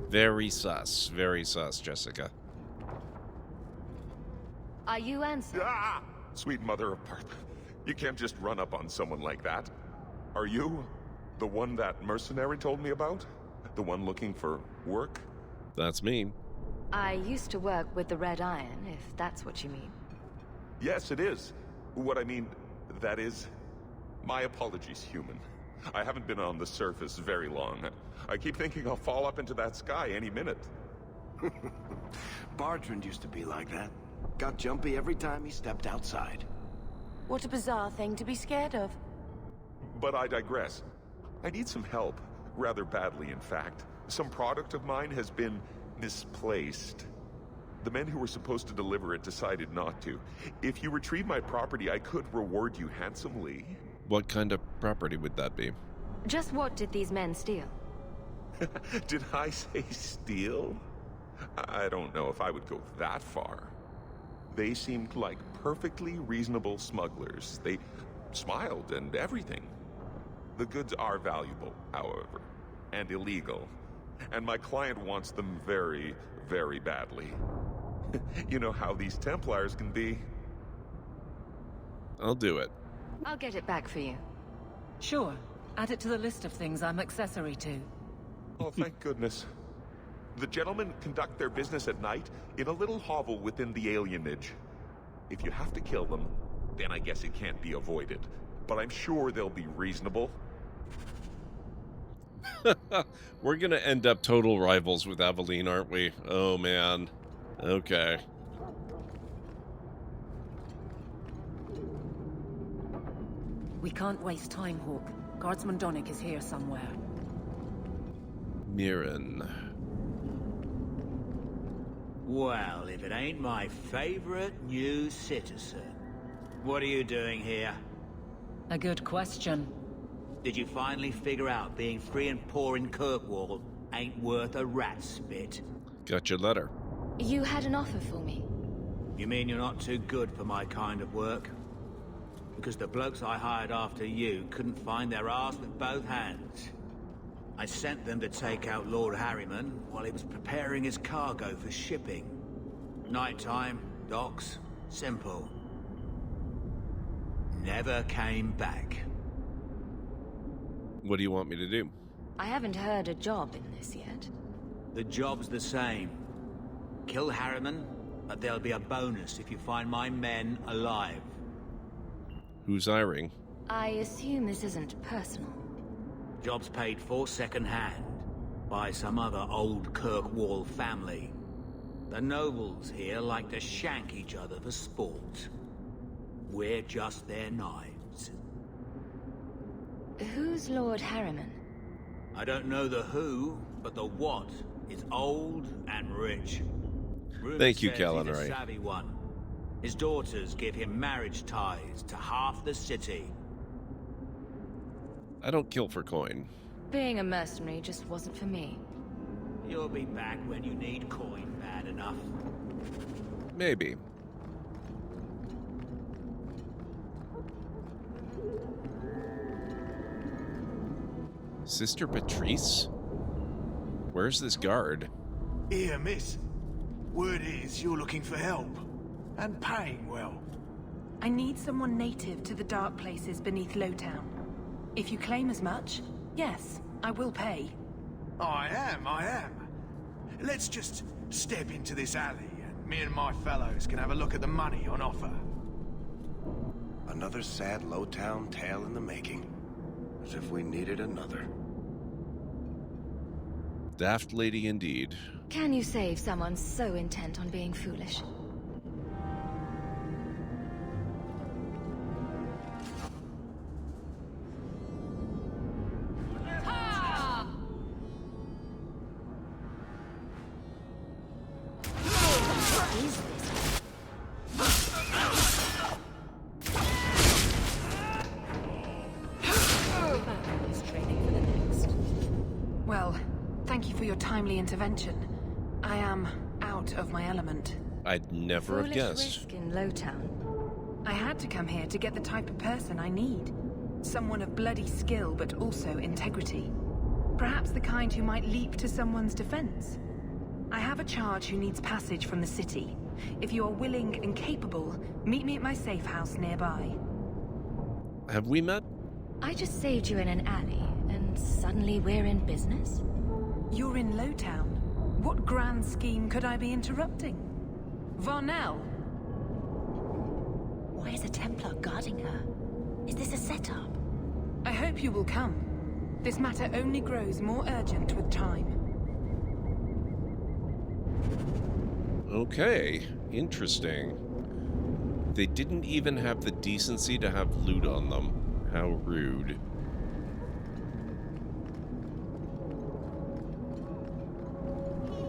Very sus, Jessica. Are you Ansel? Ah! Sweet mother of Parth, you can't just run up on someone like that. Are you the one that mercenary told me about? The one looking for work? That's me. I used to work with the Red Iron, if that's what you mean. Yes, it is. What I mean, that is... My apologies, human. I haven't been on the surface very long. I keep thinking I'll fall up into that sky any minute. Bartrand used to be like that. Got jumpy every time he stepped outside. What a bizarre thing to be scared of. But I digress. I need some help. Rather badly, in fact. Some product of mine has been misplaced. The men who were supposed to deliver it decided not to. If you retrieve my property, I could reward you handsomely. What kind of property would that be? Just what did these men steal? Did I say steal? I don't know if I would go that far. They seemed like perfectly reasonable smugglers. They smiled and everything. The goods are valuable, however, and illegal. And my client wants them very, very badly. You know how these Templars can be. I'll do it. I'll get it back for you. Sure. Add it to the list of things I'm accessory to. Oh, thank goodness. The gentlemen conduct their business at night in a little hovel within the alienage. If you have to kill them, then I guess it can't be avoided. But I'm sure they'll be reasonable. We're gonna end up total rivals with Aveline, aren't we? Oh, man. Okay. We can't waste time, Hawk. Guardsman Donick is here somewhere. Mirren. Well, if it ain't my favorite new citizen. What are you doing here? A good question. Did you finally figure out being free and poor in Kirkwall ain't worth a rat's spit? Got your letter. You had an offer for me. You mean you're not too good for my kind of work? Because the blokes I hired after you couldn't find their arse with both hands. I sent them to take out Lord Harriman while he was preparing his cargo for shipping. Nighttime, docks, simple. Never came back. What do you want me to do? I haven't heard a job in this yet. The job's the same. Kill Harriman, but there'll be a bonus if you find my men alive. Who's hiring? I assume this isn't personal. Job's paid for second-hand by some other old Kirkwall family. The nobles here like to shank each other for sport. We're just their knives. Who's Lord Harriman? I don't know the who, but the what is old and rich. Rumor Thank you, says he's a Calinari. savvy one. His daughters give him marriage ties to half the city. I don't kill for coin. Being a mercenary just wasn't for me. You'll be back when you need coin bad enough. Maybe. Sister Patrice? Where's this guard? Here, miss. Word is you're looking for help. And paying well. I need someone native to the dark places beneath Lowtown. If you claim as much, yes, I will pay. I am. Let's just step into this alley, and me and my fellows can have a look at the money on offer. Another sad Lowtown tale in the making. As if we needed another. Daft lady indeed. Can you save someone so intent on being foolish? Well, thank you for your timely intervention. I am out of my element. I'd never have Foolish guessed. risk in Lowtown. I had to come here to get the type of person I need. Someone of bloody skill, but also integrity. Perhaps the kind who might leap to someone's defense. I have a charge who needs passage from the city. If you are willing and capable, meet me at my safe house nearby. Have we met? I just saved you in an alley, and suddenly we're in business? You're in Lowtown. What grand scheme could I be interrupting? Varnell! Why is a Templar guarding her? Is this a setup? I hope you will come. This matter only grows more urgent with time. Okay, interesting. They didn't even have the decency to have loot on them. How rude.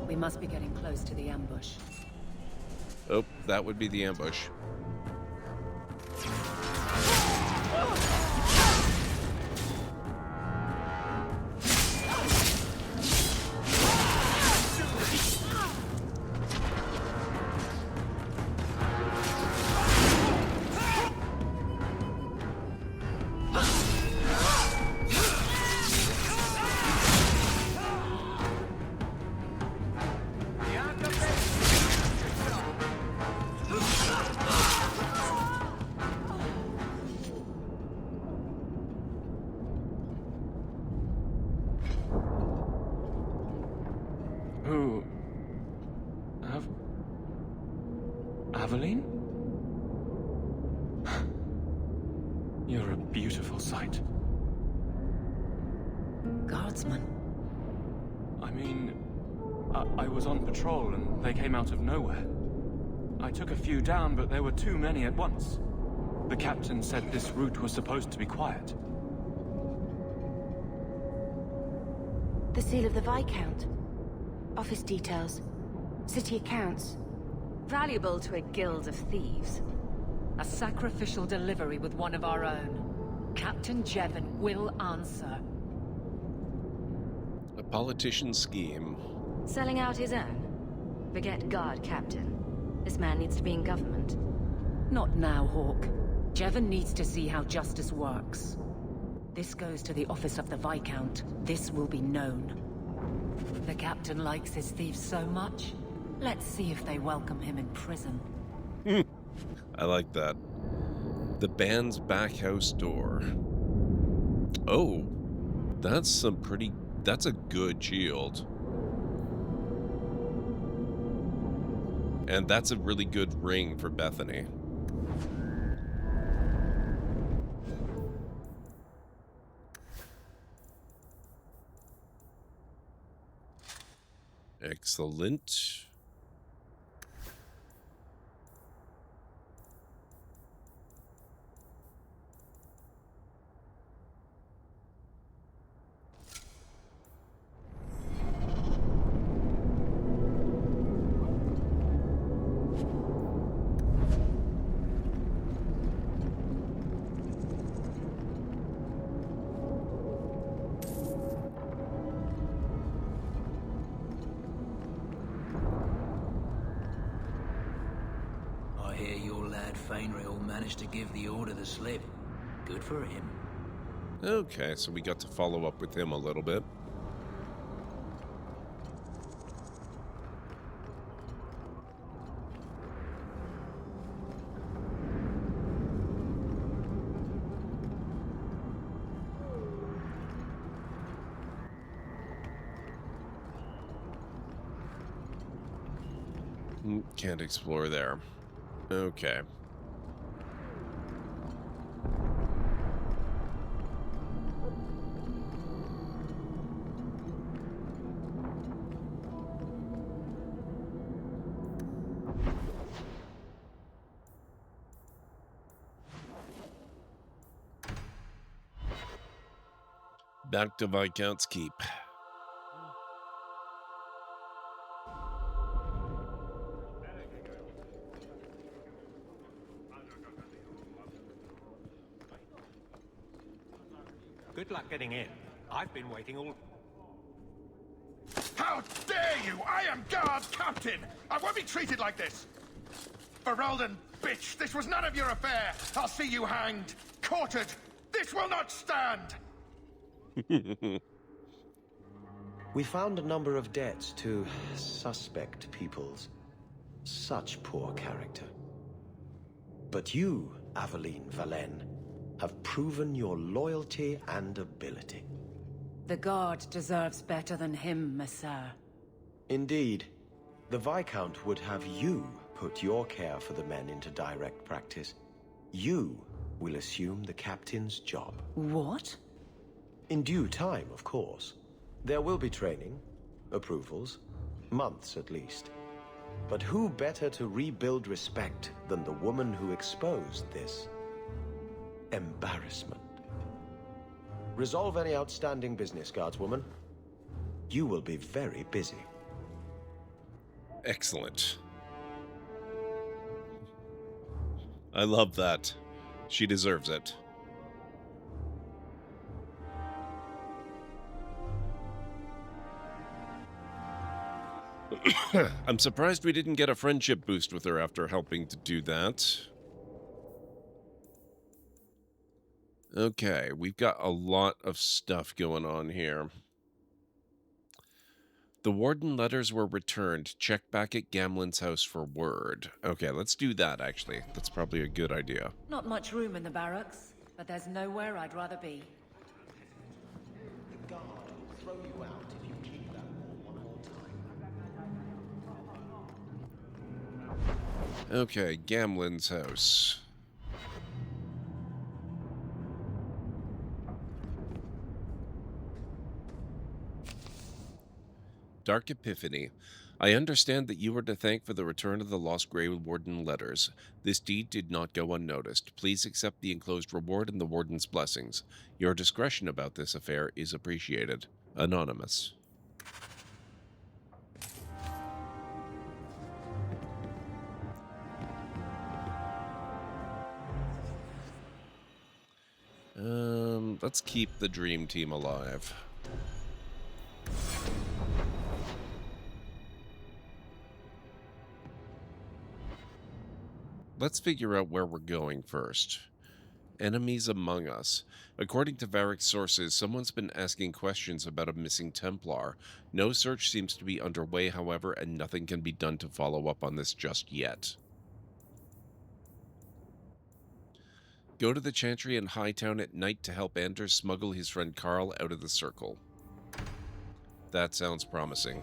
We must be getting close to the ambush. Oh, that would be the ambush. Who? Aveline? You're a beautiful sight. Guardsman? I mean, I was on patrol and they came out of nowhere. I took a few down, but there were too many at once. The captain said this route was supposed to be quiet. The seal of the Viscount. Office details. City accounts. Valuable to a guild of thieves. A sacrificial delivery with one of our own. Captain Jevon will answer. A politician's scheme. Selling out his own? Forget guard, Captain. This man needs to be in government. Not now, Hawk. Jevon needs to see how justice works. This goes to the office of the Viscount. This will be known. The captain likes his thieves so much. Let's see if they welcome him in prison. I like that. The band's back house door. Oh, that's a good shield. And that's a really good ring for Bethany. Excellent. I hear your lad Fainrail managed to give the Order the slip. Good for him. Okay, so we got to follow up with him a little bit. Can't explore there. Okay. Back to Viscount's Keep. Good luck getting in. I've been waiting all... How dare you! I am guard captain! I won't be treated like this! Ferelden, bitch! This was none of your affair! I'll see you hanged, quartered, This will not stand! We found a number of debts to suspect peoples. Such poor character. But you, Aveline Valen, have proven your loyalty and ability. The guard deserves better than him, Messire. Indeed. The Viscount would have you put your care for the men into direct practice. You will assume the captain's job. What? In due time, of course. There will be training, approvals, months at least. But who better to rebuild respect than the woman who exposed this embarrassment? Resolve any outstanding business, guardswoman. You will be very busy. Excellent. I love that. She deserves it. I'm surprised we didn't get a friendship boost with her after helping to do that. Okay, we've got a lot of stuff going on here. The warden letters were returned. Check back at Gamlen's house for word. Okay, let's do that, actually. That's probably a good idea. Not much room in the barracks, but there's nowhere I'd rather be. The guard will throw you out if you keep that one more time. Okay, Gamlen's house. Dark Epiphany. I understand that you are to thank for the return of the Lost Grey Warden letters. This deed did not go unnoticed. Please accept the enclosed reward and the Warden's blessings. Your discretion about this affair is appreciated. Anonymous. Let's keep the dream team alive. Let's figure out where we're going first. Enemies among us. According to Varric's sources, someone's been asking questions about a missing Templar. No search seems to be underway, however, and nothing can be done to follow up on this just yet. Go to the Chantry in Hightown at night to help Anders smuggle his friend Carl out of the circle. That sounds promising.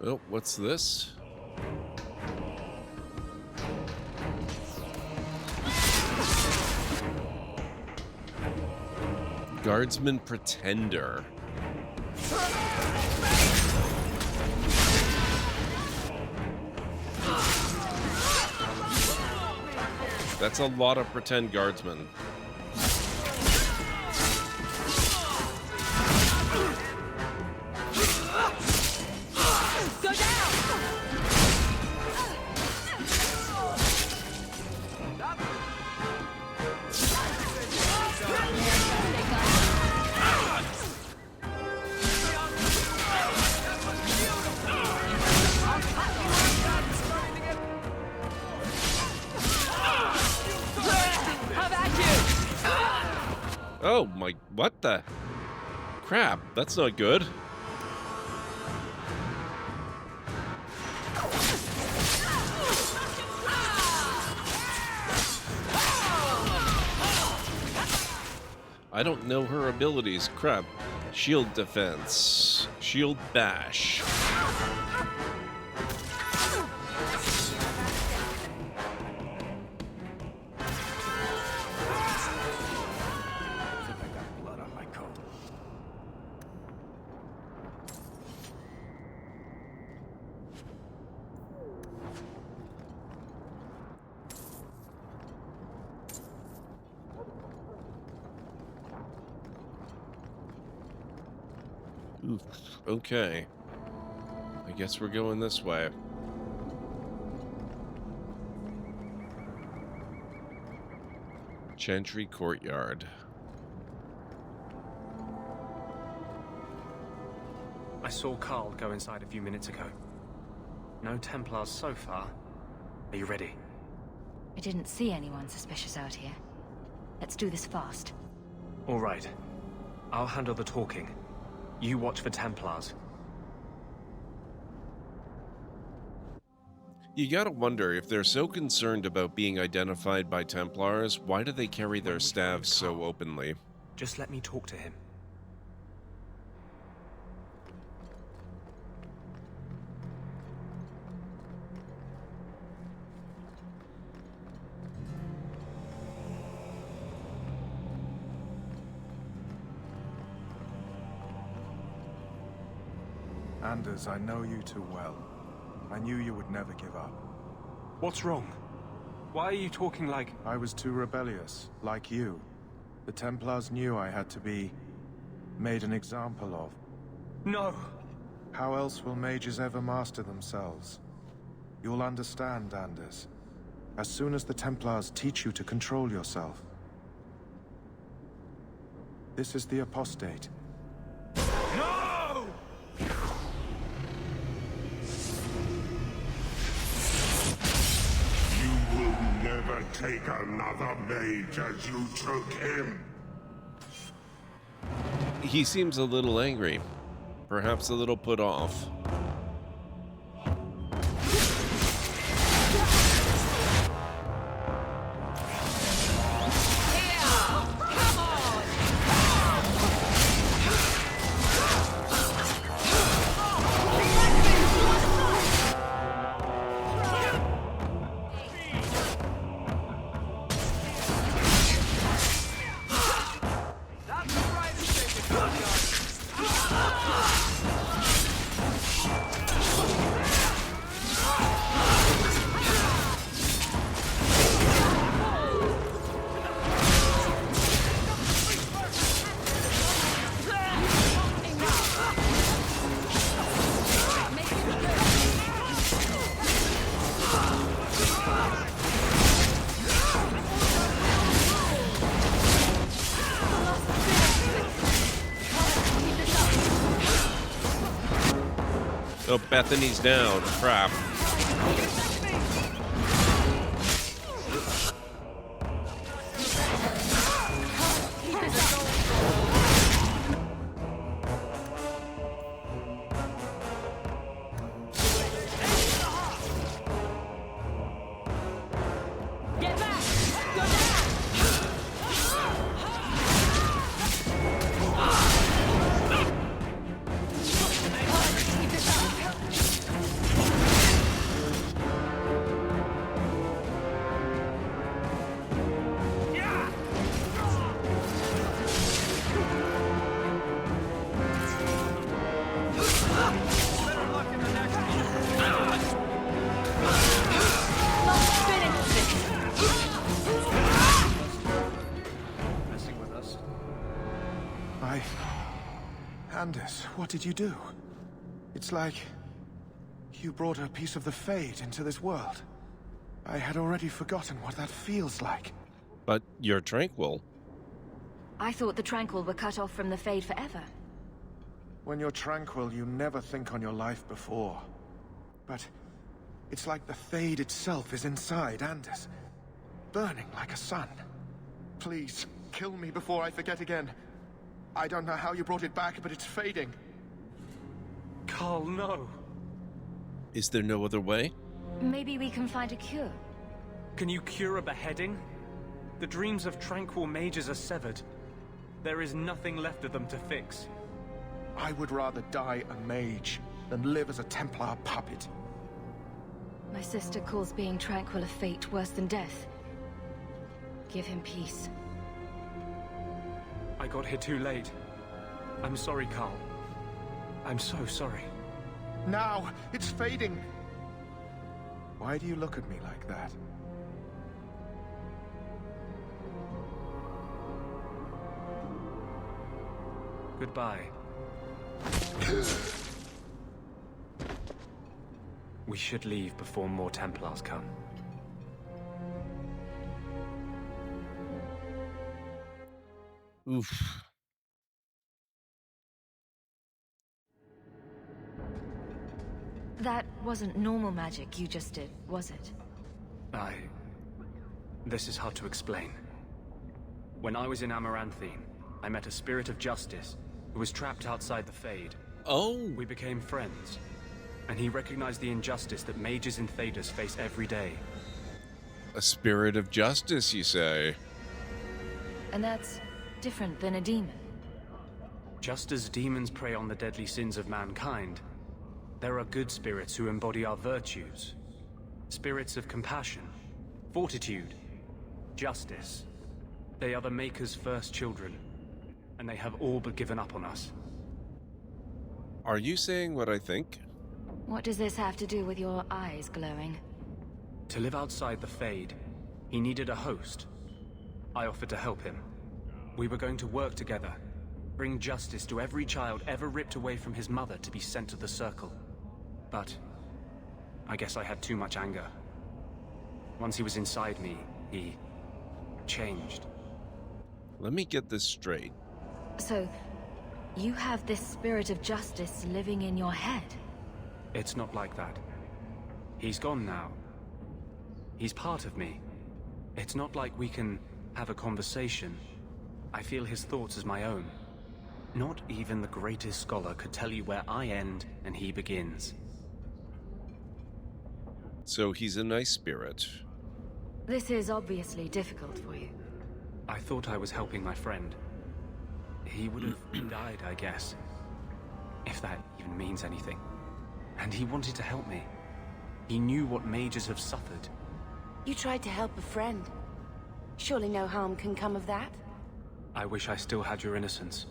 Oh, what's this? Guardsman Pretender. That's a lot of pretend guardsmen. Oh my, what the crap? That's not good. I don't know her abilities. Crap. Shield defense. Shield bash. Oof. Okay. I guess we're going this way. Chantry Courtyard. I saw Carl go inside a few minutes ago. No Templars so far. Are you ready? I didn't see anyone suspicious out here. Let's do this fast. All right. I'll handle the talking. You watch for Templars. You gotta wonder, if they're so concerned about being identified by Templars, why do they carry their staves so openly? Just let me talk to him. Anders, I know you too well. I knew you would never give up. What's wrong? Why are you talking like... I was too rebellious, like you. The Templars knew I had to be made an example of. No! How else will mages ever master themselves? You'll understand, Anders. As soon as the Templars teach you to control yourself. This is the apostate. No! You will never take another mage as you took him. He seems a little angry. Perhaps a little put off. Oh, Bethany's down. Crap. Anders, what did you do? It's like you brought a piece of the Fade into this world. I had already forgotten what that feels like. But you're tranquil. I thought the Tranquil were cut off from the Fade forever. When you're tranquil, you never think on your life before. But it's like the Fade itself is inside Anders, burning like a sun. Please, kill me before I forget again. I don't know how you brought it back, but it's fading. Carl, no. Is there no other way? Maybe we can find a cure. Can you cure a beheading? The dreams of tranquil mages are severed. There is nothing left of them to fix. I would rather die a mage than live as a Templar puppet. My sister calls being tranquil a fate worse than death. Give him peace. I got here too late. I'm sorry, Carl. I'm so sorry. Now! It's fading! Why do you look at me like that? Goodbye. We should leave before more Templars come. Oof. That wasn't normal magic you just did, was it? This is hard to explain. When I was in Amaranthine, I met a spirit of justice who was trapped outside the Fade. Oh! We became friends, and he recognized the injustice that mages in Thedas face every day. A spirit of justice, you say? And that's different than a demon. Just as demons prey on the deadly sins of mankind, there are good spirits who embody our virtues. Spirits of compassion, fortitude, justice. They are the Maker's first children, and they have all but given up on us. Are you saying what I think? What does this have to do with your eyes glowing? To live outside the Fade, he needed a host. I offered to help him. We were going to work together, bring justice to every child ever ripped away from his mother to be sent to the Circle. But I guess I had too much anger. Once he was inside me, he changed. Let me get this straight. So, you have this spirit of justice living in your head? It's not like that. He's gone now. He's part of me. It's not like we can have a conversation. I feel his thoughts as my own. Not even the greatest scholar could tell you where I end and he begins. So he's a nice spirit. This is obviously difficult for you. I thought I was helping my friend. He would have died, I guess. If that even means anything. And he wanted to help me. He knew what mages have suffered. You tried to help a friend. Surely no harm can come of that? I wish I still had your innocence.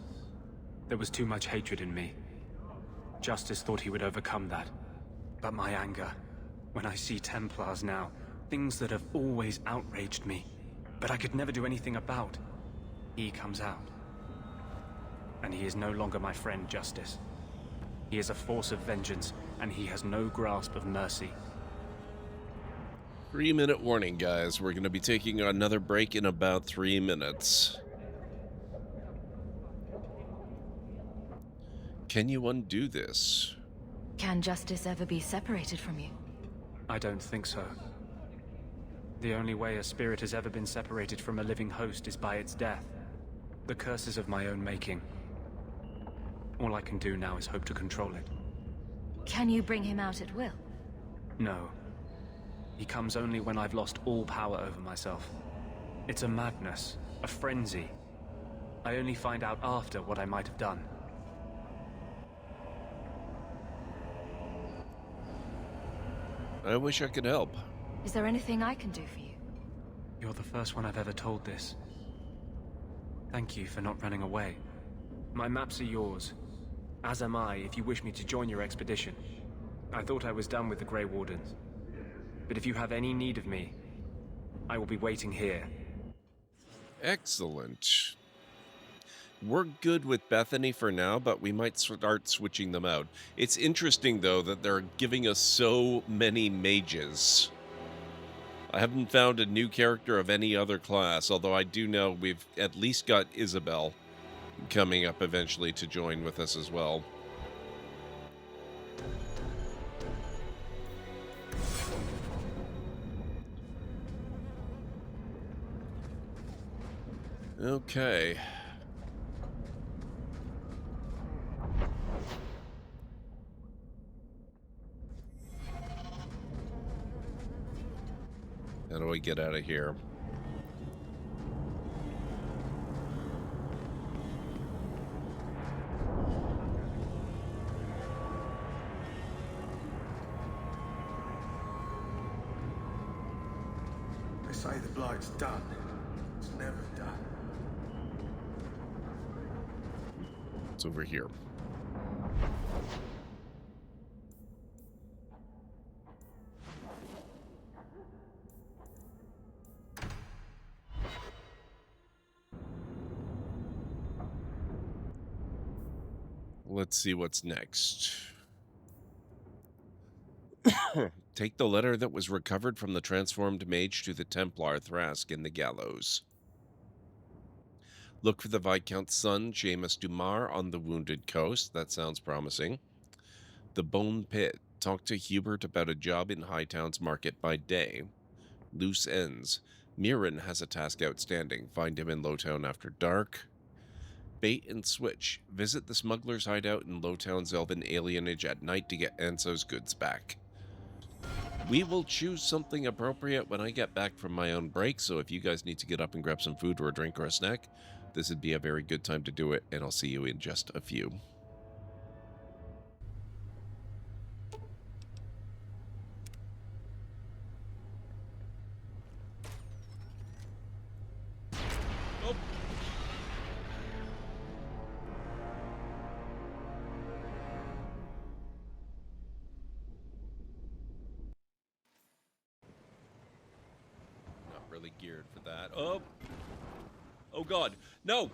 There was too much hatred in me. Justice thought he would overcome that. But my anger, when I see Templars now, things that have always outraged me, but I could never do anything about, he comes out. And he is no longer my friend, Justice. He is a force of vengeance, and he has no grasp of mercy. 3-minute warning, guys. We're going to be taking another break in about 3 minutes. Can you undo this? Can justice ever be separated from you? I don't think so. The only way a spirit has ever been separated from a living host is by its death. The curses of my own making. All I can do now is hope to control it. Can you bring him out at will? No. He comes only when I've lost all power over myself. It's a madness, a frenzy. I only find out after what I might have done. I wish I could help. Is there anything I can do for you? You're the first one I've ever told this. Thank you for not running away. My maps are yours. As am I, if you wish me to join your expedition. I thought I was done with the Grey Wardens. But if you have any need of me, I will be waiting here. Excellent. We're good with Bethany for now, but we might start switching them out. It's interesting, though, that they're giving us so many mages. I haven't found a new character of any other class, although I do know we've at least got Isabel coming up eventually to join with us as well. Okay. How do I get out of here? They say the blight's done. It's never done. It's over here. let's see what's next. Take the letter that was recovered from the transformed mage to the Templar Thrask in the gallows. Look for the Viscount's son, Seamus Dumar, on the Wounded Coast. That sounds promising. The Bone Pit. Talk to Hubert about a job in Hightown's market by day. Loose ends. Mirren has a task outstanding. Find him in Lowtown after dark. Bait and switch. Visit the smuggler's hideout in Lowtown's elven alienage at night to get Enzo's goods back. We will choose something appropriate when I get back from my own break, so if you guys need to get up and grab some food or a drink or a snack, this would be a very good time to do it, and I'll see you in just a few. Oh. Not really geared for that. Oh! Oh god, no!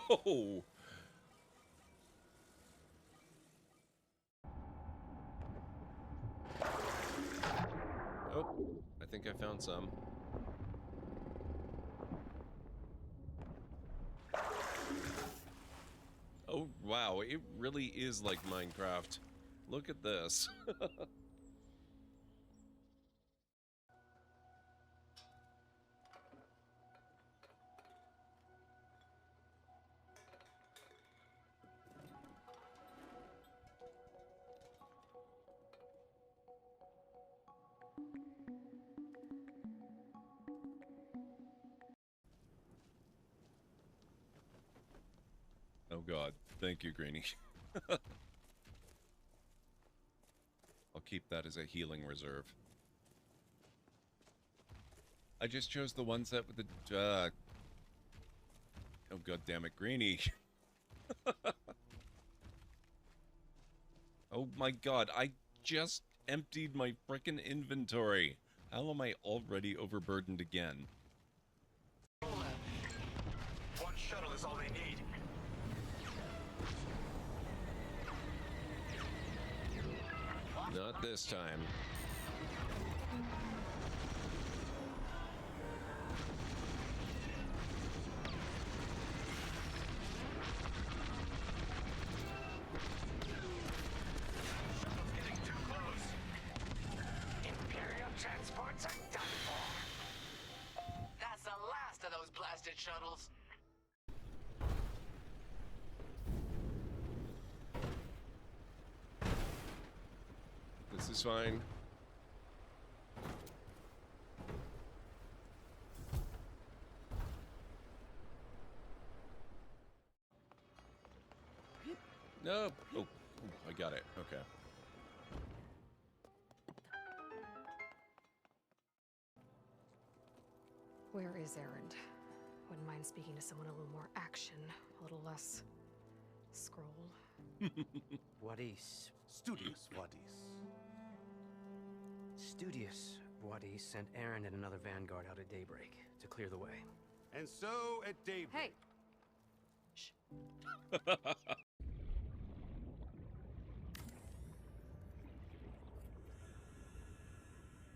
Oh! Oh, I think I found some. Oh, wow, it really is like Minecraft. Look at this. Oh god, thank you, Greenie. I'll keep that as a healing reserve. I just chose the one set with the, oh god damn it, Greenie. Oh my god, I just emptied my frickin' inventory. How am I already overburdened again? One shuttle is all they need. Not this time. Getting too close. Imperial transports are done for. That's the last of those blasted shuttles. This is fine. No. Oh, I got it. Okay. Where is Erend? Wouldn't mind speaking to someone a little more action, a little less scroll. Wadis. Studious Wadis. Studious Wadis sent Erend and another vanguard out at daybreak to clear the way. And so at daybreak. Hey!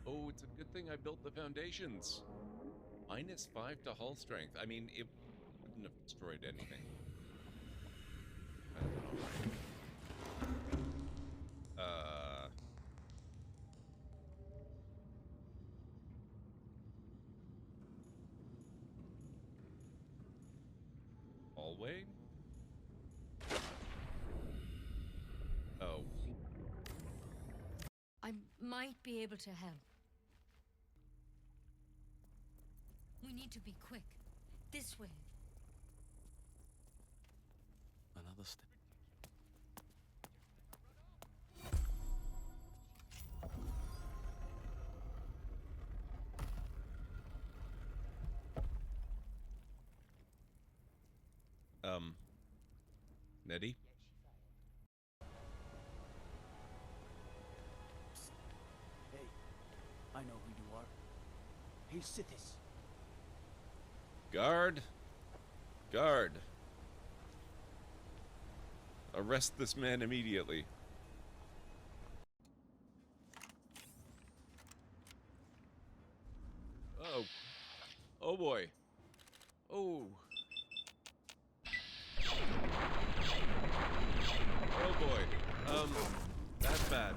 Oh, it's a good thing I built the foundations. -5 to hull strength. I mean, it wouldn't have destroyed anything. Hallway? Oh. I might be able to help. We need to be quick. This way. Another step. Nettie? Hey, I know who you are. Hey, Sithis. Guard! Guard! Arrest this man immediately. Oh. Oh boy. Oh. Oh boy. That's bad.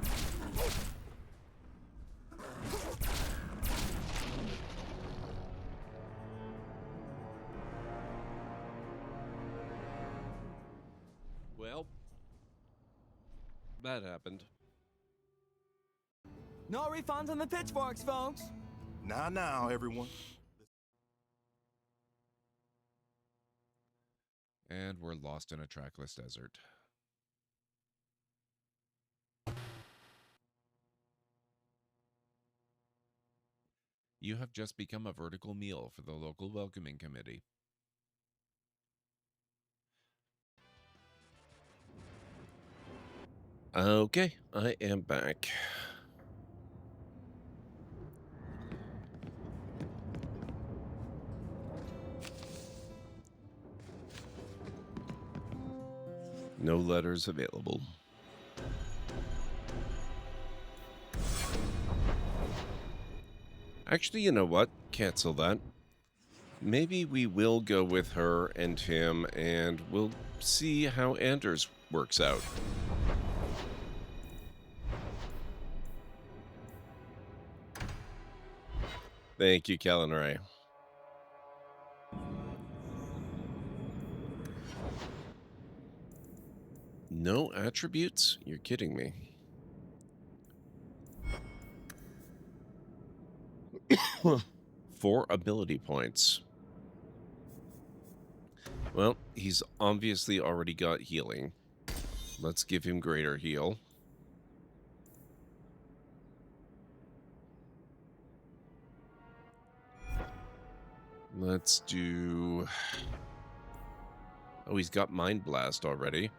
Well, that happened. No refunds on the pitchforks, folks. Now, everyone. And we're lost in a trackless desert. You have just become a vertical meal for the local welcoming committee. Okay, I am back. No letters available. Actually, you know what? Cancel that. Maybe we will go with her and him, and we'll see how Anders works out. Thank you, Calinray. No attributes? You're kidding me. 4 ability points. Well, he's obviously already got healing. Let's give him greater heal. Let's do... Oh, he's got Mind Blast already.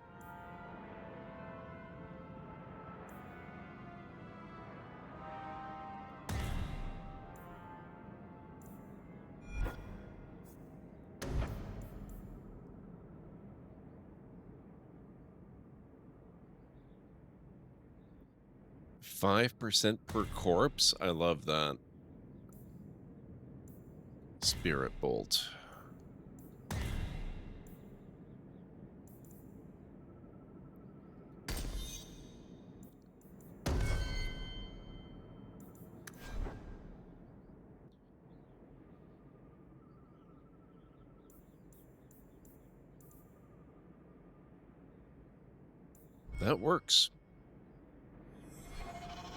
$5% per corpse? I love that. Spirit Bolt. That works.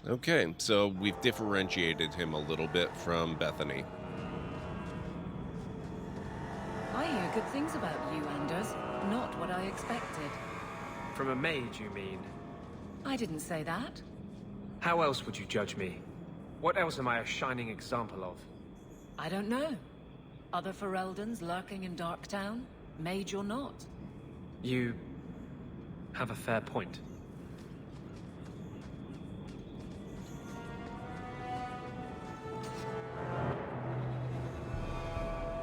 Okay, so we've differentiated him a little bit from Bethany. I hear good things about you, Anders. Not what I expected. From a mage, you mean? I didn't say that. How else would you judge me? What else am I a shining example of? I don't know. Other Fereldans lurking in Darktown? Mage or not? You have a fair point.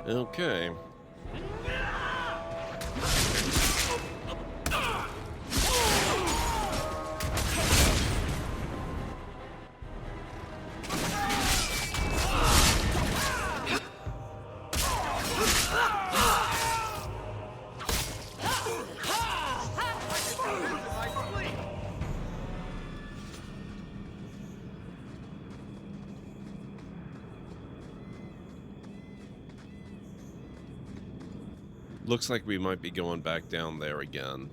Okay. Looks like we might be going back down there again.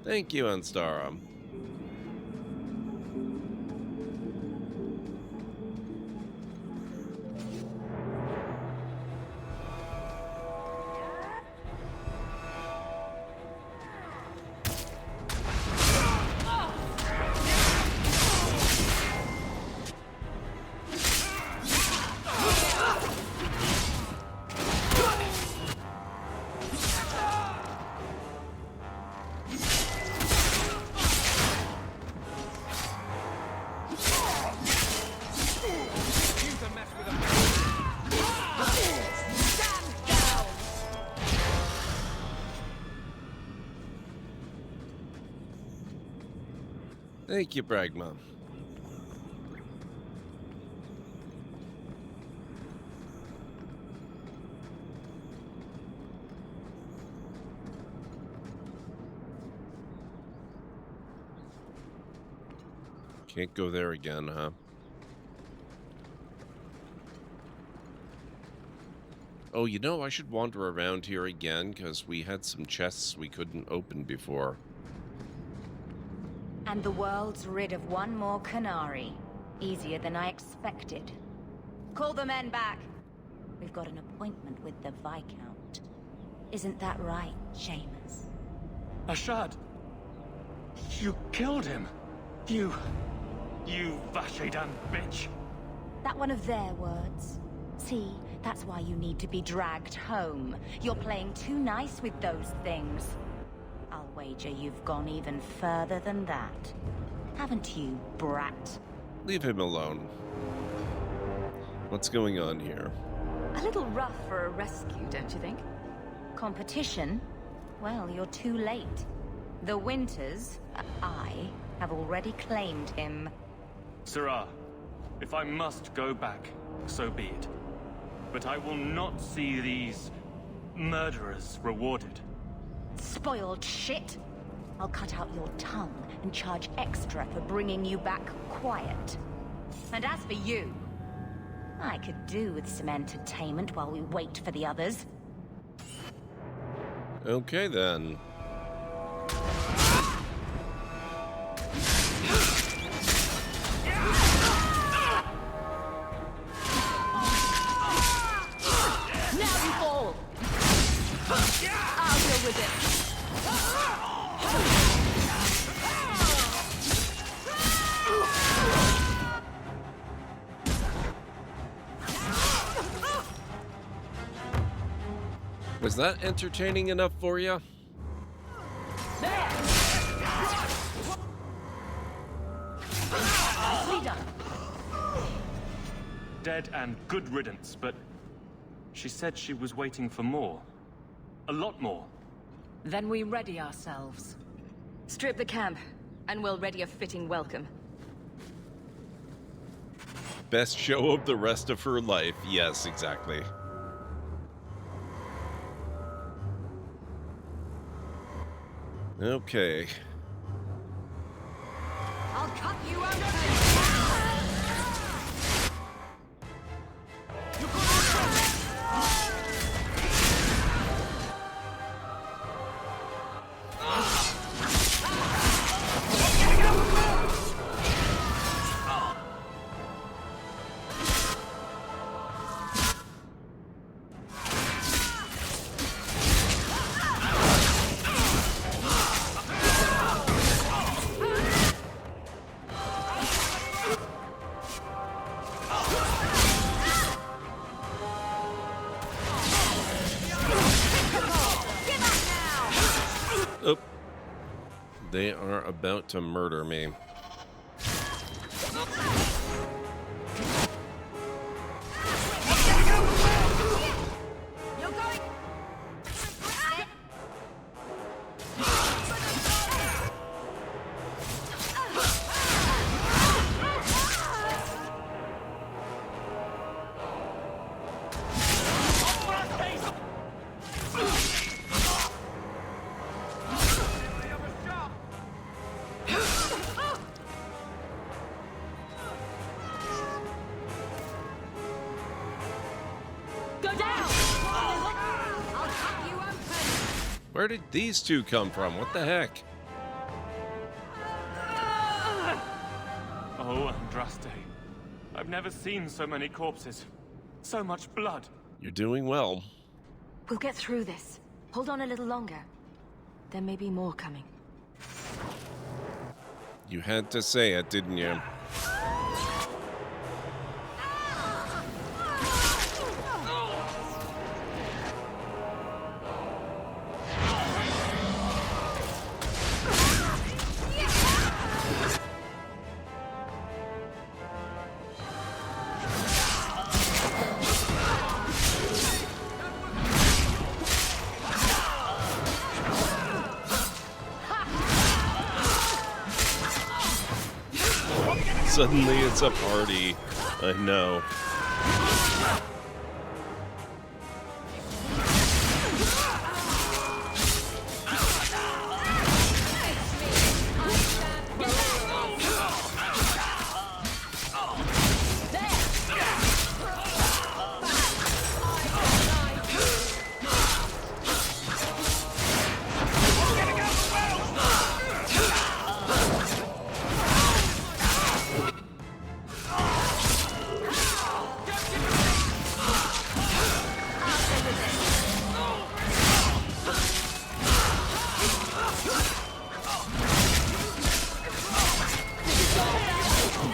Thank you, Anstara. Thank you, Bragma. Can't go there again, huh? Oh, you know, I should wander around here again, because we had some chests we couldn't open before. And the world's rid of one more Canary. Easier than I expected. Call the men back. We've got an appointment with the Viscount. Isn't that right, Seamus? Ashad! You killed him! You Vashedan bitch! That one of their words. See, that's why you need to be dragged home. You're playing too nice with those things. I'll wager you've gone even further than that. Haven't you, brat? Leave him alone. What's going on here? A little rough for a rescue, don't you think? Competition? Well, you're too late. The Winters, I, have already claimed him. Sirrah, if I must go back, so be it. But I will not see these murderers rewarded. Spoiled shit! I'll cut out your tongue and charge extra for bringing you back quiet. And as for you, I could do with some entertainment while we wait for the others. Okay, then. Now you fall! I'll deal with it. Was that entertaining enough for you? Dead and good riddance, but she said she was waiting for more. A lot more. Then we ready ourselves. Strip the camp, and we'll ready a fitting welcome. Best show of the rest of her life. Yes, exactly. Okay. I'll cut you open! Oh. They are about to murder me. Where did these two come from? What the heck? Oh, Andraste. I've never seen so many corpses. So much blood. You're doing well. We'll get through this. Hold on a little longer. There may be more coming. You had to say it, didn't you? Suddenly it's a party. I know.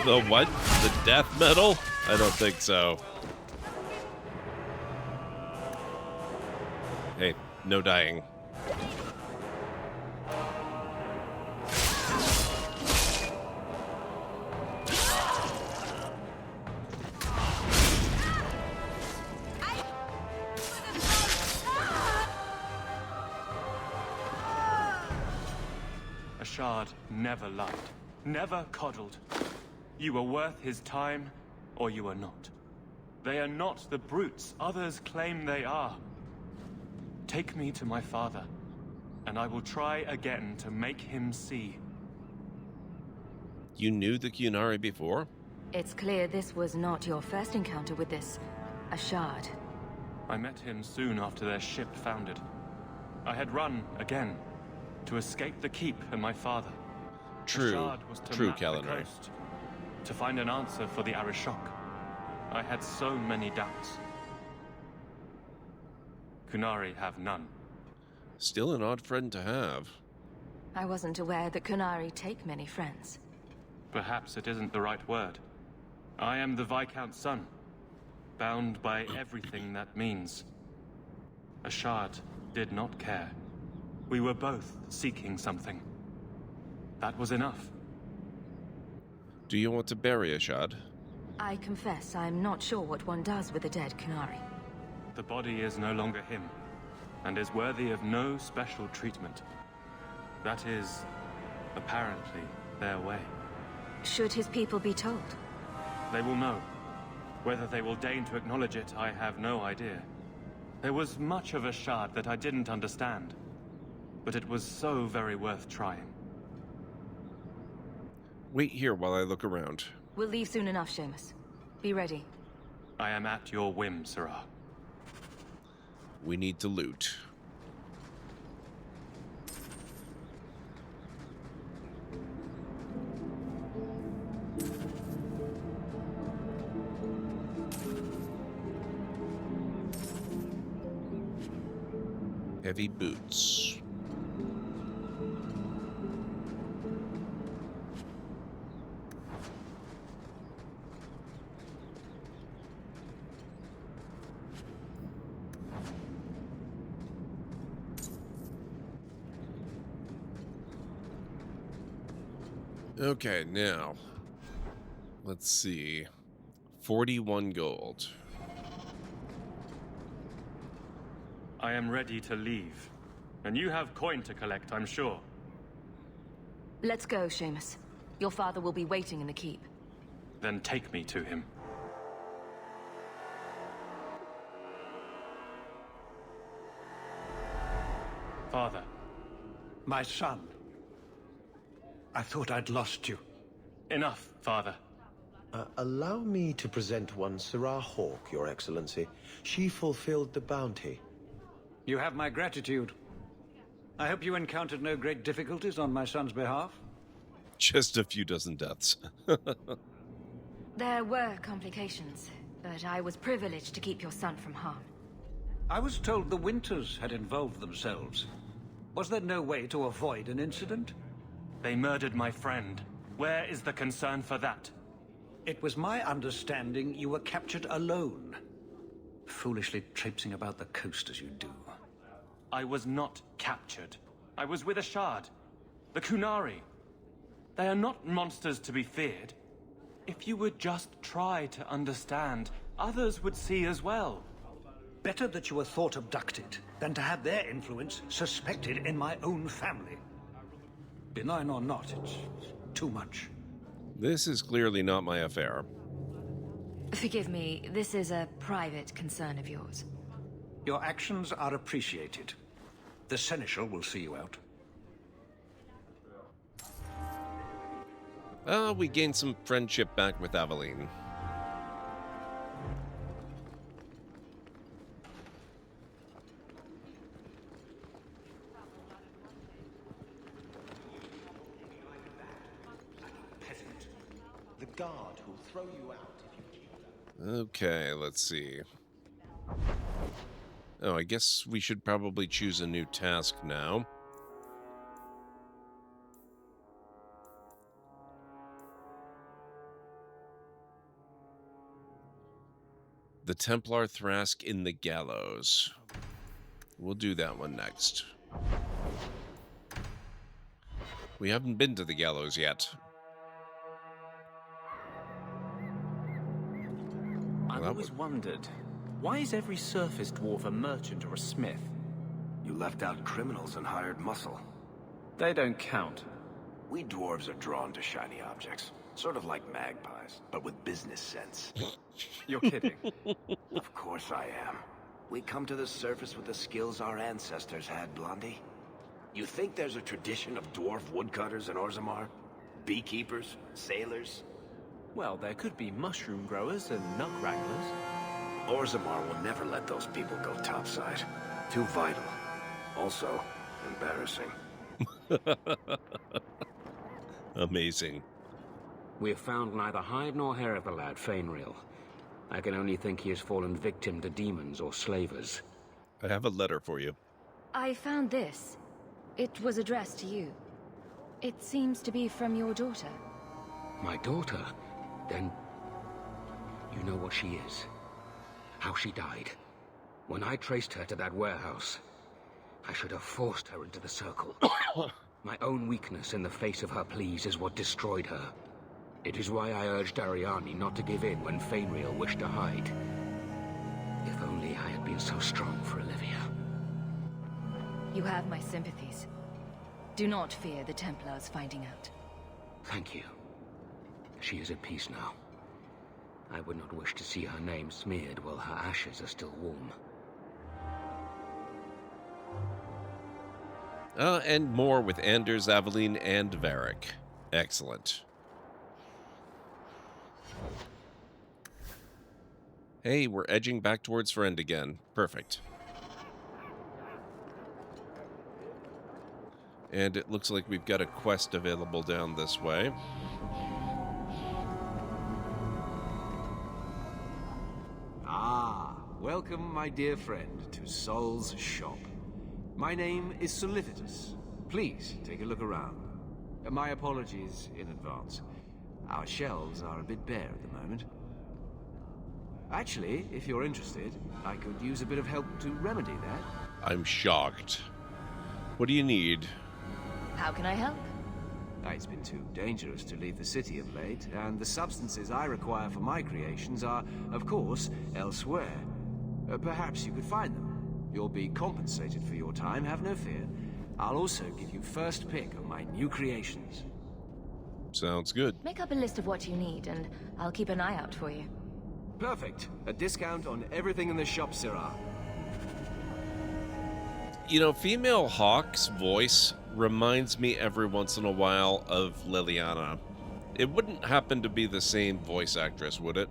The what? The death metal? I don't think so. Hey, no dying. A shard never lied, never coddled. You are worth his time, or you are not. They are not the brutes others claim they are. Take me to my father, and I will try again to make him see. You knew the Qunari before? It's clear this was not your first encounter with this Ashard. I met him soon after their ship foundered. I had run again to escape the keep and my father. True, Ashard was to true, map the Kalinari. coast, to find an answer for the Arishok. I had so many doubts. Qunari have none. Still an odd friend to have. I wasn't aware that Qunari take many friends. Perhaps it isn't the right word. I am the Viscount's son, bound by everything that means. Ashard did not care. We were both seeking something. That was enough. Do you want to bury Ashad? I confess I'm not sure what one does with a dead Qunari. The body is no longer him, and is worthy of no special treatment. That is, apparently, their way. Should his people be told? They will know. Whether they will deign to acknowledge it, I have no idea. There was much of Ashad that I didn't understand, but it was so very worth trying. Wait here while I look around. We'll leave soon enough, Seamus. Be ready. I am at your whim, Sirrah. We need to loot. Heavy boots. Okay, now, let's see. 41 gold. I am ready to leave. And you have coin to collect, I'm sure. Let's go, Seamus. Your father will be waiting in the keep. Then take me to him. Father. My son. I thought I'd lost you. Enough, Father. Allow me to present one Sirrah Hawk, Your Excellency. She fulfilled the bounty. You have my gratitude. I hope you encountered no great difficulties on my son's behalf. Just a few dozen deaths. There were complications, but I was privileged to keep your son from harm. I was told the Winters had involved themselves. Was there no way to avoid an incident? They murdered my friend. Where is the concern for that? It was my understanding you were captured alone. Foolishly traipsing about the coast as you do. I was not captured. I was with Ashad. The Qunari. They are not monsters to be feared. If you would just try to understand, others would see as well. Better that you were thought abducted than to have their influence suspected in my own family. Benign or not, it's too much. This is clearly not my affair. Forgive me, this is a private concern of yours. Your actions are appreciated. The Seneschal will see you out. We gained some friendship back with Aveline. Peasant. The guard who'll throw you out if you keep them. Okay, let's see. Oh, I guess we should probably choose a new task now. The Templar Thrask in the Gallows. We'll do that one next. We haven't been to the Gallows yet. I've always wondered, why is every surface dwarf a merchant or a smith? You left out criminals and hired muscle. They don't count. We dwarves are drawn to shiny objects. Sort of like magpies, but with business sense. You're kidding. Of course I am. We come to the surface with the skills our ancestors had, Blondie. You think there's a tradition of dwarf woodcutters in Orzammar? Beekeepers? Sailors? Well, there could be mushroom growers and nut wranglers. Orzammar will never let those people go topside. Too vital. Also, embarrassing. Amazing. We have found neither hide nor hair of the lad, Fainreal. I can only think he has fallen victim to demons or slavers. I have a letter for you. I found this. It was addressed to you. It seems to be from your daughter. My daughter? Then you know what she is. How she died. When I traced her to that warehouse, I should have forced her into the circle. My own weakness in the face of her pleas is what destroyed her. It is why I urged Ariani not to give in when Fainreal wished to hide. If only I had been so strong for Olivia. You have my sympathies. Do not fear the Templars finding out. Thank you. She is at peace now. I would not wish to see her name smeared while her ashes are still warm. And more with Anders, Aveline, and Varric. Excellent. Hey, we're edging back towards Friend again. Perfect. And it looks like we've got a quest available down this way. Ah, welcome, my dear friend, to Sol's shop. My name is Solicitus. Please take a look around. My apologies in advance. Our shelves are a bit bare at the moment. Actually, if you're interested, I could use a bit of help to remedy that. I'm shocked. What do you need? How can I help? It's been too dangerous to leave the city of late, and the substances I require for my creations are, of course, elsewhere. Perhaps you could find them. You'll be compensated for your time, have no fear. I'll also give you first pick of my new creations. Sounds good. Make up a list of what you need, and I'll keep an eye out for you. Perfect. A discount on everything in the shop, Syrah. You know, female Hawk's voice reminds me every once in a while of Liliana. It wouldn't happen to be the same voice actress, would it?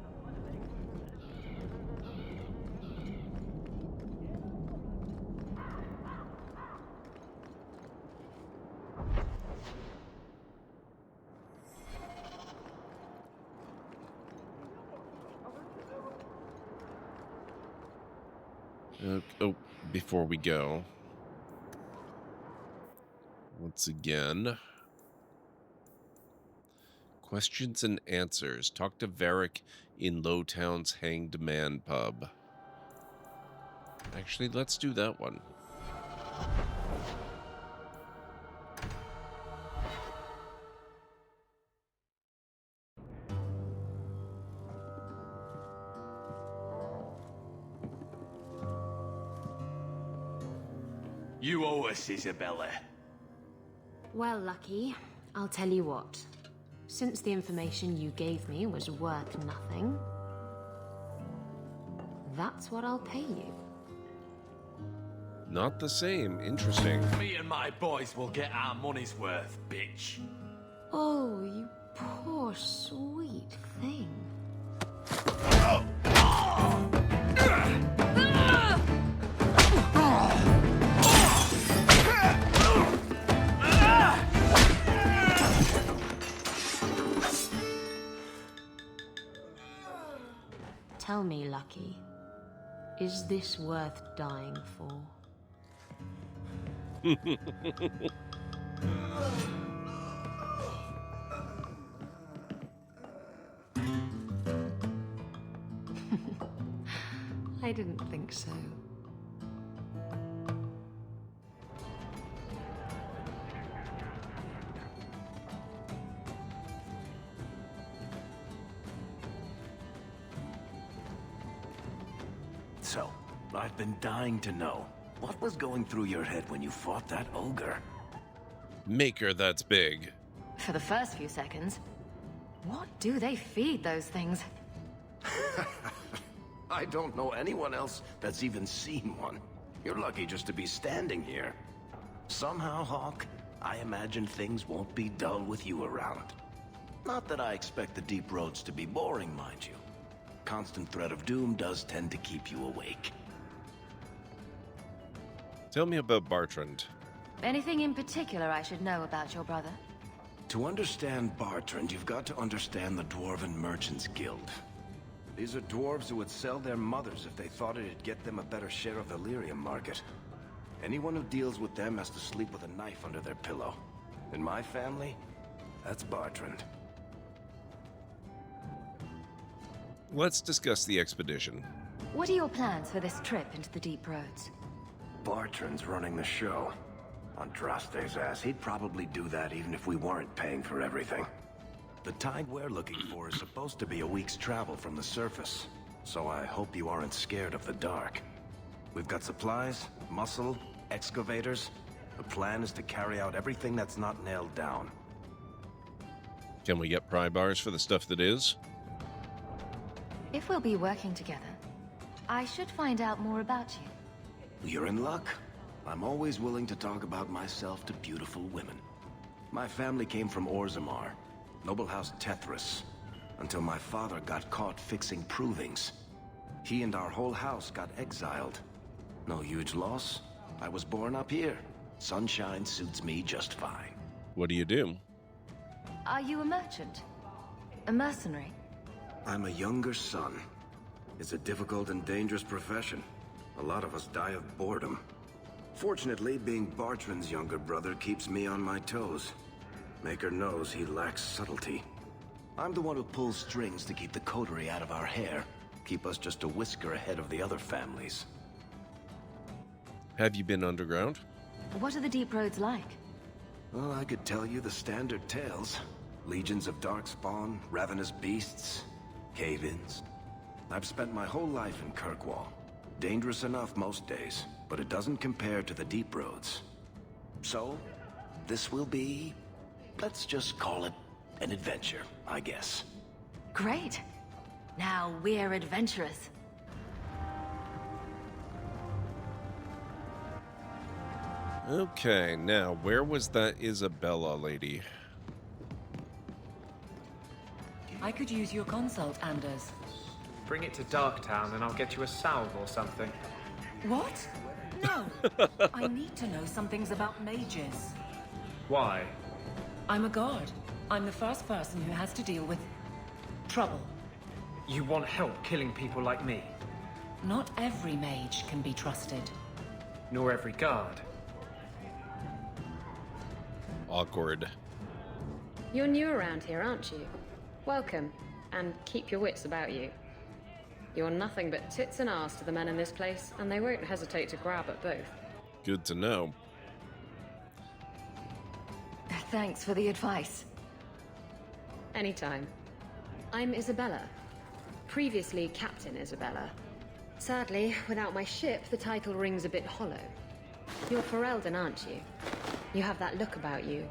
Oh, before we go, once again, questions and answers. Talk to Varric in Lowtown's Hanged Man pub. Actually, let's do that one. You owe us, Isabella. Well, Lucky, I'll tell you what. Since the information you gave me was worth nothing, that's what I'll pay you. Not the same. Interesting. Me and my boys will get our money's worth, bitch. Oh, you poor sweet thing. Tell me, Lucky, is this worth dying for? I didn't think so. So, I've been dying to know. What was going through your head when you fought that ogre? Maker that's big. For the first few seconds. What do they feed those things? I don't know anyone else that's even seen one. You're lucky just to be standing here. Somehow, Hawk, I imagine things won't be dull with you around. Not that I expect the deep roads to be boring, mind you. Constant threat of doom does tend to keep you awake. Tell me about Bartrand. Anything in particular I should know about your brother? To understand Bartrand, you've got to understand the Dwarven Merchants Guild. These are dwarves who would sell their mothers if they thought it'd get them a better share of the lyrium market. Anyone who deals with them has to sleep with a knife under their pillow. In my family, that's Bartrand. Let's discuss the expedition. What are your plans for this trip into the deep roads? Bartrand's running the show. On Draste's ass, he'd probably do that even if we weren't paying for everything. The tide we're looking for is supposed to be a week's travel from the surface, so I hope you aren't scared of the dark. We've got supplies, muscle, excavators. The plan is to carry out everything that's not nailed down. Can we get pry bars for the stuff that is? If we'll be working together, I should find out more about you. You're in luck. I'm always willing to talk about myself to beautiful women. My family came from Orzammar, noble house Tethras, until my father got caught fixing provings. He and our whole house got exiled. No huge loss. I was born up here. Sunshine suits me just fine. What do you do? Are you a merchant? A mercenary? I'm a younger son. It's a difficult and dangerous profession. A lot of us die of boredom. Fortunately, being Bartrand's younger brother keeps me on my toes. Maker knows he lacks subtlety. I'm the one who pulls strings to keep the coterie out of our hair. Keep us just a whisker ahead of the other families. Have you been underground? What are the deep roads like? Well, I could tell you the standard tales. Legions of darkspawn, ravenous beasts, cave-ins. I've spent my whole life in Kirkwall. Dangerous enough most days, but it doesn't compare to the deep roads. So, this will be, let's just call it an adventure, I guess. Great. Now we're adventurous. Okay, now, where was that Isabella lady? I could use your consult, Anders. Bring it to Darktown and I'll get you a salve or something. What? No! I need to know some things about mages. Why? I'm a guard. I'm the first person who has to deal with trouble. You want help killing people like me? Not every mage can be trusted. Nor every guard. Awkward. You're new around here, aren't you? Welcome, and keep your wits about you. You're nothing but tits and arse to the men in this place, and they won't hesitate to grab at both. Good to know. Thanks for the advice. Anytime. I'm Isabella. Previously Captain Isabella. Sadly, without my ship, the title rings a bit hollow. You're Ferelden, aren't you? You have that look about you.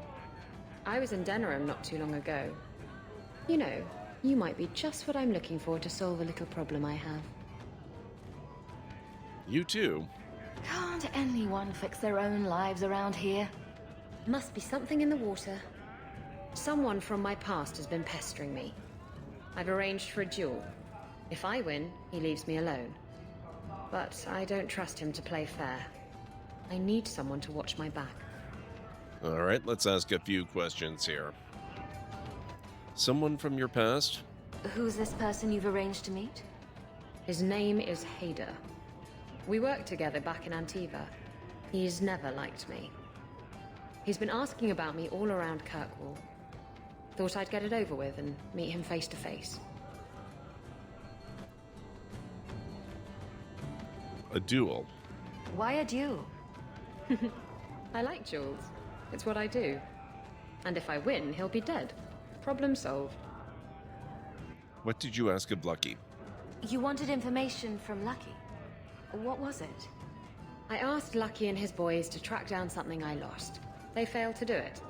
I was in Denerim not too long ago. You know, you might be just what I'm looking for to solve a little problem I have. You too? Can't anyone fix their own lives around here? Must be something in the water. Someone from my past has been pestering me. I've arranged for a duel. If I win, he leaves me alone. But I don't trust him to play fair. I need someone to watch my back. All right, let's ask a few questions here. Someone from your past? Who's this person you've arranged to meet? His name is Hader. We worked together back in Antiva. He's never liked me. He's been asking about me all around Kirkwall. Thought I'd get it over with and meet him face to face. A duel. Why a duel? I like duels. It's what I do. And if I win, he'll be dead. Problem solved. What did you ask of Lucky? You wanted information from Lucky. What was it? I asked Lucky and his boys to track down something I lost. They failed to do it.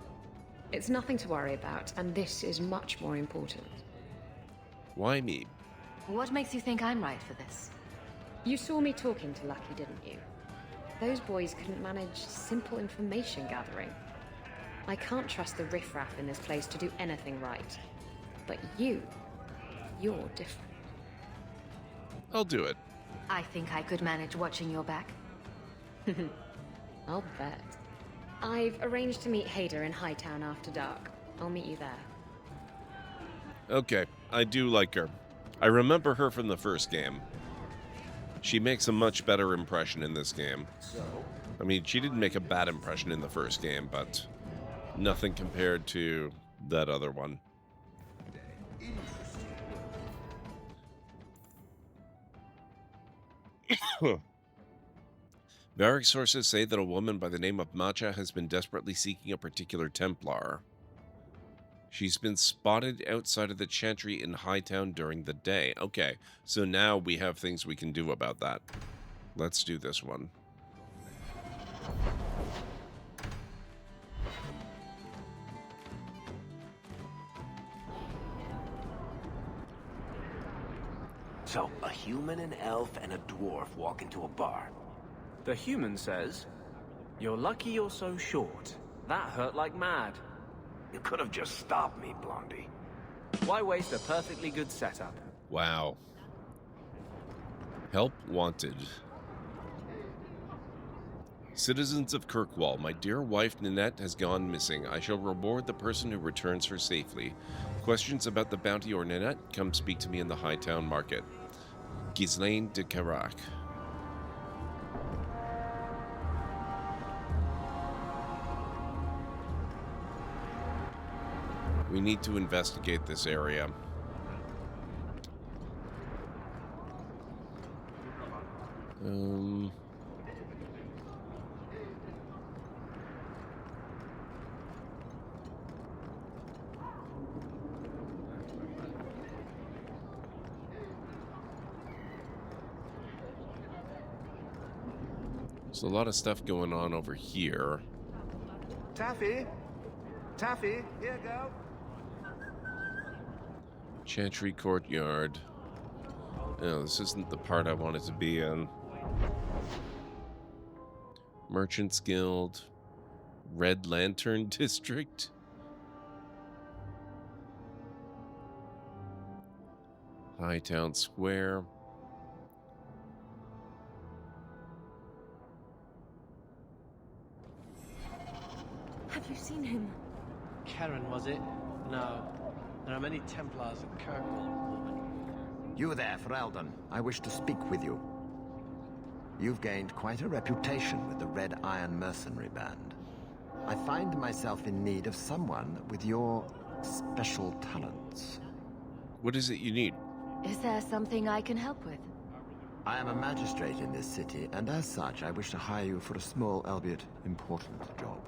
It's nothing to worry about, and this is much more important. Why me? What makes you think I'm right for this? You saw me talking to Lucky, didn't you? Those boys couldn't manage simple information gathering. I can't trust the riffraff in this place to do anything right. But you're different. I'll do it. I think I could manage watching your back. I'll bet. I've arranged to meet Hader in Hightown after dark. I'll meet you there. Okay, I do like her. I remember her from the first game. She makes a much better impression in this game. I mean, she didn't make a bad impression in the first game, but nothing compared to that other one. Various sources say that a woman by the name of Matcha has been desperately seeking a particular Templar. She's been spotted outside of the Chantry in Hightown during the day. Okay, so now we have things we can do about that. Let's do this one. So, a human, an elf, and a dwarf walk into a bar. The human says, "You're lucky you're so short. That hurt like mad." You could have just stopped me, Blondie. Why waste a perfectly good setup? Wow. Help wanted. Citizens of Kirkwall, my dear wife Ninette has gone missing. I shall reward the person who returns her safely. Questions about the bounty or Ninette? Come speak to me in the Hightown Market. Ghislaine de Carac. We need to investigate this area. There's a lot of stuff going on over here. Taffy? Taffy, here go. Chantry Courtyard. Oh, this isn't the part I wanted to be in. Merchants Guild. Red Lantern District. Hightown Square. Have you seen him? Karen, was it? No. There are many Templars at Kirkwall, woman. You there, Ferelden. I wish to speak with you. You've gained quite a reputation with the Red Iron Mercenary Band. I find myself in need of someone with your special talents. What is it you need? Is there something I can help with? I am a magistrate in this city, and as such, I wish to hire you for a small, albeit important, job.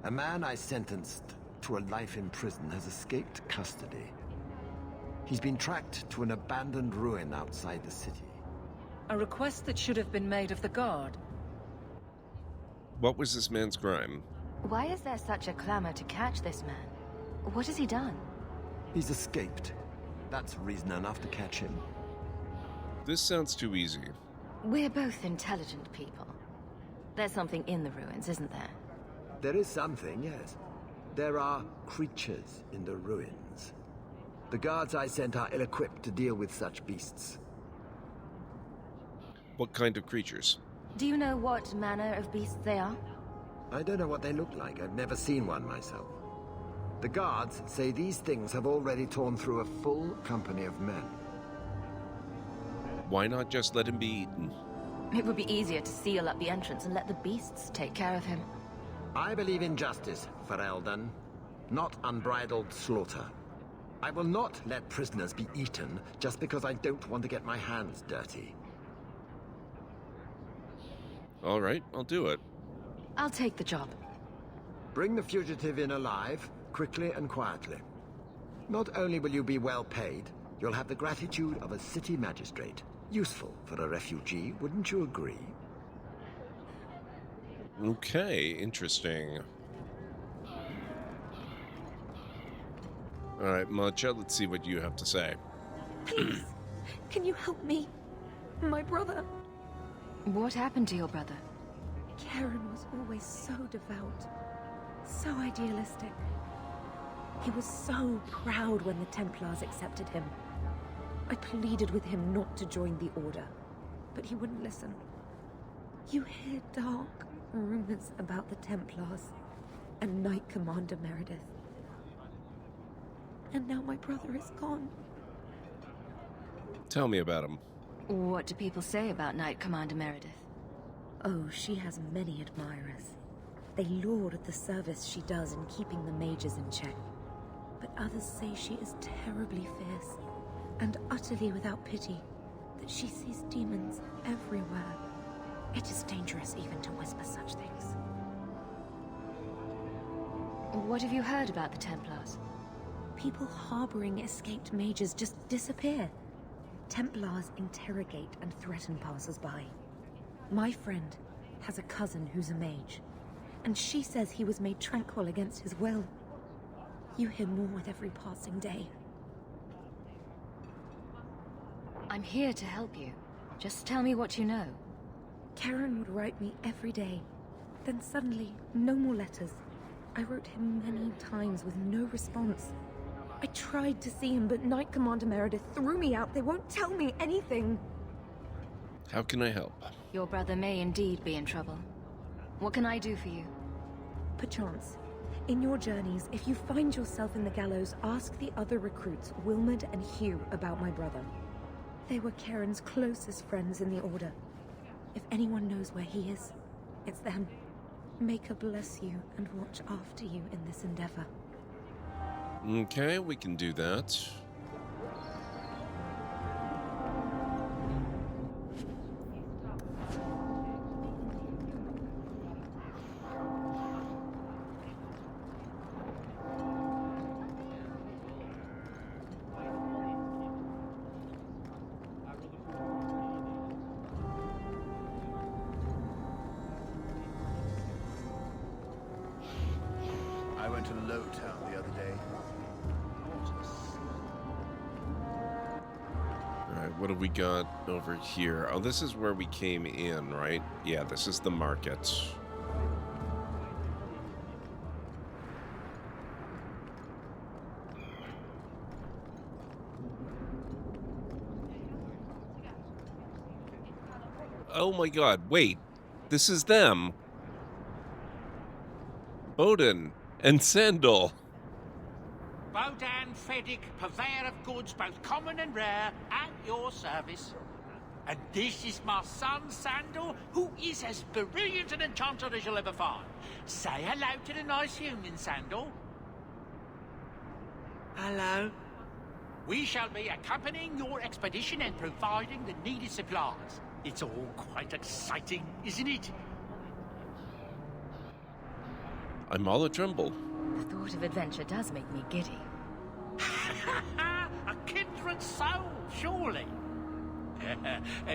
A man I sentenced to a life in prison has escaped custody. He's been tracked to an abandoned ruin outside the city. A request that should have been made of the guard. What was this man's crime? Why is there such a clamor to catch this man? What has he done? He's escaped. That's reason enough to catch him. This sounds too easy. We're both intelligent people. There's something in the ruins, isn't there? There is something, yes. There are creatures in the ruins. The guards I sent are ill-equipped to deal with such beasts. What kind of creatures? Do you know what manner of beasts they are? I don't know what they look like. I've never seen one myself. The guards say these things have already torn through a full company of men. Why not just let him be eaten? It would be easier to seal up the entrance and let the beasts take care of him. I believe in justice, Ferelden, not unbridled slaughter. I will not let prisoners be eaten just because I don't want to get my hands dirty. All right, I'll do it. I'll take the job. Bring the fugitive in alive, quickly and quietly. Not only will you be well paid, you'll have the gratitude of a city magistrate. Useful for a refugee, wouldn't you agree? Okay, interesting. All right, Matcha, let's see what you have to say. Please, can you help me? My brother. What happened to your brother? Karen was always so devout, so idealistic. He was so proud when the Templars accepted him. I pleaded with him not to join the Order, but he wouldn't listen. You hear dark rumors about the Templars and Knight Commander Meredith. And now my brother is gone. Tell me about him. What do people say about Knight Commander Meredith? Oh, she has many admirers. They laud the service she does in keeping the mages in check. But others say she is terribly fierce and utterly without pity, that she sees demons everywhere. It is dangerous even to whisper such things. What have you heard about the Templars? People harboring escaped mages just disappear. Templars interrogate and threaten passers-by. My friend has a cousin who's a mage, and she says he was made tranquil against his will. You hear more with every passing day. I'm here to help you. Just tell me what you know. Karen would write me every day. Then suddenly, no more letters. I wrote him many times with no response. I tried to see him, but Knight Commander Meredith threw me out. They won't tell me anything. How can I help? Your brother may indeed be in trouble. What can I do for you? Perchance. In your journeys, if you find yourself in the gallows, ask the other recruits, Wilmerd and Hugh, about my brother. They were Karen's closest friends in the Order. If anyone knows where he is, it's them. May God bless you and watch after you in this endeavor. Okay, we can do that. I went to Lowtown the other day. Alright, what have we got over here? Oh, this is where we came in, right? Yeah, this is the market. Oh my god, wait. This is them. Odin and Sandal. Bodan Feddick, purveyor of goods both common and rare, at your service. And this is my son, Sandal, who is as brilliant an enchanter as you'll ever find. Say hello to the nice human, Sandal. Hello. We shall be accompanying your expedition and providing the needed supplies. It's all quite exciting, isn't it? I'm all a tremble. The thought of adventure does make me giddy. A kindred soul, surely.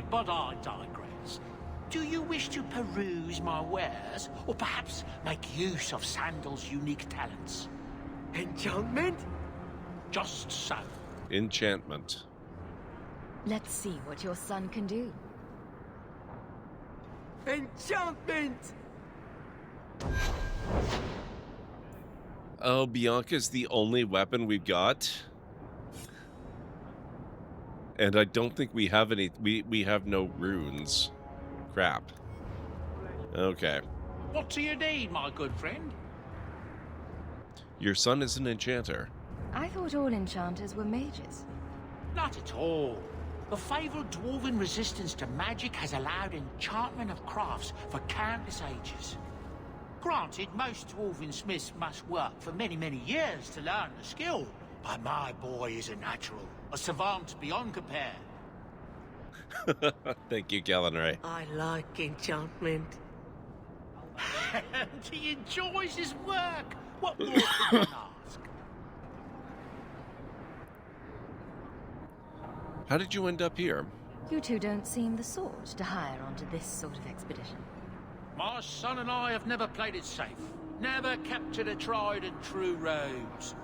But I digress. Do you wish to peruse my wares, or perhaps make use of Sandal's unique talents? Enchantment? Just so. Enchantment. Let's see what your son can do. Enchantment! Oh, Bianca's the only weapon we've got. And I don't think we have any... We have no runes. Crap. Okay. What do you need, my good friend? Your son is an enchanter. I thought all enchanters were mages. Not at all. The fabled dwarven resistance to magic has allowed enchantment of crafts for countless ages. Granted, most dwarven smiths must work for many, many years to learn the skill, but my boy is a natural, a savant beyond compare. Thank you, Galenray. I like enchantment. And he enjoys his work. What more can one ask? How did you end up here? You two don't seem the sort to hire onto this sort of expedition. My son and I have never played it safe. Never captured a tried and true rose.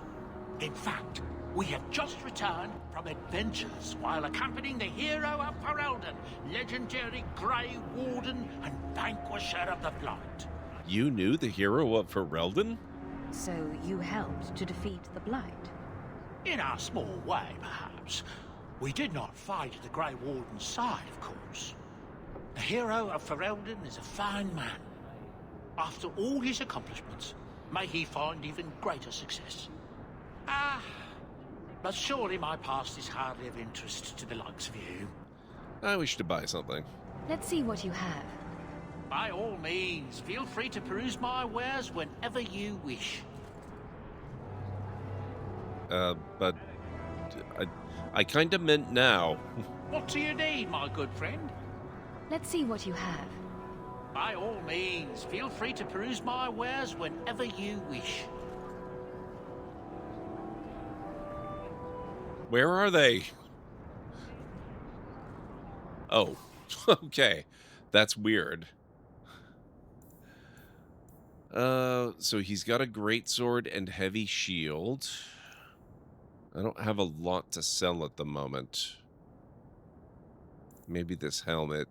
In fact, we have just returned from adventures while accompanying the hero of Ferelden, legendary Grey Warden and vanquisher of the Blight. You knew the hero of Ferelden? So you helped to defeat the Blight? In our small way, perhaps. We did not fight at the Grey Warden's side, of course. The hero of Ferelden is a fine man. After all his accomplishments, may he find even greater success. But surely my past is hardly of interest to the likes of you. I wish to buy something. Let's see what you have. By all means, feel free to peruse my wares whenever you wish. But... I kinda meant now. What do you need, my good friend? Let's see what you have. By all means, feel free to peruse my wares whenever you wish. Where are they? Oh, okay. That's weird. So he's got a greatsword and heavy shield. I don't have a lot to sell at the moment. Maybe this helmet.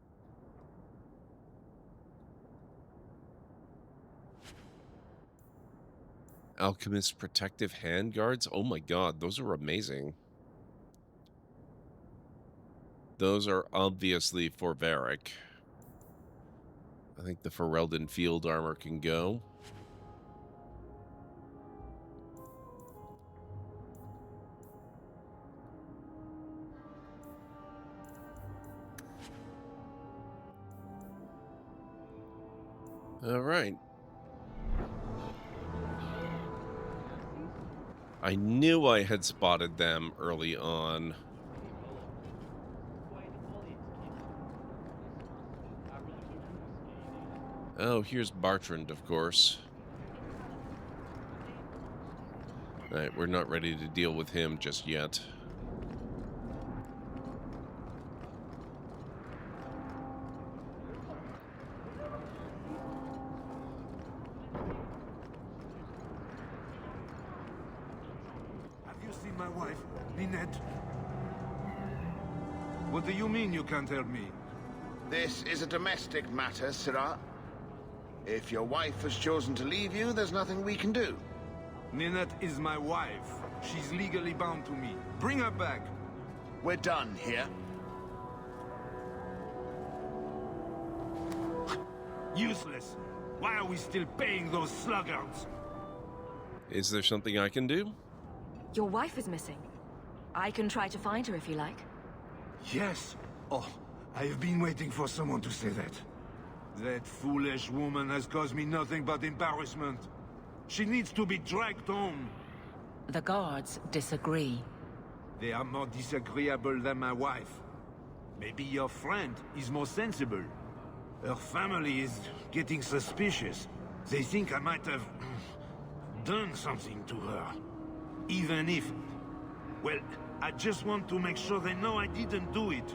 Alchemist protective handguards. Oh my god, those are amazing. Those are obviously for Varric. I think the Ferelden field armor can go. All right. I knew I had spotted them early on. Oh, here's Bartrand, of course. Alright, we're not ready to deal with him just yet. Have you seen my wife, Ninette? What do you mean you can't help me? This is a domestic matter, Sirrah. If your wife has chosen to leave you, there's nothing we can do. Ninette is my wife. She's legally bound to me. Bring her back. We're done here. Useless. Why are we still paying those sluggards? Is there something I can do? Your wife is missing. I can try to find her if you like. Yes. Oh, I have been waiting for someone to say that. That foolish woman has caused me nothing but embarrassment. She needs to be dragged home. The guards disagree. They are more disagreeable than my wife. Maybe your friend is more sensible. Her family is getting suspicious. They think I might have done something to her. Even if... Well, I just want to make sure they know I didn't do it.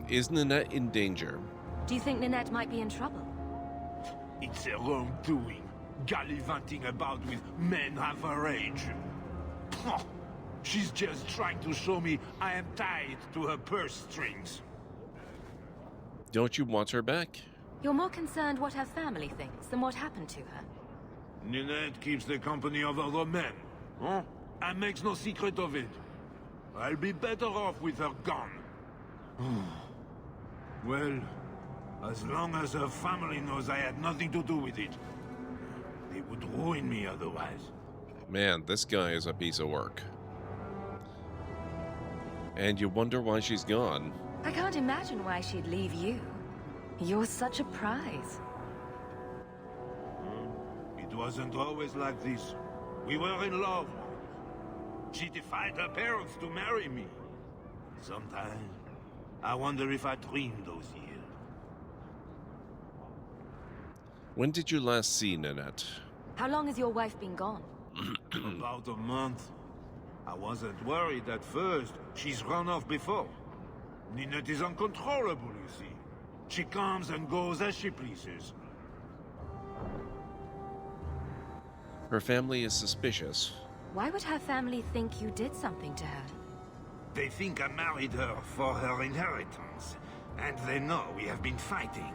Is Ninette in danger? Do you think Ninette might be in trouble? It's her own doing. gallivanting about with men half her age. She's just trying to show me I am tied to her purse strings. Don't you want her back? You're more concerned what her family thinks than what happened to her. Ninette keeps the company of other men, huh? And makes no secret of it. I'll be better off with her gone. Well, as long as her family knows I had nothing to do with it, they would ruin me otherwise. Man, this guy is a piece of work. And you wonder why she's gone. I can't imagine why she'd leave you. You're such a prize. It wasn't always like this. We were in love. She defied her parents to marry me. Sometimes, I wonder if I dreamed those years. When did you last see Ninette? How long has your wife been gone? About a month. I wasn't worried at first. She's run off before. Ninette is uncontrollable, you see. She comes and goes as she pleases. Her family is suspicious. Why would her family think you did something to her? They think I married her for her inheritance, and they know we have been fighting.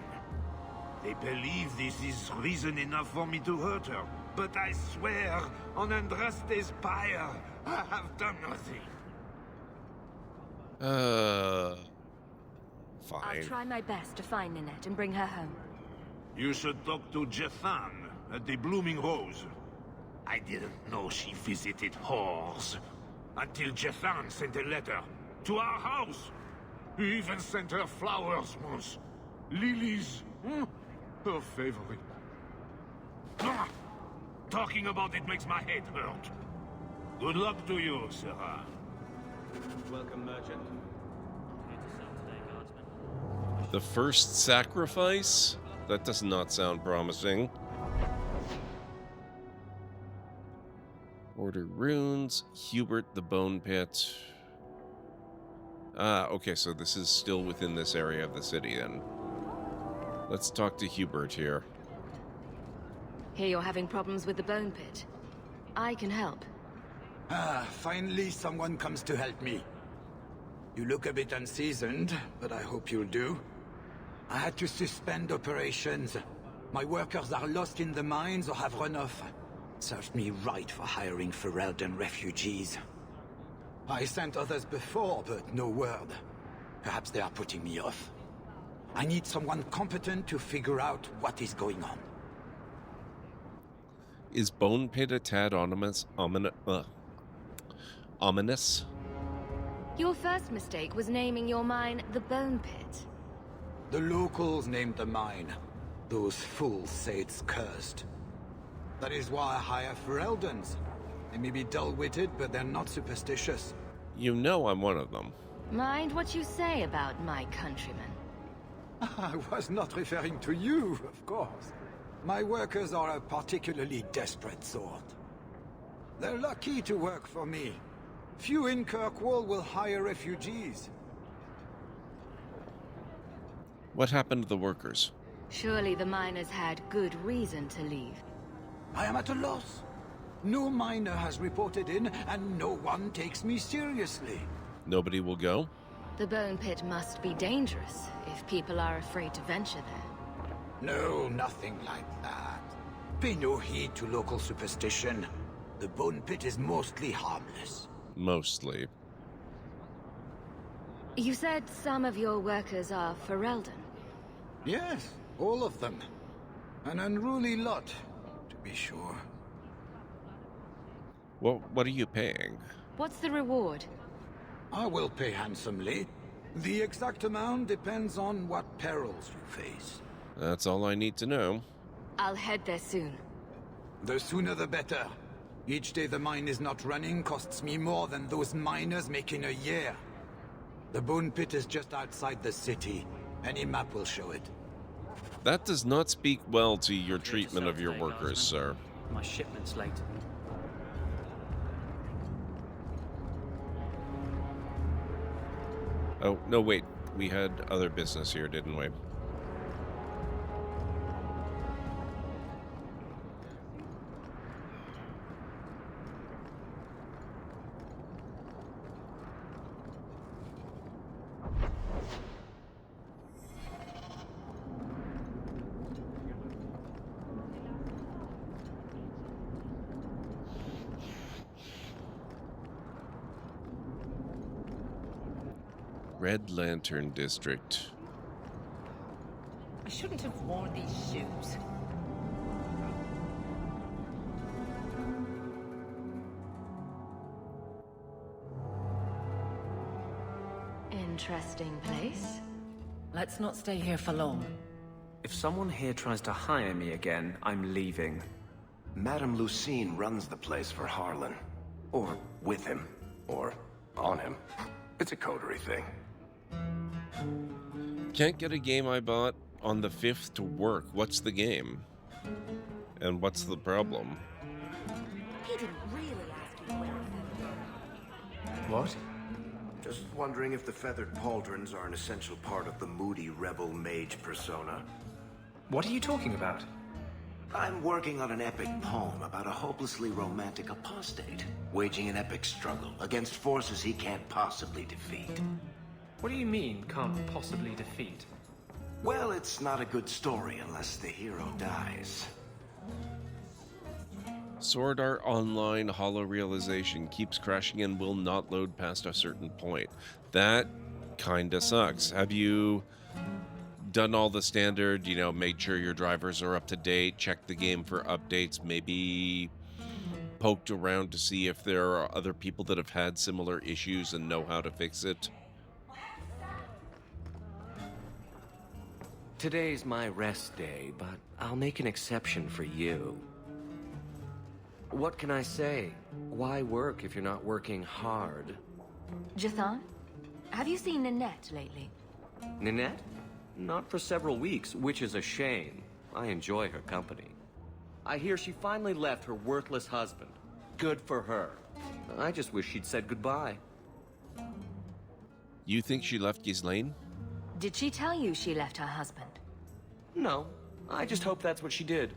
They believe this is reason enough for me to hurt her, but I swear on Andraste's pyre, I have done nothing. Fine. I'll try my best to find Ninette and bring her home. You should talk to Jethan at the Blooming Rose. I didn't know she visited whores until Jethan sent a letter to our house. He even sent her flowers once. Lilies, her favorite. Talking about it makes my head hurt. Good luck to you, Sarah. Welcome, merchant. Here to sell today, guardsman. The first sacrifice? That does not sound promising. Order runes. Hubert the Bone Pit. Ah, okay, so this is still within this area of the city then. Let's talk to Hubert here. Hear you're having problems with the Bone Pit. I can help. Finally someone comes to help me. You look a bit unseasoned, but I hope you'll do. I had to suspend operations. My workers are lost in the mines or have run off. Served me right for hiring Ferelden refugees. I sent others before, but no word. Perhaps they are putting me off. I need someone competent to figure out what is going on. Is Bone Pit a tad ominous? Ominous? Your first mistake was naming your mine the Bone Pit. The locals named the mine. Those fools say it's cursed. That is why I hire Fereldens. They may be dull-witted, but they're not superstitious. You know I'm one of them. Mind what you say about my countrymen. I was not referring to you, of course. My workers are a particularly desperate sort. They're lucky to work for me. Few in Kirkwall will hire refugees. What happened to the workers? Surely the miners had good reason to leave. I am at a loss. No miner has reported in, and no one takes me seriously. Nobody will go? The Bone Pit must be dangerous if people are afraid to venture there. No, nothing like that. Pay no heed to local superstition. The Bone Pit is mostly harmless. Mostly. You said some of your workers are Ferelden. Yes, all of them. An unruly lot, to be sure. Well, what are you paying? What's the reward? I will pay handsomely. The exact amount depends on what perils you face. That's all I need to know. I'll head there soon. The sooner the better. Each day the mine is not running costs me more than those miners make in a year. The Bone Pit is just outside the city. Any map will show it. That does not speak well to your treatment of your workers, sir. My shipment's late. Oh, no, wait. We had other business here, didn't we? Red Lantern District. I shouldn't have worn these shoes. Interesting place. Let's not stay here for long. If someone here tries to hire me again, I'm leaving. Madame Lucine runs the place for Harlan. Or with him. Or on him. It's a coterie thing. Can't get a game I bought on the 5th to work. What's the game? And what's the problem? He didn't really ask you to wear a feather. What? Just wondering if the feathered pauldrons are an essential part of the moody rebel mage persona. What are you talking about? I'm working on an epic poem about a hopelessly romantic apostate, waging an epic struggle against forces he can't possibly defeat. What do you mean, can't possibly defeat? Well, it's not a good story unless the hero dies. Sword Art Online Hollow Realization keeps crashing and will not load past a certain point. That kinda sucks. Have you done all the standard, made sure your drivers are up to date, checked the game for updates, maybe poked around to see if there are other people that have had similar issues and know how to fix it? Today's my rest day, but I'll make an exception for you. What can I say? Why work if you're not working hard? Jathan, have you seen Nanette lately? Nanette? Not for several weeks, which is a shame. I enjoy her company. I hear she finally left her worthless husband. Good for her. I just wish she'd said goodbye. You think she left Ghislaine? Did she tell you she left her husband? No, I just hope that's what she did.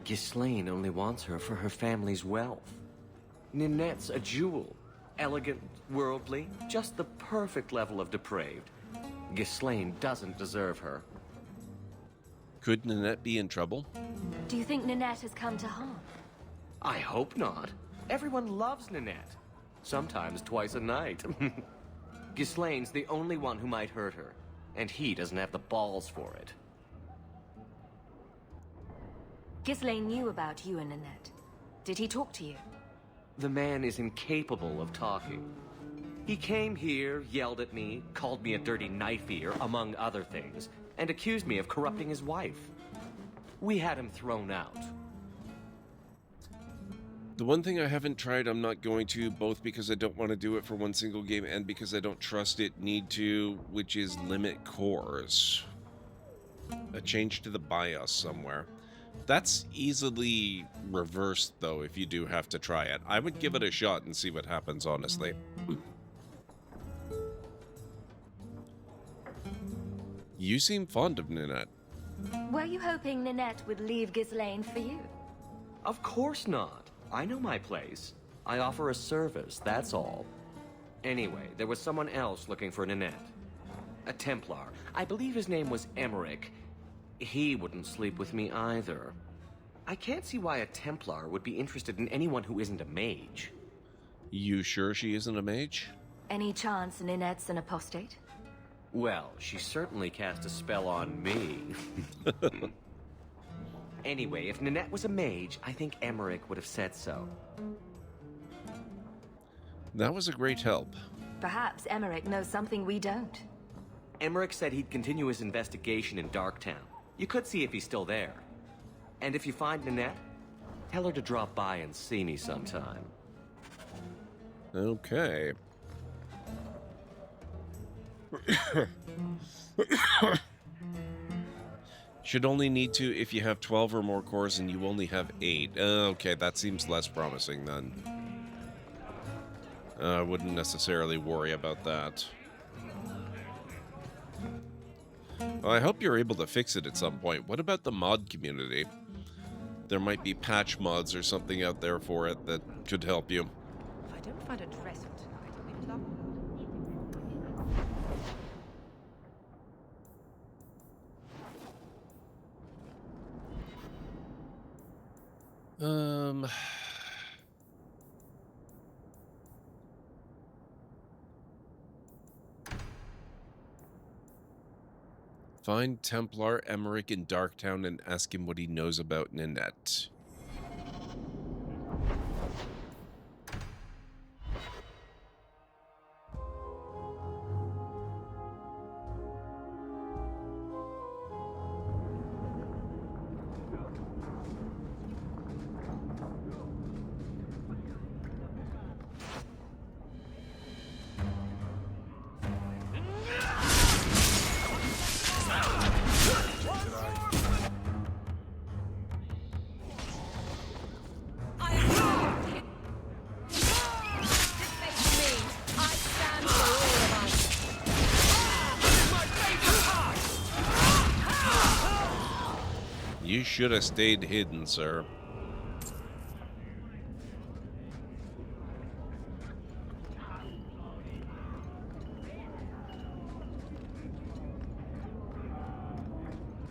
Ghislaine only wants her for her family's wealth. Ninette's a jewel. Elegant, worldly, just the perfect level of depraved. Ghislaine doesn't deserve her. Could Nanette be in trouble? Do you think Nanette has come to harm? I hope not. Everyone loves Nanette. Sometimes twice a night. Ghislaine's the only one who might hurt her, and he doesn't have the balls for it. Ghislaine knew about you and Nanette. Did he talk to you? The man is incapable of talking. He came here, yelled at me, called me a dirty knife-ear, among other things, and accused me of corrupting his wife. We had him thrown out. The one thing I haven't tried, I'm not going to, both because I don't want to do it for one single game and because I don't trust it need to, which is limit cores. A change to the BIOS somewhere. That's easily reversed, though, if you do have to try it. I would give it a shot and see what happens, honestly. You seem fond of Nanette. Were you hoping Nanette would leave Ghislaine for you? Of course not. I know my place. I offer a service, that's all. Anyway, there was someone else looking for Nanette. A Templar. I believe his name was Emmerich. He wouldn't sleep with me either. I can't see why a Templar would be interested in anyone who isn't a mage. You sure she isn't a mage? Any chance Nanette's an apostate? Well, she certainly cast a spell on me. Anyway, if Nanette was a mage, I think Emmerich would have said so. That was a great help. Perhaps Emmerich knows something we don't. Emmerich said he'd continue his investigation in Darktown. You could see if he's still there. And if you find Nanette, tell her to drop by and see me sometime. Okay. Should only need to if you have 12 or more cores and you only have 8. Okay, that seems less promising then. I wouldn't necessarily worry about that. Well, I hope you're able to fix it at some point. What about the mod community? There might be patch mods or something out there for it that could help you. If I don't find a dress for tonight, I'll be lucky. Find Templar Emmerich in Darktown and ask him what he knows about Ninette. You should have stayed hidden, sir.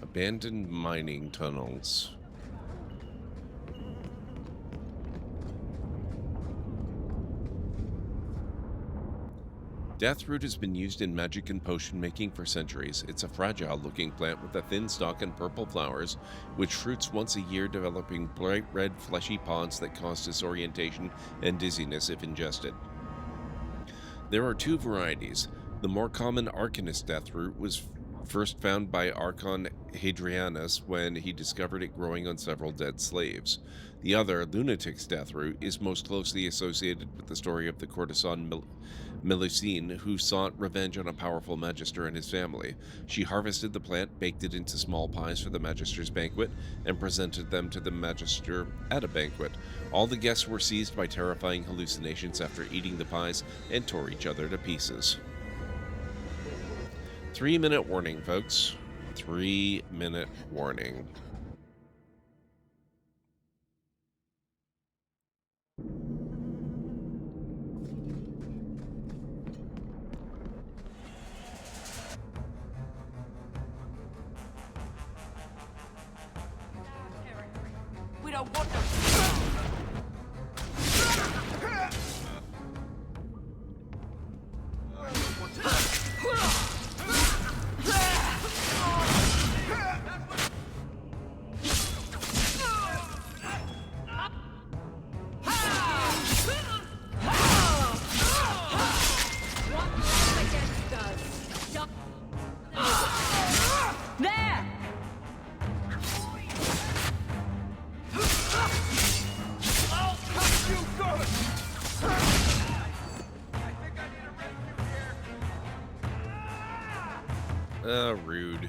Abandoned mining tunnels. Deathroot has been used in magic and potion making for centuries. It's a fragile-looking plant with a thin stalk and purple flowers, which fruits once a year, developing bright red fleshy pods that cause disorientation and dizziness if ingested. There are two varieties. The more common Arcanist Deathroot was first found by Archon Hadrianus when he discovered it growing on several dead slaves. The other, Lunatic's Deathroot, is most closely associated with the story of the courtesan Melusine, who sought revenge on a powerful magister and his family. She harvested the plant, baked it into small pies for the magister's banquet, and presented them to the magister at a banquet. All the guests were seized by terrifying hallucinations after eating the pies and tore each other to pieces. 3-minute warning, folks. 3-minute warning. We don't want them. Rude.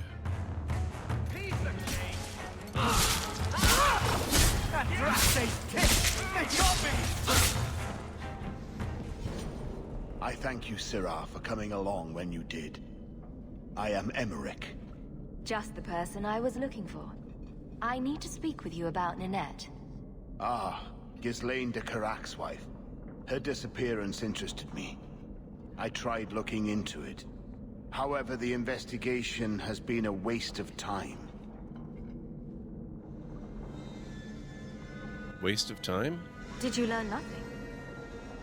I thank you, Syrah, for coming along when you did. I am Emmerich. Just the person I was looking for. I need to speak with you about Ninette. Ah, Ghislaine de Carac's wife. Her disappearance interested me. I tried looking into it. However, the investigation has been a waste of time. Waste of time? Did you learn nothing?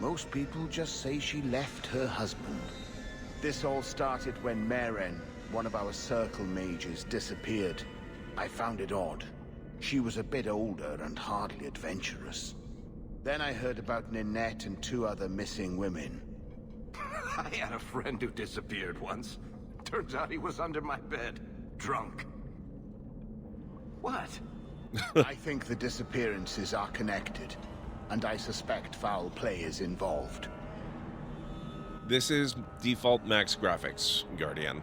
Most people just say she left her husband. This all started when Meren, one of our circle mages, disappeared. I found it odd. She was a bit older and hardly adventurous. Then I heard about Ninette and 2 other missing women. I had a friend who disappeared once. Turns out he was under my bed, drunk. What? I think the disappearances are connected, and I suspect foul play is involved. This is default max graphics, Guardian.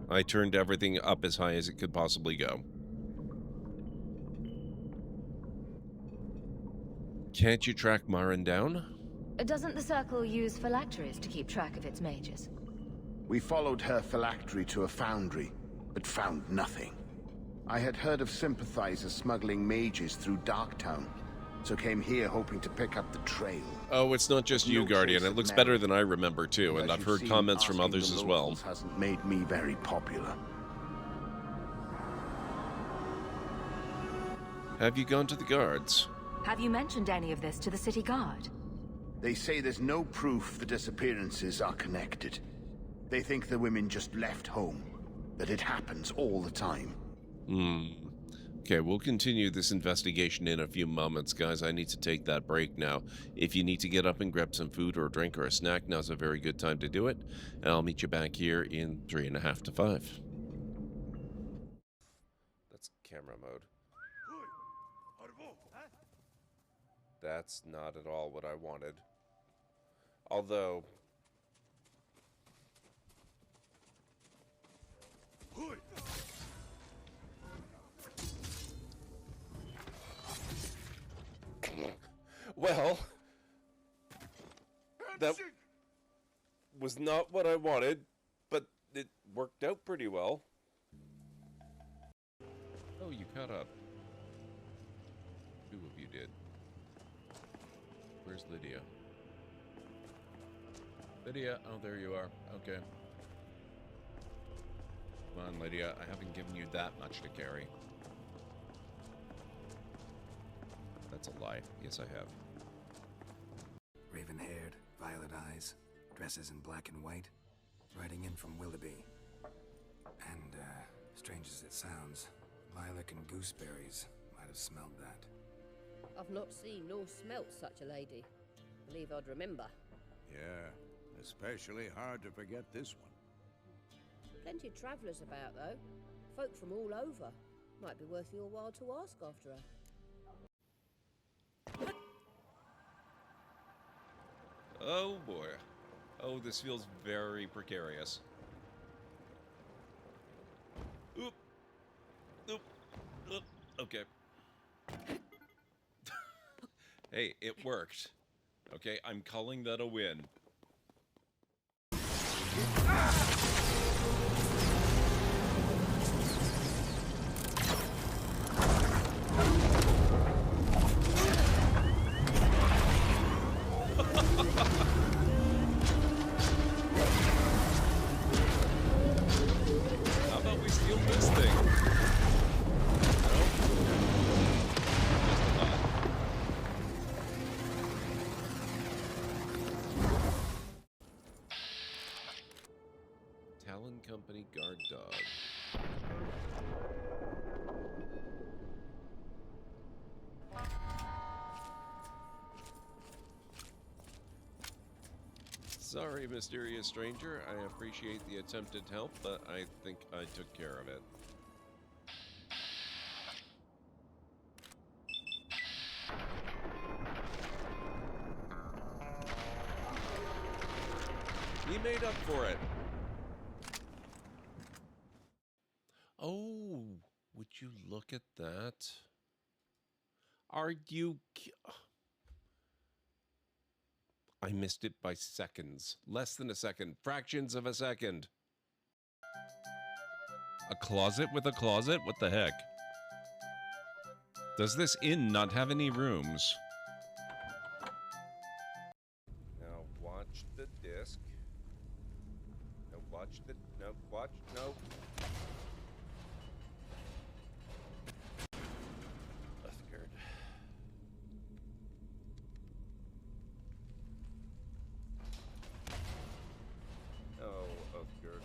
I turned everything up as high as it could possibly go. Can't you track Maren down? Doesn't the Circle use phylacteries to keep track of its mages? We followed her phylactery to a foundry, but found nothing. I had heard of sympathizers smuggling mages through Darktown, so came here hoping to pick up the trail. Oh, it's not just you, Guardian. It looks better than I remember, too, and I've heard comments from others as well. Hasn't made me very popular. Have you gone to the guards? Have you mentioned any of this to the city guard? They say there's no proof the disappearances are connected. They think the women just left home, that it happens all the time. Okay, we'll continue this investigation in a few moments, guys. I need to take that break now. If you need to get up and grab some food or a drink or a snack, now's a very good time to do it. And I'll meet you back here in 3.5 to 5. That's camera mode. That's not at all what I wanted. Although... Well, that was not what I wanted, but it worked out pretty well. Oh, you caught up. 2 of you did. Where's Lydia? Lydia, oh, there you are. Okay. Come on, Lydia, I haven't given you that much to carry. That's a lie. Yes, I have. Raven-haired, violet eyes, dresses in black and white, riding in from Willoughby. And, strange as it sounds, lilac and gooseberries might have smelled that. I've not seen nor smelt such a lady. Believe I'd remember. Yeah, especially hard to forget this one. Plenty of travellers about, though. Folk from all over. Might be worth your while to ask after her. Oh boy. Oh, this feels very precarious. Oop. Oop. Oop. Okay. Hey, it worked. Okay, I'm calling that a win. How about we steal this thing? Talon Company guard dog. Sorry, mysterious stranger. I appreciate the attempted help, but I think I took care of it. We made up for it. Oh, would you look at that? Are you... I missed it by seconds. Less than a second. Fractions of a second. A closet with a closet? What the heck? Does this inn not have any rooms? Now watch the disc. No, watch the... No, watch... No. Scared. Oh, Oathgird.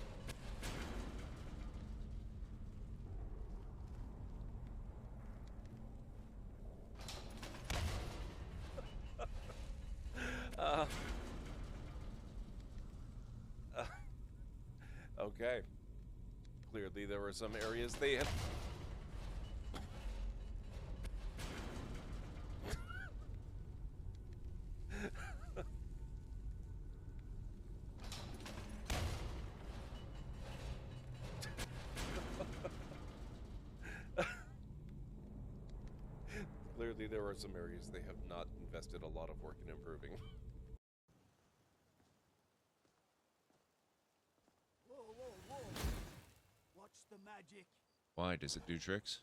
Okay. Clearly there were some areas they had... Clearly there are some areas they have not invested a lot of work in improving. Whoa, whoa, whoa. Watch the magic. Why? Does it do tricks?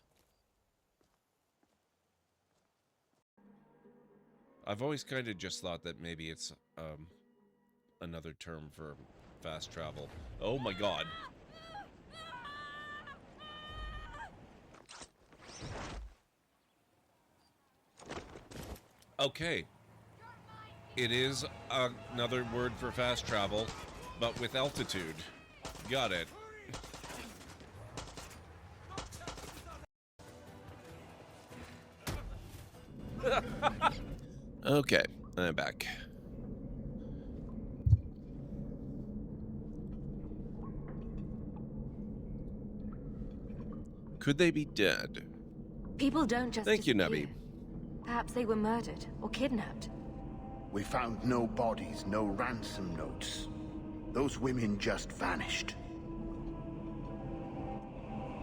I've always kind of just thought that maybe it's another term for fast travel. Oh my god. Okay. It is another word for fast travel, but with altitude. Got it. Okay, I'm back. Could they be dead? People don't just Thank you, disappear. Nubby. Perhaps they were murdered or kidnapped. We found no bodies, no ransom notes. Those women just vanished.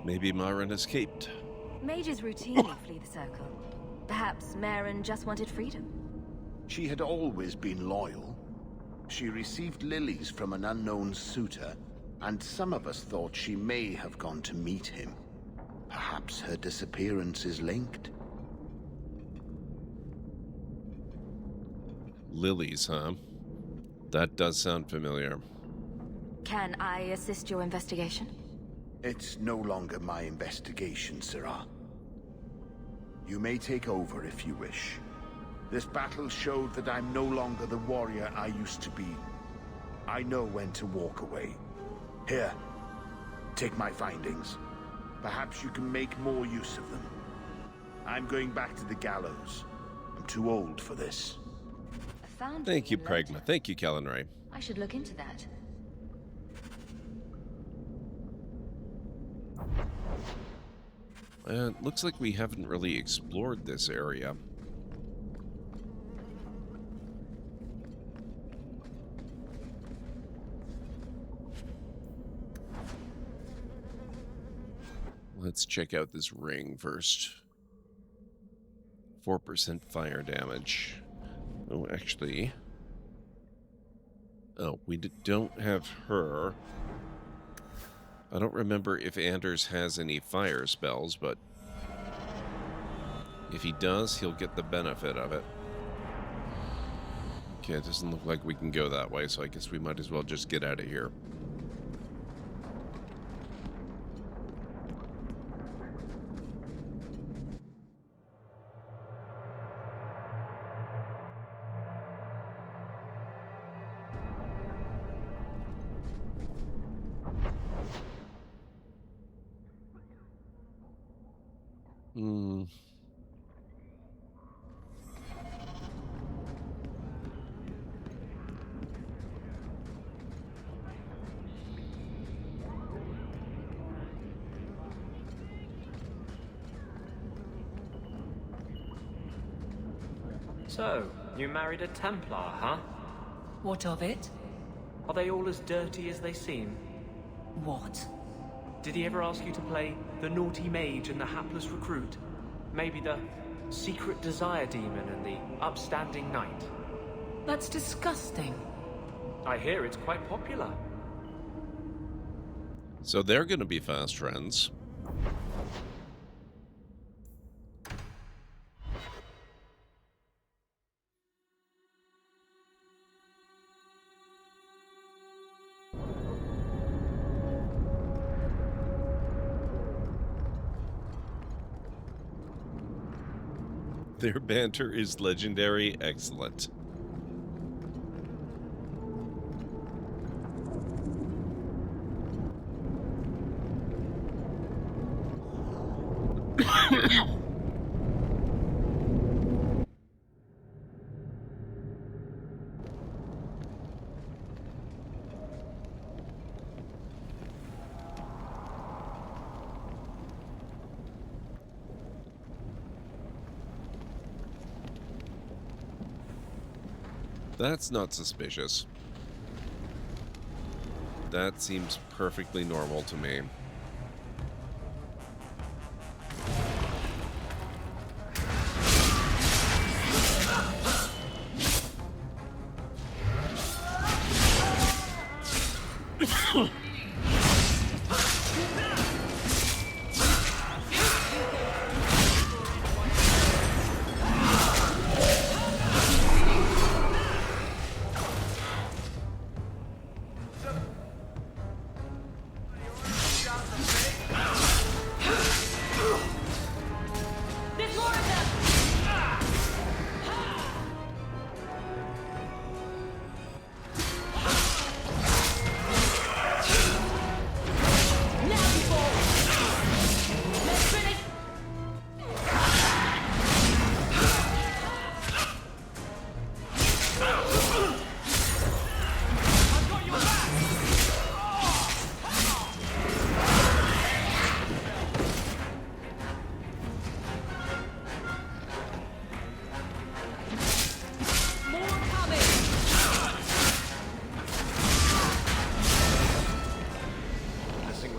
Maybe Myron escaped. Mages routinely flee the Circle. Perhaps Maren just wanted freedom. She had always been loyal. She received lilies from an unknown suitor, and some of us thought she may have gone to meet him. Perhaps her disappearance is linked. Lilies, huh? That does sound familiar. Can I assist your investigation? It's no longer my investigation, Sirrah. You may take over if you wish. This battle showed that I'm no longer the warrior I used to be. I know when to walk away. Here, take my findings. Perhaps you can make more use of them. I'm going back to the gallows. I'm too old for this. Thank you, Pregma. Thank you, Kellenray. I should look into that. Looks like we haven't really explored this area. Let's check out this ring first. 4% fire damage. Oh, actually... Oh, we don't have her. I don't remember if Anders has any fire spells, but if he does, he'll get the benefit of it. Okay, it doesn't look like we can go that way, so I guess we might as well just get out of here. So, you married a Templar, huh? What of it? Are they all as dirty as they seem? What? Did he ever ask you to play the naughty mage and the hapless recruit? Maybe the secret desire demon and the upstanding knight? That's disgusting. I hear it's quite popular. So they're going to be fast friends. Their banter is legendary. Excellent. That's not suspicious. That seems perfectly normal to me.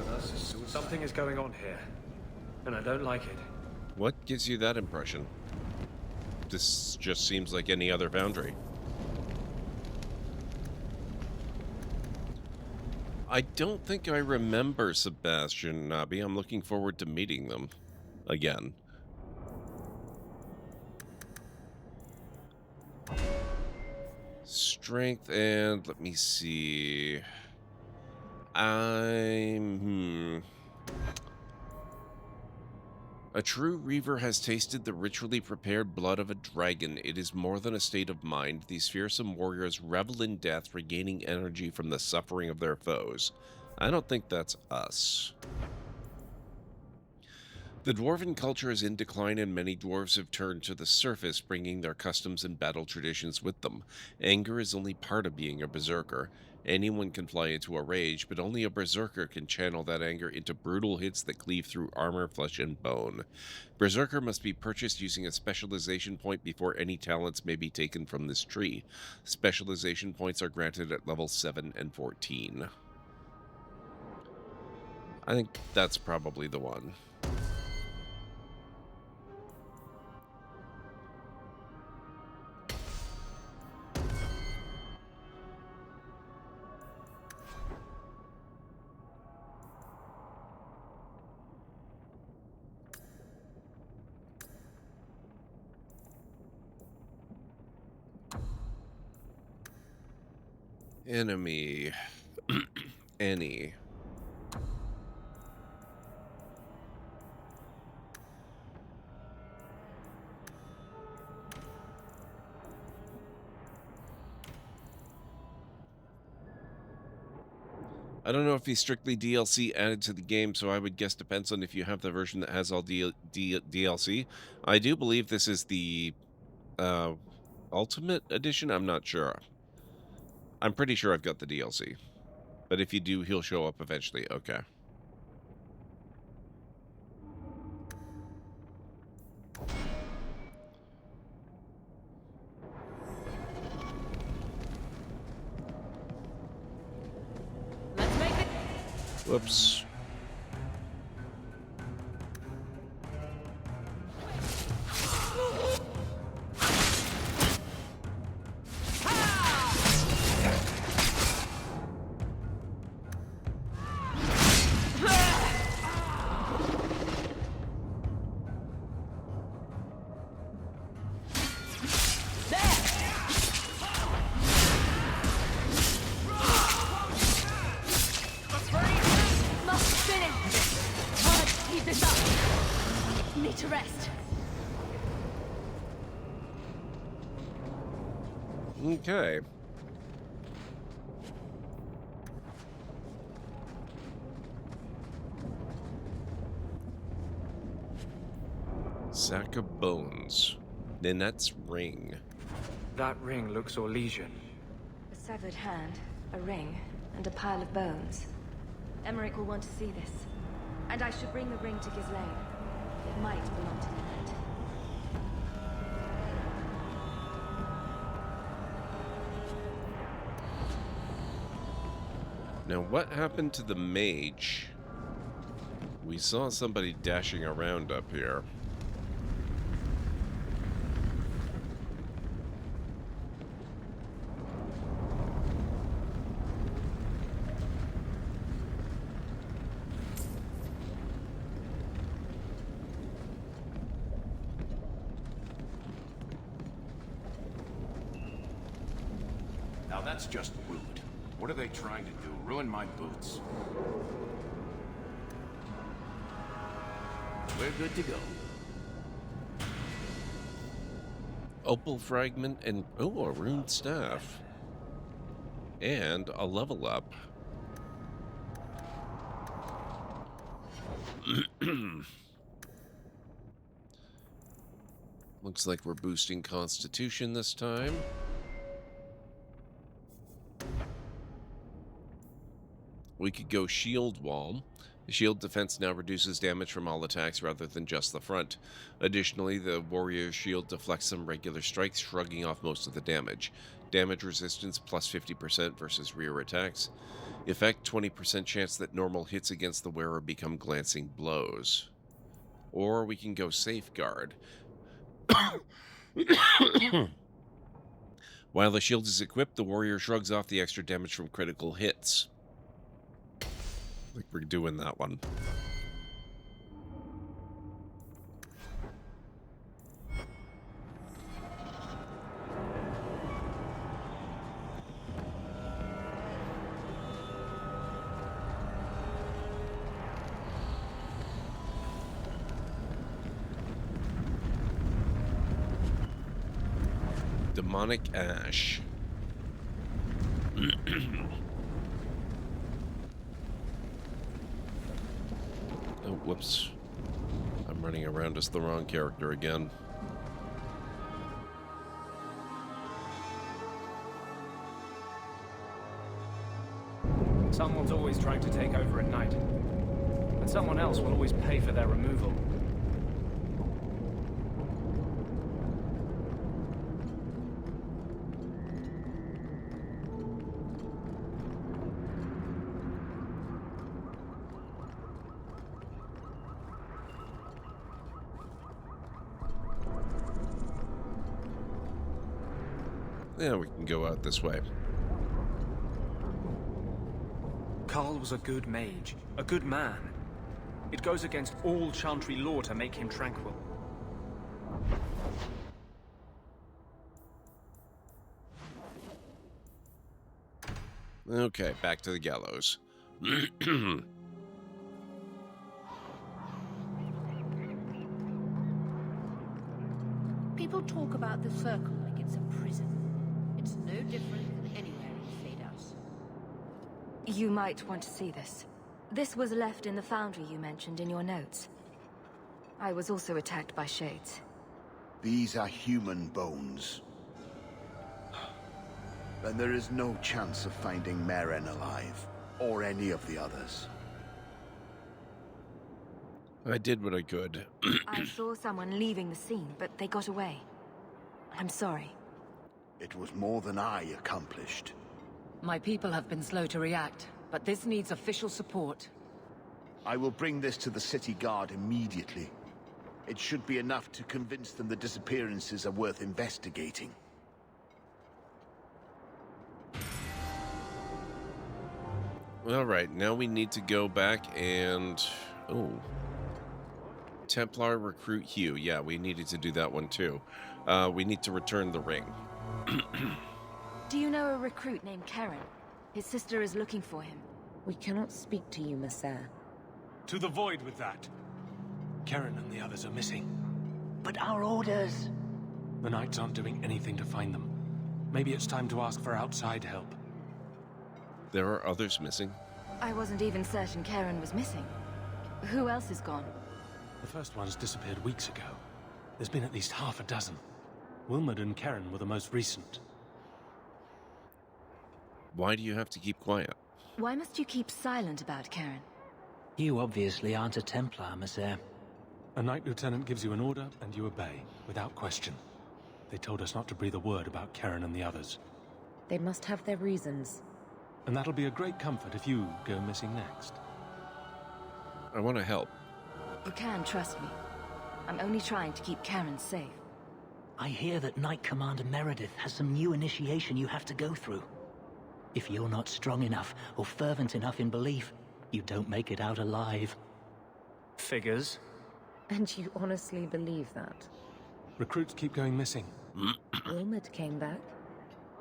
with us. Something is going on here, and I don't like it. What gives you that impression? This just seems like any other foundry. I don't think I remember Sebastian and Nabi. I'm looking forward to meeting them again. Strength and let me see. A true Reaver has tasted the ritually prepared blood of a dragon. It is more than a state of mind. These fearsome warriors revel in death, regaining energy from the suffering of their foes. I don't think that's us. The dwarven culture is in decline and many dwarves have turned to the surface, bringing their customs and battle traditions with them. Anger is only part of being a berserker. Anyone can fly into a rage, but only a berserker can channel that anger into brutal hits that cleave through armor, flesh, and bone. Berserker must be purchased using a specialization point before any talents may be taken from this tree. Specialization points are granted at level 7 and 14. I think that's probably the one. Enemy. Any. I don't know if he's strictly DLC added to the game, so I would guess depends on if you have the version that has all DLC. I do believe this is the Ultimate Edition. I'm not sure. I'm pretty sure I've got the DLC. But if you do, he'll show up eventually. Okay. Let's make it. Whoops. Okay. Sack of bones. Ninette's ring. That ring looks Orlesian. A severed hand, a ring, and a pile of bones. Emmerich will want to see this. And I should bring the ring to Ghislaine. It might belong to Ninette. Now, what happened to the mage? We saw somebody dashing around up here. Now that's just rude. What are they trying to do? Ruin my boots? We're good to go. Opal fragment and a rune staff. And a level up. Looks like we're boosting Constitution this time. We could go Shield Wall. The shield defense now reduces damage from all attacks rather than just the front. Additionally, the warrior's shield deflects some regular strikes, shrugging off most of the damage. Damage resistance plus 50% versus rear attacks. Effect 20% chance that normal hits against the wearer become glancing blows. Or we can go Safeguard. While the shield is equipped, the warrior shrugs off the extra damage from critical hits. Like we're doing that one. Demonic Ash. Oh, whoops. I'm running around as the wrong character again. Someone's always trying to take over at night. And someone else will always pay for their removal. Yeah, we can go out this way. Carl was a good mage, a good man. It goes against all Chantry law to make him tranquil. Okay, back to the gallows. People talk about the Circle like it's a prison. It's no different than anywhere in Fleethouse. You might want to see this. This was left in the foundry you mentioned in your notes. I was also attacked by shades. These are human bones. Then there is no chance of finding Meren alive, or any of the others. I did what I could. I saw someone leaving the scene, but they got away. I'm sorry. It was more than I accomplished. My people have been slow to react, but this needs official support. I will bring this to the city guard immediately. It should be enough to convince them the disappearances are worth investigating. Alright, now we need to go back and... Oh. Templar recruit Hugh. Yeah, we needed to do that one too. We need to return the ring. Do you know a recruit named Karen? His sister is looking for him. We cannot speak to you, Messer. To the void with that. Karen and the others are missing. But our orders... The Knights aren't doing anything to find them. Maybe it's time to ask for outside help. There are others missing. I wasn't even certain Karen was missing. Who else is gone? The first ones disappeared weeks ago. There's been at least half a dozen. Wilmot and Karen were the most recent. Why do you have to keep quiet? Why must you keep silent about Karen? You obviously aren't a Templar, Monsieur. A Knight Lieutenant gives you an order, and you obey, without question. They told us not to breathe a word about Karen and the others. They must have their reasons. And that'll be a great comfort if you go missing next. I want to help. You can trust me. I'm only trying to keep Karen safe. I hear that Knight Commander Meredith has some new initiation you have to go through. If you're not strong enough or fervent enough in belief, you don't make it out alive. Figures. And you honestly believe that? Recruits keep going missing. Wilmot came back.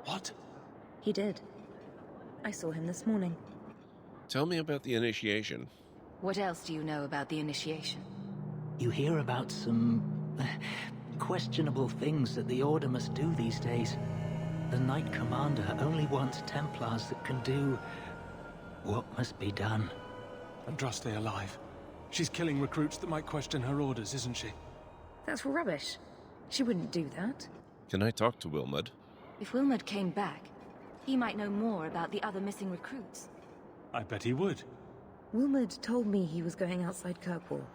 What? He did. I saw him this morning. Tell me about the initiation. What else do you know about the initiation? You hear about some... questionable things that the Order must do these days. The Knight Commander only wants Templars that can do... what must be done. Andraste alive. She's killing recruits that might question her orders, isn't she? That's rubbish. She wouldn't do that. Can I talk to Wilmot? If Wilmot came back, he might know more about the other missing recruits. I bet he would. Wilmot told me he was going outside Kirkwall.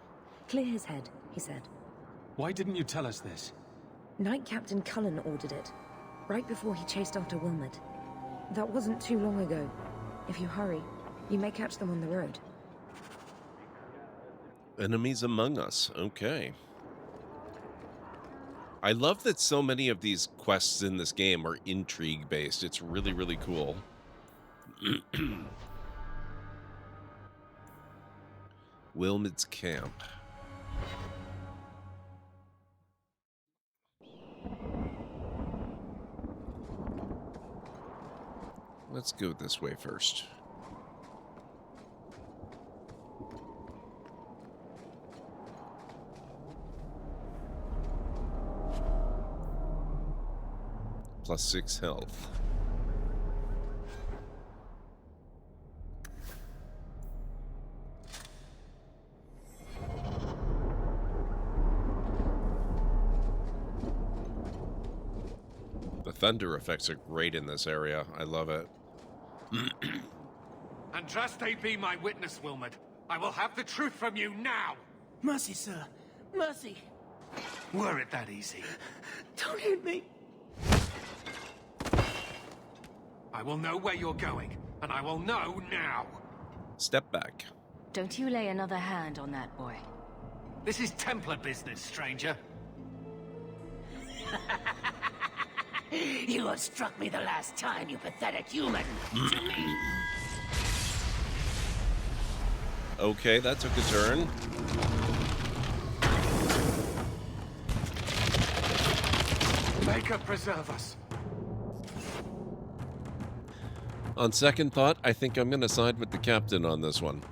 Clear his head, he said. Why didn't you tell us this? Knight Captain Cullen ordered it. right before he chased after Wilmot. That wasn't too long ago. If you hurry, you may catch them on the road. Enemies among us. Okay. I love that so many of these quests in this game are intrigue-based. It's really, really cool. Wilmot's camp. Let's go this way first. +6 health. The thunder effects are great in this area. I love it. Andraste be my witness, Wilmot. I will have the truth from you now. Mercy, sir. Mercy. Were it that easy? Don't hit me. I will know where you're going, and I will know now. Step back. Don't you lay another hand on that boy. This is Templar business, stranger. You have struck me the last time, you pathetic human. To me. Okay, that took a turn. Maker preserve us. On second thought, I think I'm going to side with the captain on this one.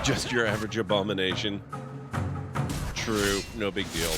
Just your average abomination. True, no big deal.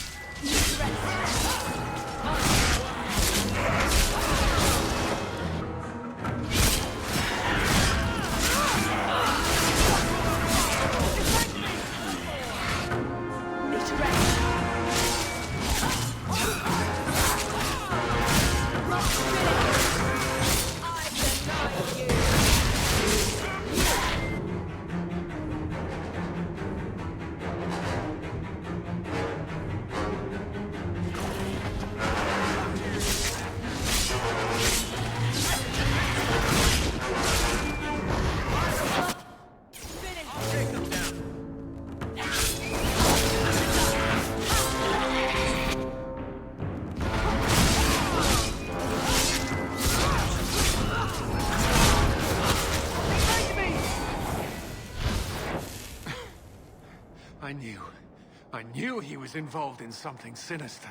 I knew he was involved in something sinister.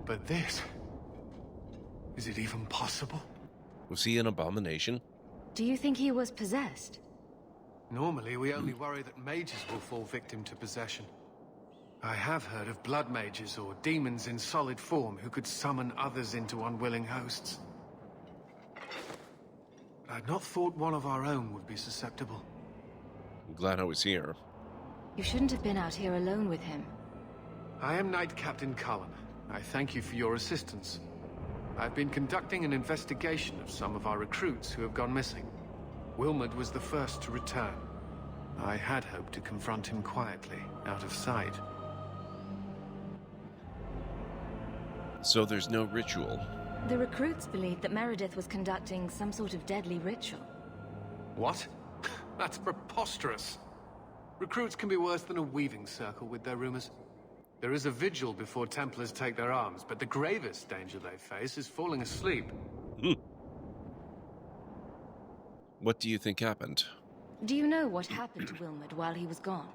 But this... is it even possible? Was he an abomination? Do you think he was possessed? Normally, we only worry that mages will fall victim to possession. I have heard of blood mages or demons in solid form who could summon others into unwilling hosts. But I'd not thought one of our own would be susceptible. I'm glad I was here. You shouldn't have been out here alone with him. I am Knight Captain Cullen. I thank you for your assistance. I've been conducting an investigation of some of our recruits who have gone missing. Wilmot was the first to return. I had hoped to confront him quietly, out of sight. So there's no ritual? The recruits believed that Meredith was conducting some sort of deadly ritual. What? That's preposterous. Recruits can be worse than a weaving circle with their rumors. There is a vigil before Templars take their arms, but the gravest danger they face is falling asleep. What do you think happened? Do you know what happened to Wilmot while he was gone?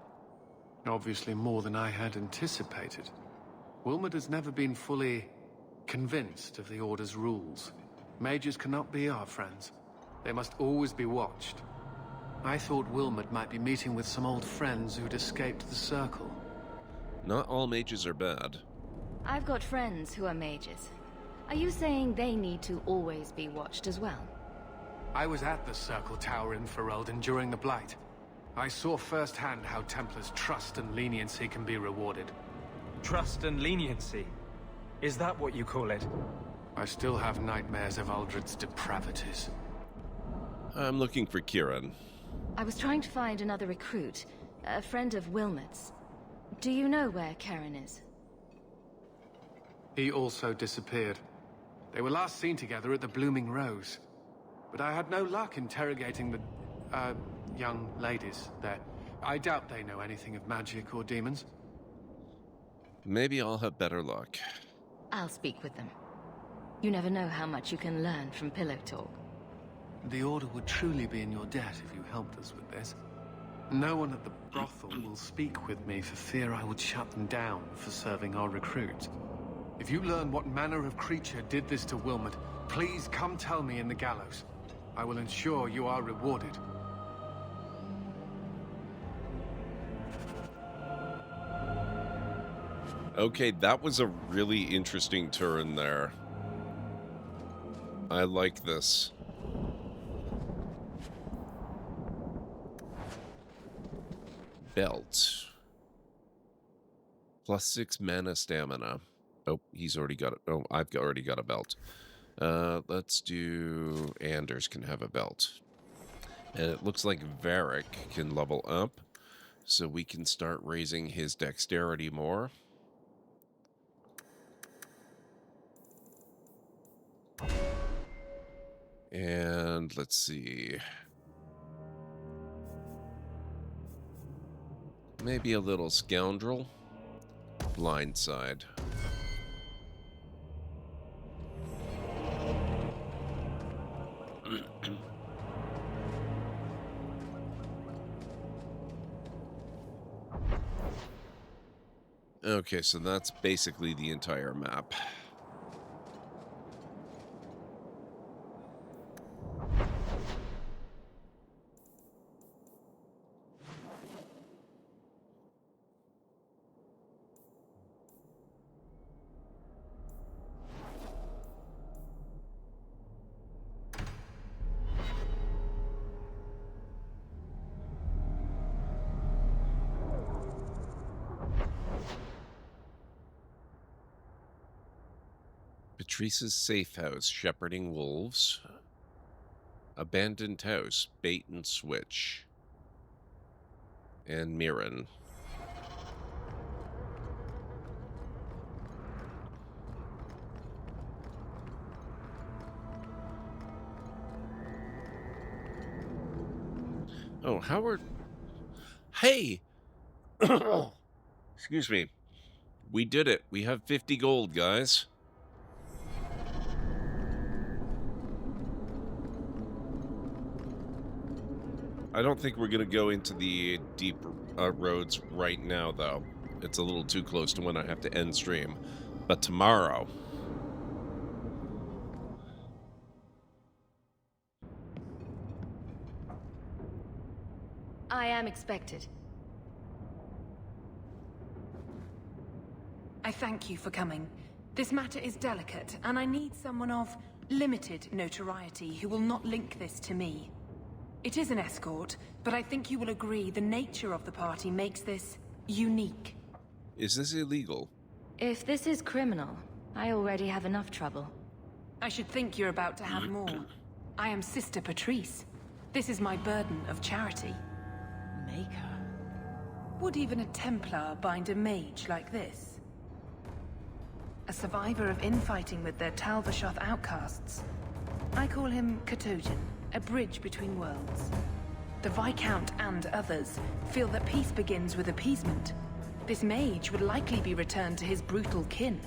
Obviously more than I had anticipated. Wilmot has never been fully convinced of the Order's rules. Mages cannot be our friends. They must always be watched. I thought Wilmot might be meeting with some old friends who'd escaped the Circle. Not all mages are bad. I've got friends who are mages. Are you saying they need to always be watched as well? I was at the Circle Tower in Ferelden during the Blight. I saw firsthand how Templars' trust and leniency can be rewarded. Trust and leniency? Is that what you call it? I still have nightmares of Uldred's depravities. I'm looking for Kieran. I was trying to find another recruit, a friend of Wilmot's. Do you know where Karen is? He also disappeared. They were last seen together at the Blooming Rose. But I had no luck interrogating the, young ladies there. I doubt they know anything of magic or demons. Maybe I'll have better luck. I'll speak with them. You never know how much you can learn from pillow talk. The Order would truly be in your debt if you helped us with this. No one at the brothel will speak with me for fear I would shut them down for serving our recruits. If you learn what manner of creature did this to Wilmot, please come tell me in the gallows. I will ensure you are rewarded. Okay, that was a really interesting turn there. I like this. Belt. +6 mana stamina. Oh, he's already got it. Oh, I've already got a belt. Let's do... Anders can have a belt. And it looks like Varric can level up. So we can start raising his dexterity more. And let's see. Maybe a little scoundrel. Blindside. Okay, so that's basically the entire map. Patrice's safe house, shepherding wolves. Abandoned house, bait and switch. And Mirren. Oh, Howard. Hey! Excuse me. We did it. We have 50 gold, guys. I don't think we're going to go into the deep roads right now, though. It's a little too close to when I have to end stream. But tomorrow... I am expected. I thank you for coming. This matter is delicate, and I need someone of limited notoriety who will not link this to me. It is an escort, but I think you will agree the nature of the party makes this unique. Is this illegal? If this is criminal, I already have enough trouble. I should think you're about to have more. I am Sister Patrice. This is my burden of charity. Maker. Would even a Templar bind a mage like this? A survivor of infighting with their Talvashoth outcasts. I call him Katojan, a bridge between worlds. The Viscount and others feel that peace begins with appeasement. This mage would likely be returned to his brutal kin.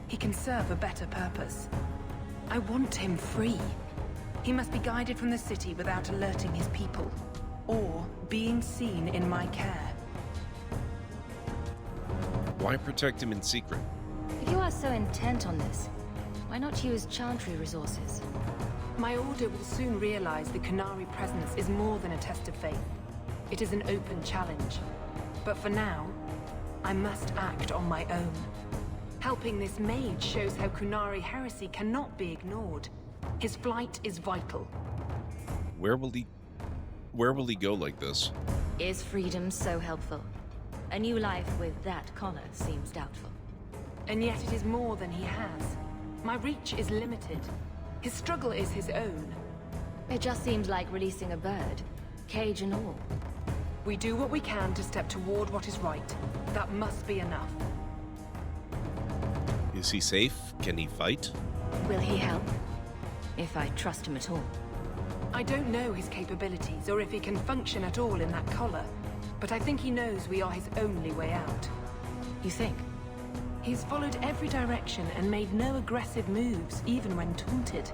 He can serve a better purpose. I want him free. He must be guided from the city without alerting his people, or being seen in my care. Why protect him in secret? If you are so intent on this, why not use Chantry resources? My order will soon realize the Qunari presence is more than a test of faith. It is an open challenge. But for now, I must act on my own. Helping this mage shows how Kunari heresy cannot be ignored. His flight is vital. Where will he go like this? Is freedom so helpful? A new life with that collar seems doubtful. And yet it is more than he has. My reach is limited. His struggle is his own. It just seems like releasing a bird, cage and all. We do what we can to step toward what is right. That must be enough. Is he safe? Can he fight? Will he help? If I trust him at all. I don't know his capabilities or if he can function at all in that collar, but I think he knows we are his only way out. You think? He's followed every direction and made no aggressive moves, even when taunted.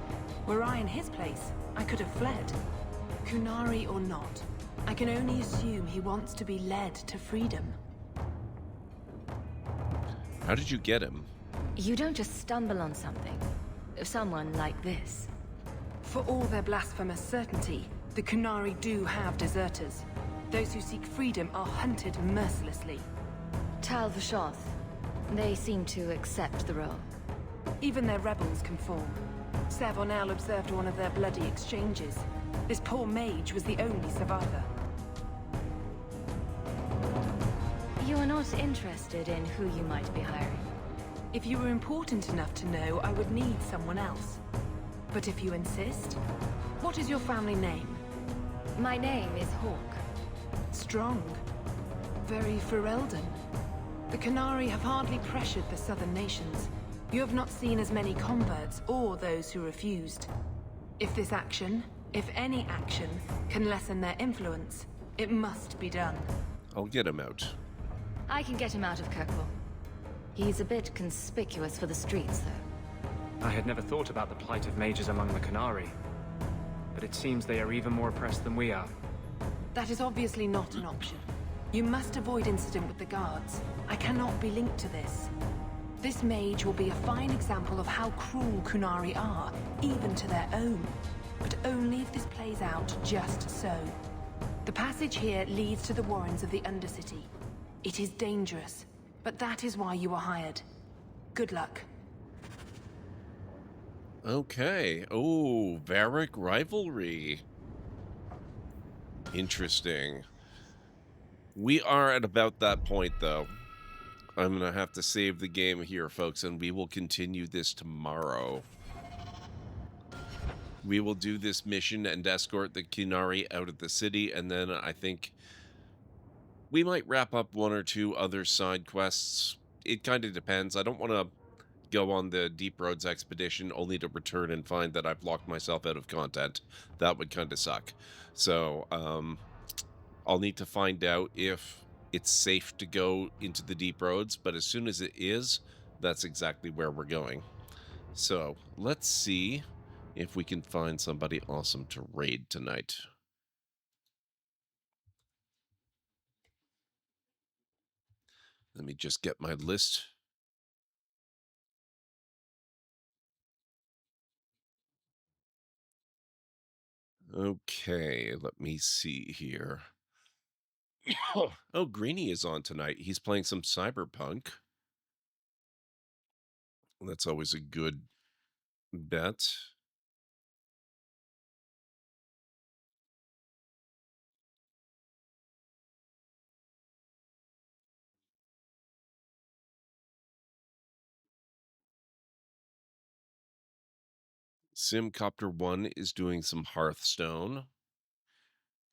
Were I in his place, I could have fled. Kunari or not, I can only assume he wants to be led to freedom. How did you get him? You don't just stumble on something. Someone like this. For all their blasphemous certainty, the Kunari do have deserters. Those who seek freedom are hunted mercilessly. Tal Vashoth. They seem to accept the role. Even their rebels conform. Savonel observed one of their bloody exchanges. This poor mage was the only survivor. You are not interested in who you might be hiring. If you were important enough to know, I would need someone else. But if you insist, what is your family name? My name is Hawk. Strong. Very Ferelden. The Kunari have hardly pressured the southern nations. You have not seen as many converts or those who refused. If this action, if any action, can lessen their influence, it must be done. I'll get him out. I can get him out of Kirkwall. He's a bit conspicuous for the streets, though. I had never thought about the plight of mages among the Kunari. But it seems they are even more oppressed than we are. That is obviously not an option. You must avoid incident with the guards. I cannot be linked to this. This mage will be a fine example of how cruel Kunari are, even to their own. But only if this plays out just so. The passage here leads to the warrens of the Undercity. It is dangerous, but that is why you are hired. Good luck. Okay. Oh, Varric rivalry. Interesting. We are at about that point, though. I'm going to have to save the game here, folks, and we will continue this tomorrow. We will do this mission and escort the Kunari out of the city, and then I think we might wrap up one or two other side quests. It kind of depends. I don't want to go on the Deep Roads expedition only to return and find that I've locked myself out of content. That would kind of suck. So, I'll need to find out if it's safe to go into the Deep Roads, but as soon as it is, that's exactly where we're going. So, let's see if we can find somebody awesome to raid tonight. Let me just get my list. Okay, let me see here. Oh, Greenie is on tonight. He's playing some Cyberpunk. That's always a good bet. Simcopter 1 is doing some Hearthstone.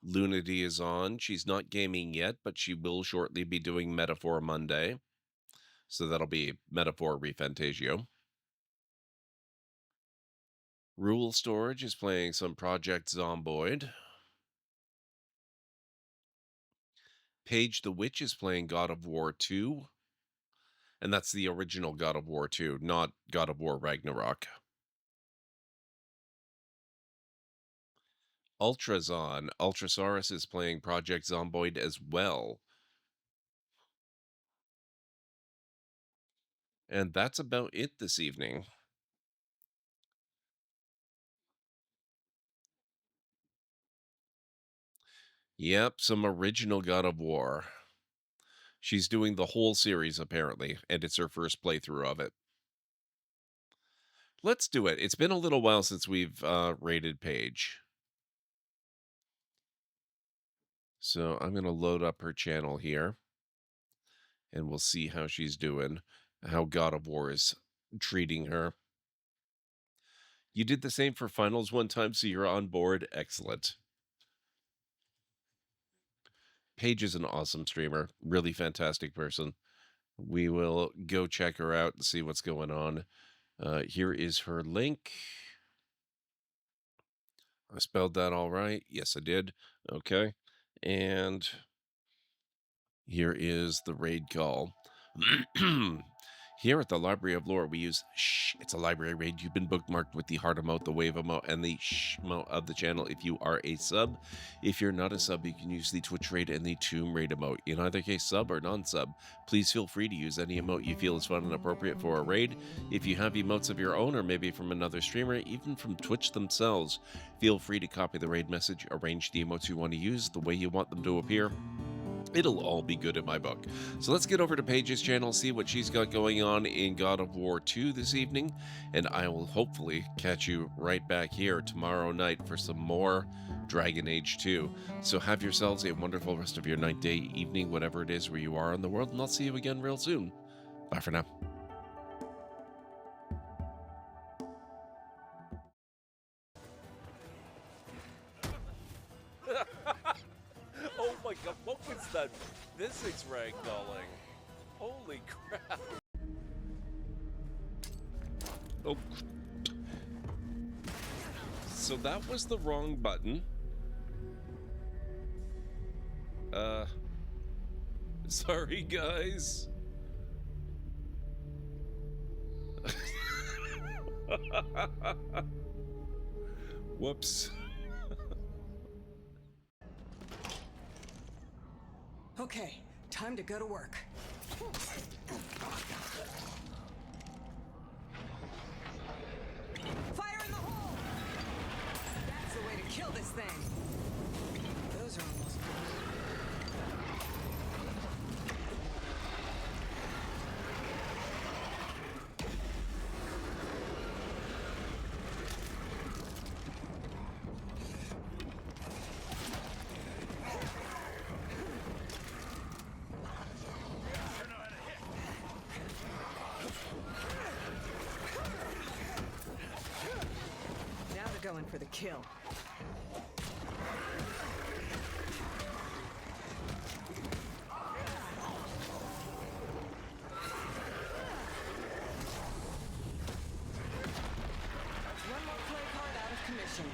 Lunity is on. She's not gaming yet, but she will shortly be doing Metaphor Monday. So that'll be Metaphor Refantasio. Rule Storage is playing some Project Zomboid. Paige the Witch is playing God of War 2. And that's the original God of War 2, not God of War Ragnarok. Ultra's on. Ultrasaurus is playing Project Zomboid as well. And that's about it this evening. Yep, some original God of War. She's doing the whole series, apparently, and it's her first playthrough of it. Let's do it. It's been a little while since we've raided Paige. So I'm going to load up her channel here, and we'll see how she's doing, how God of War is treating her. You did the same for finals one time, so you're on board. Excellent. Paige is an awesome streamer, really fantastic person. We will go check her out and see what's going on. Here is her link. I spelled that all right. Yes, I did. Okay. And here is the raid call. Here at the Library of Lore, we use shh. It's a library raid. You've been bookmarked with the heart emote, the wave emote, and the shh emote of the channel if you are a sub. If you're not a sub, you can use the Twitch raid and the Tomb raid emote. In either case, sub or non-sub, please feel free to use any emote you feel is fun and appropriate for a raid. If you have emotes of your own, or maybe from another streamer, even from Twitch themselves, feel free to copy the raid message, arrange the emotes you want to use the way you want them to appear. It'll all be good in my book. So let's get over to Paige's channel, see what she's got going on in God of War 2 this evening, and I will hopefully catch you right back here tomorrow night for some more Dragon Age 2. So have yourselves a wonderful rest of your night, day, evening, whatever it is where you are in the world, and I'll see you again real soon. Bye for now. Oh my god, what was that physics ragdolling? Holy crap. Oh. So that was the wrong button. Sorry, guys. Whoops. Okay, time to go to work. Fire in the hole! That's the way to kill this thing. Those are almost going for the kill. One more plague heart out of commission.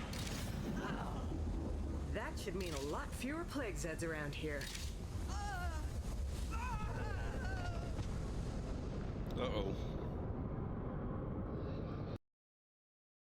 That should mean a lot fewer plague Zeds around here.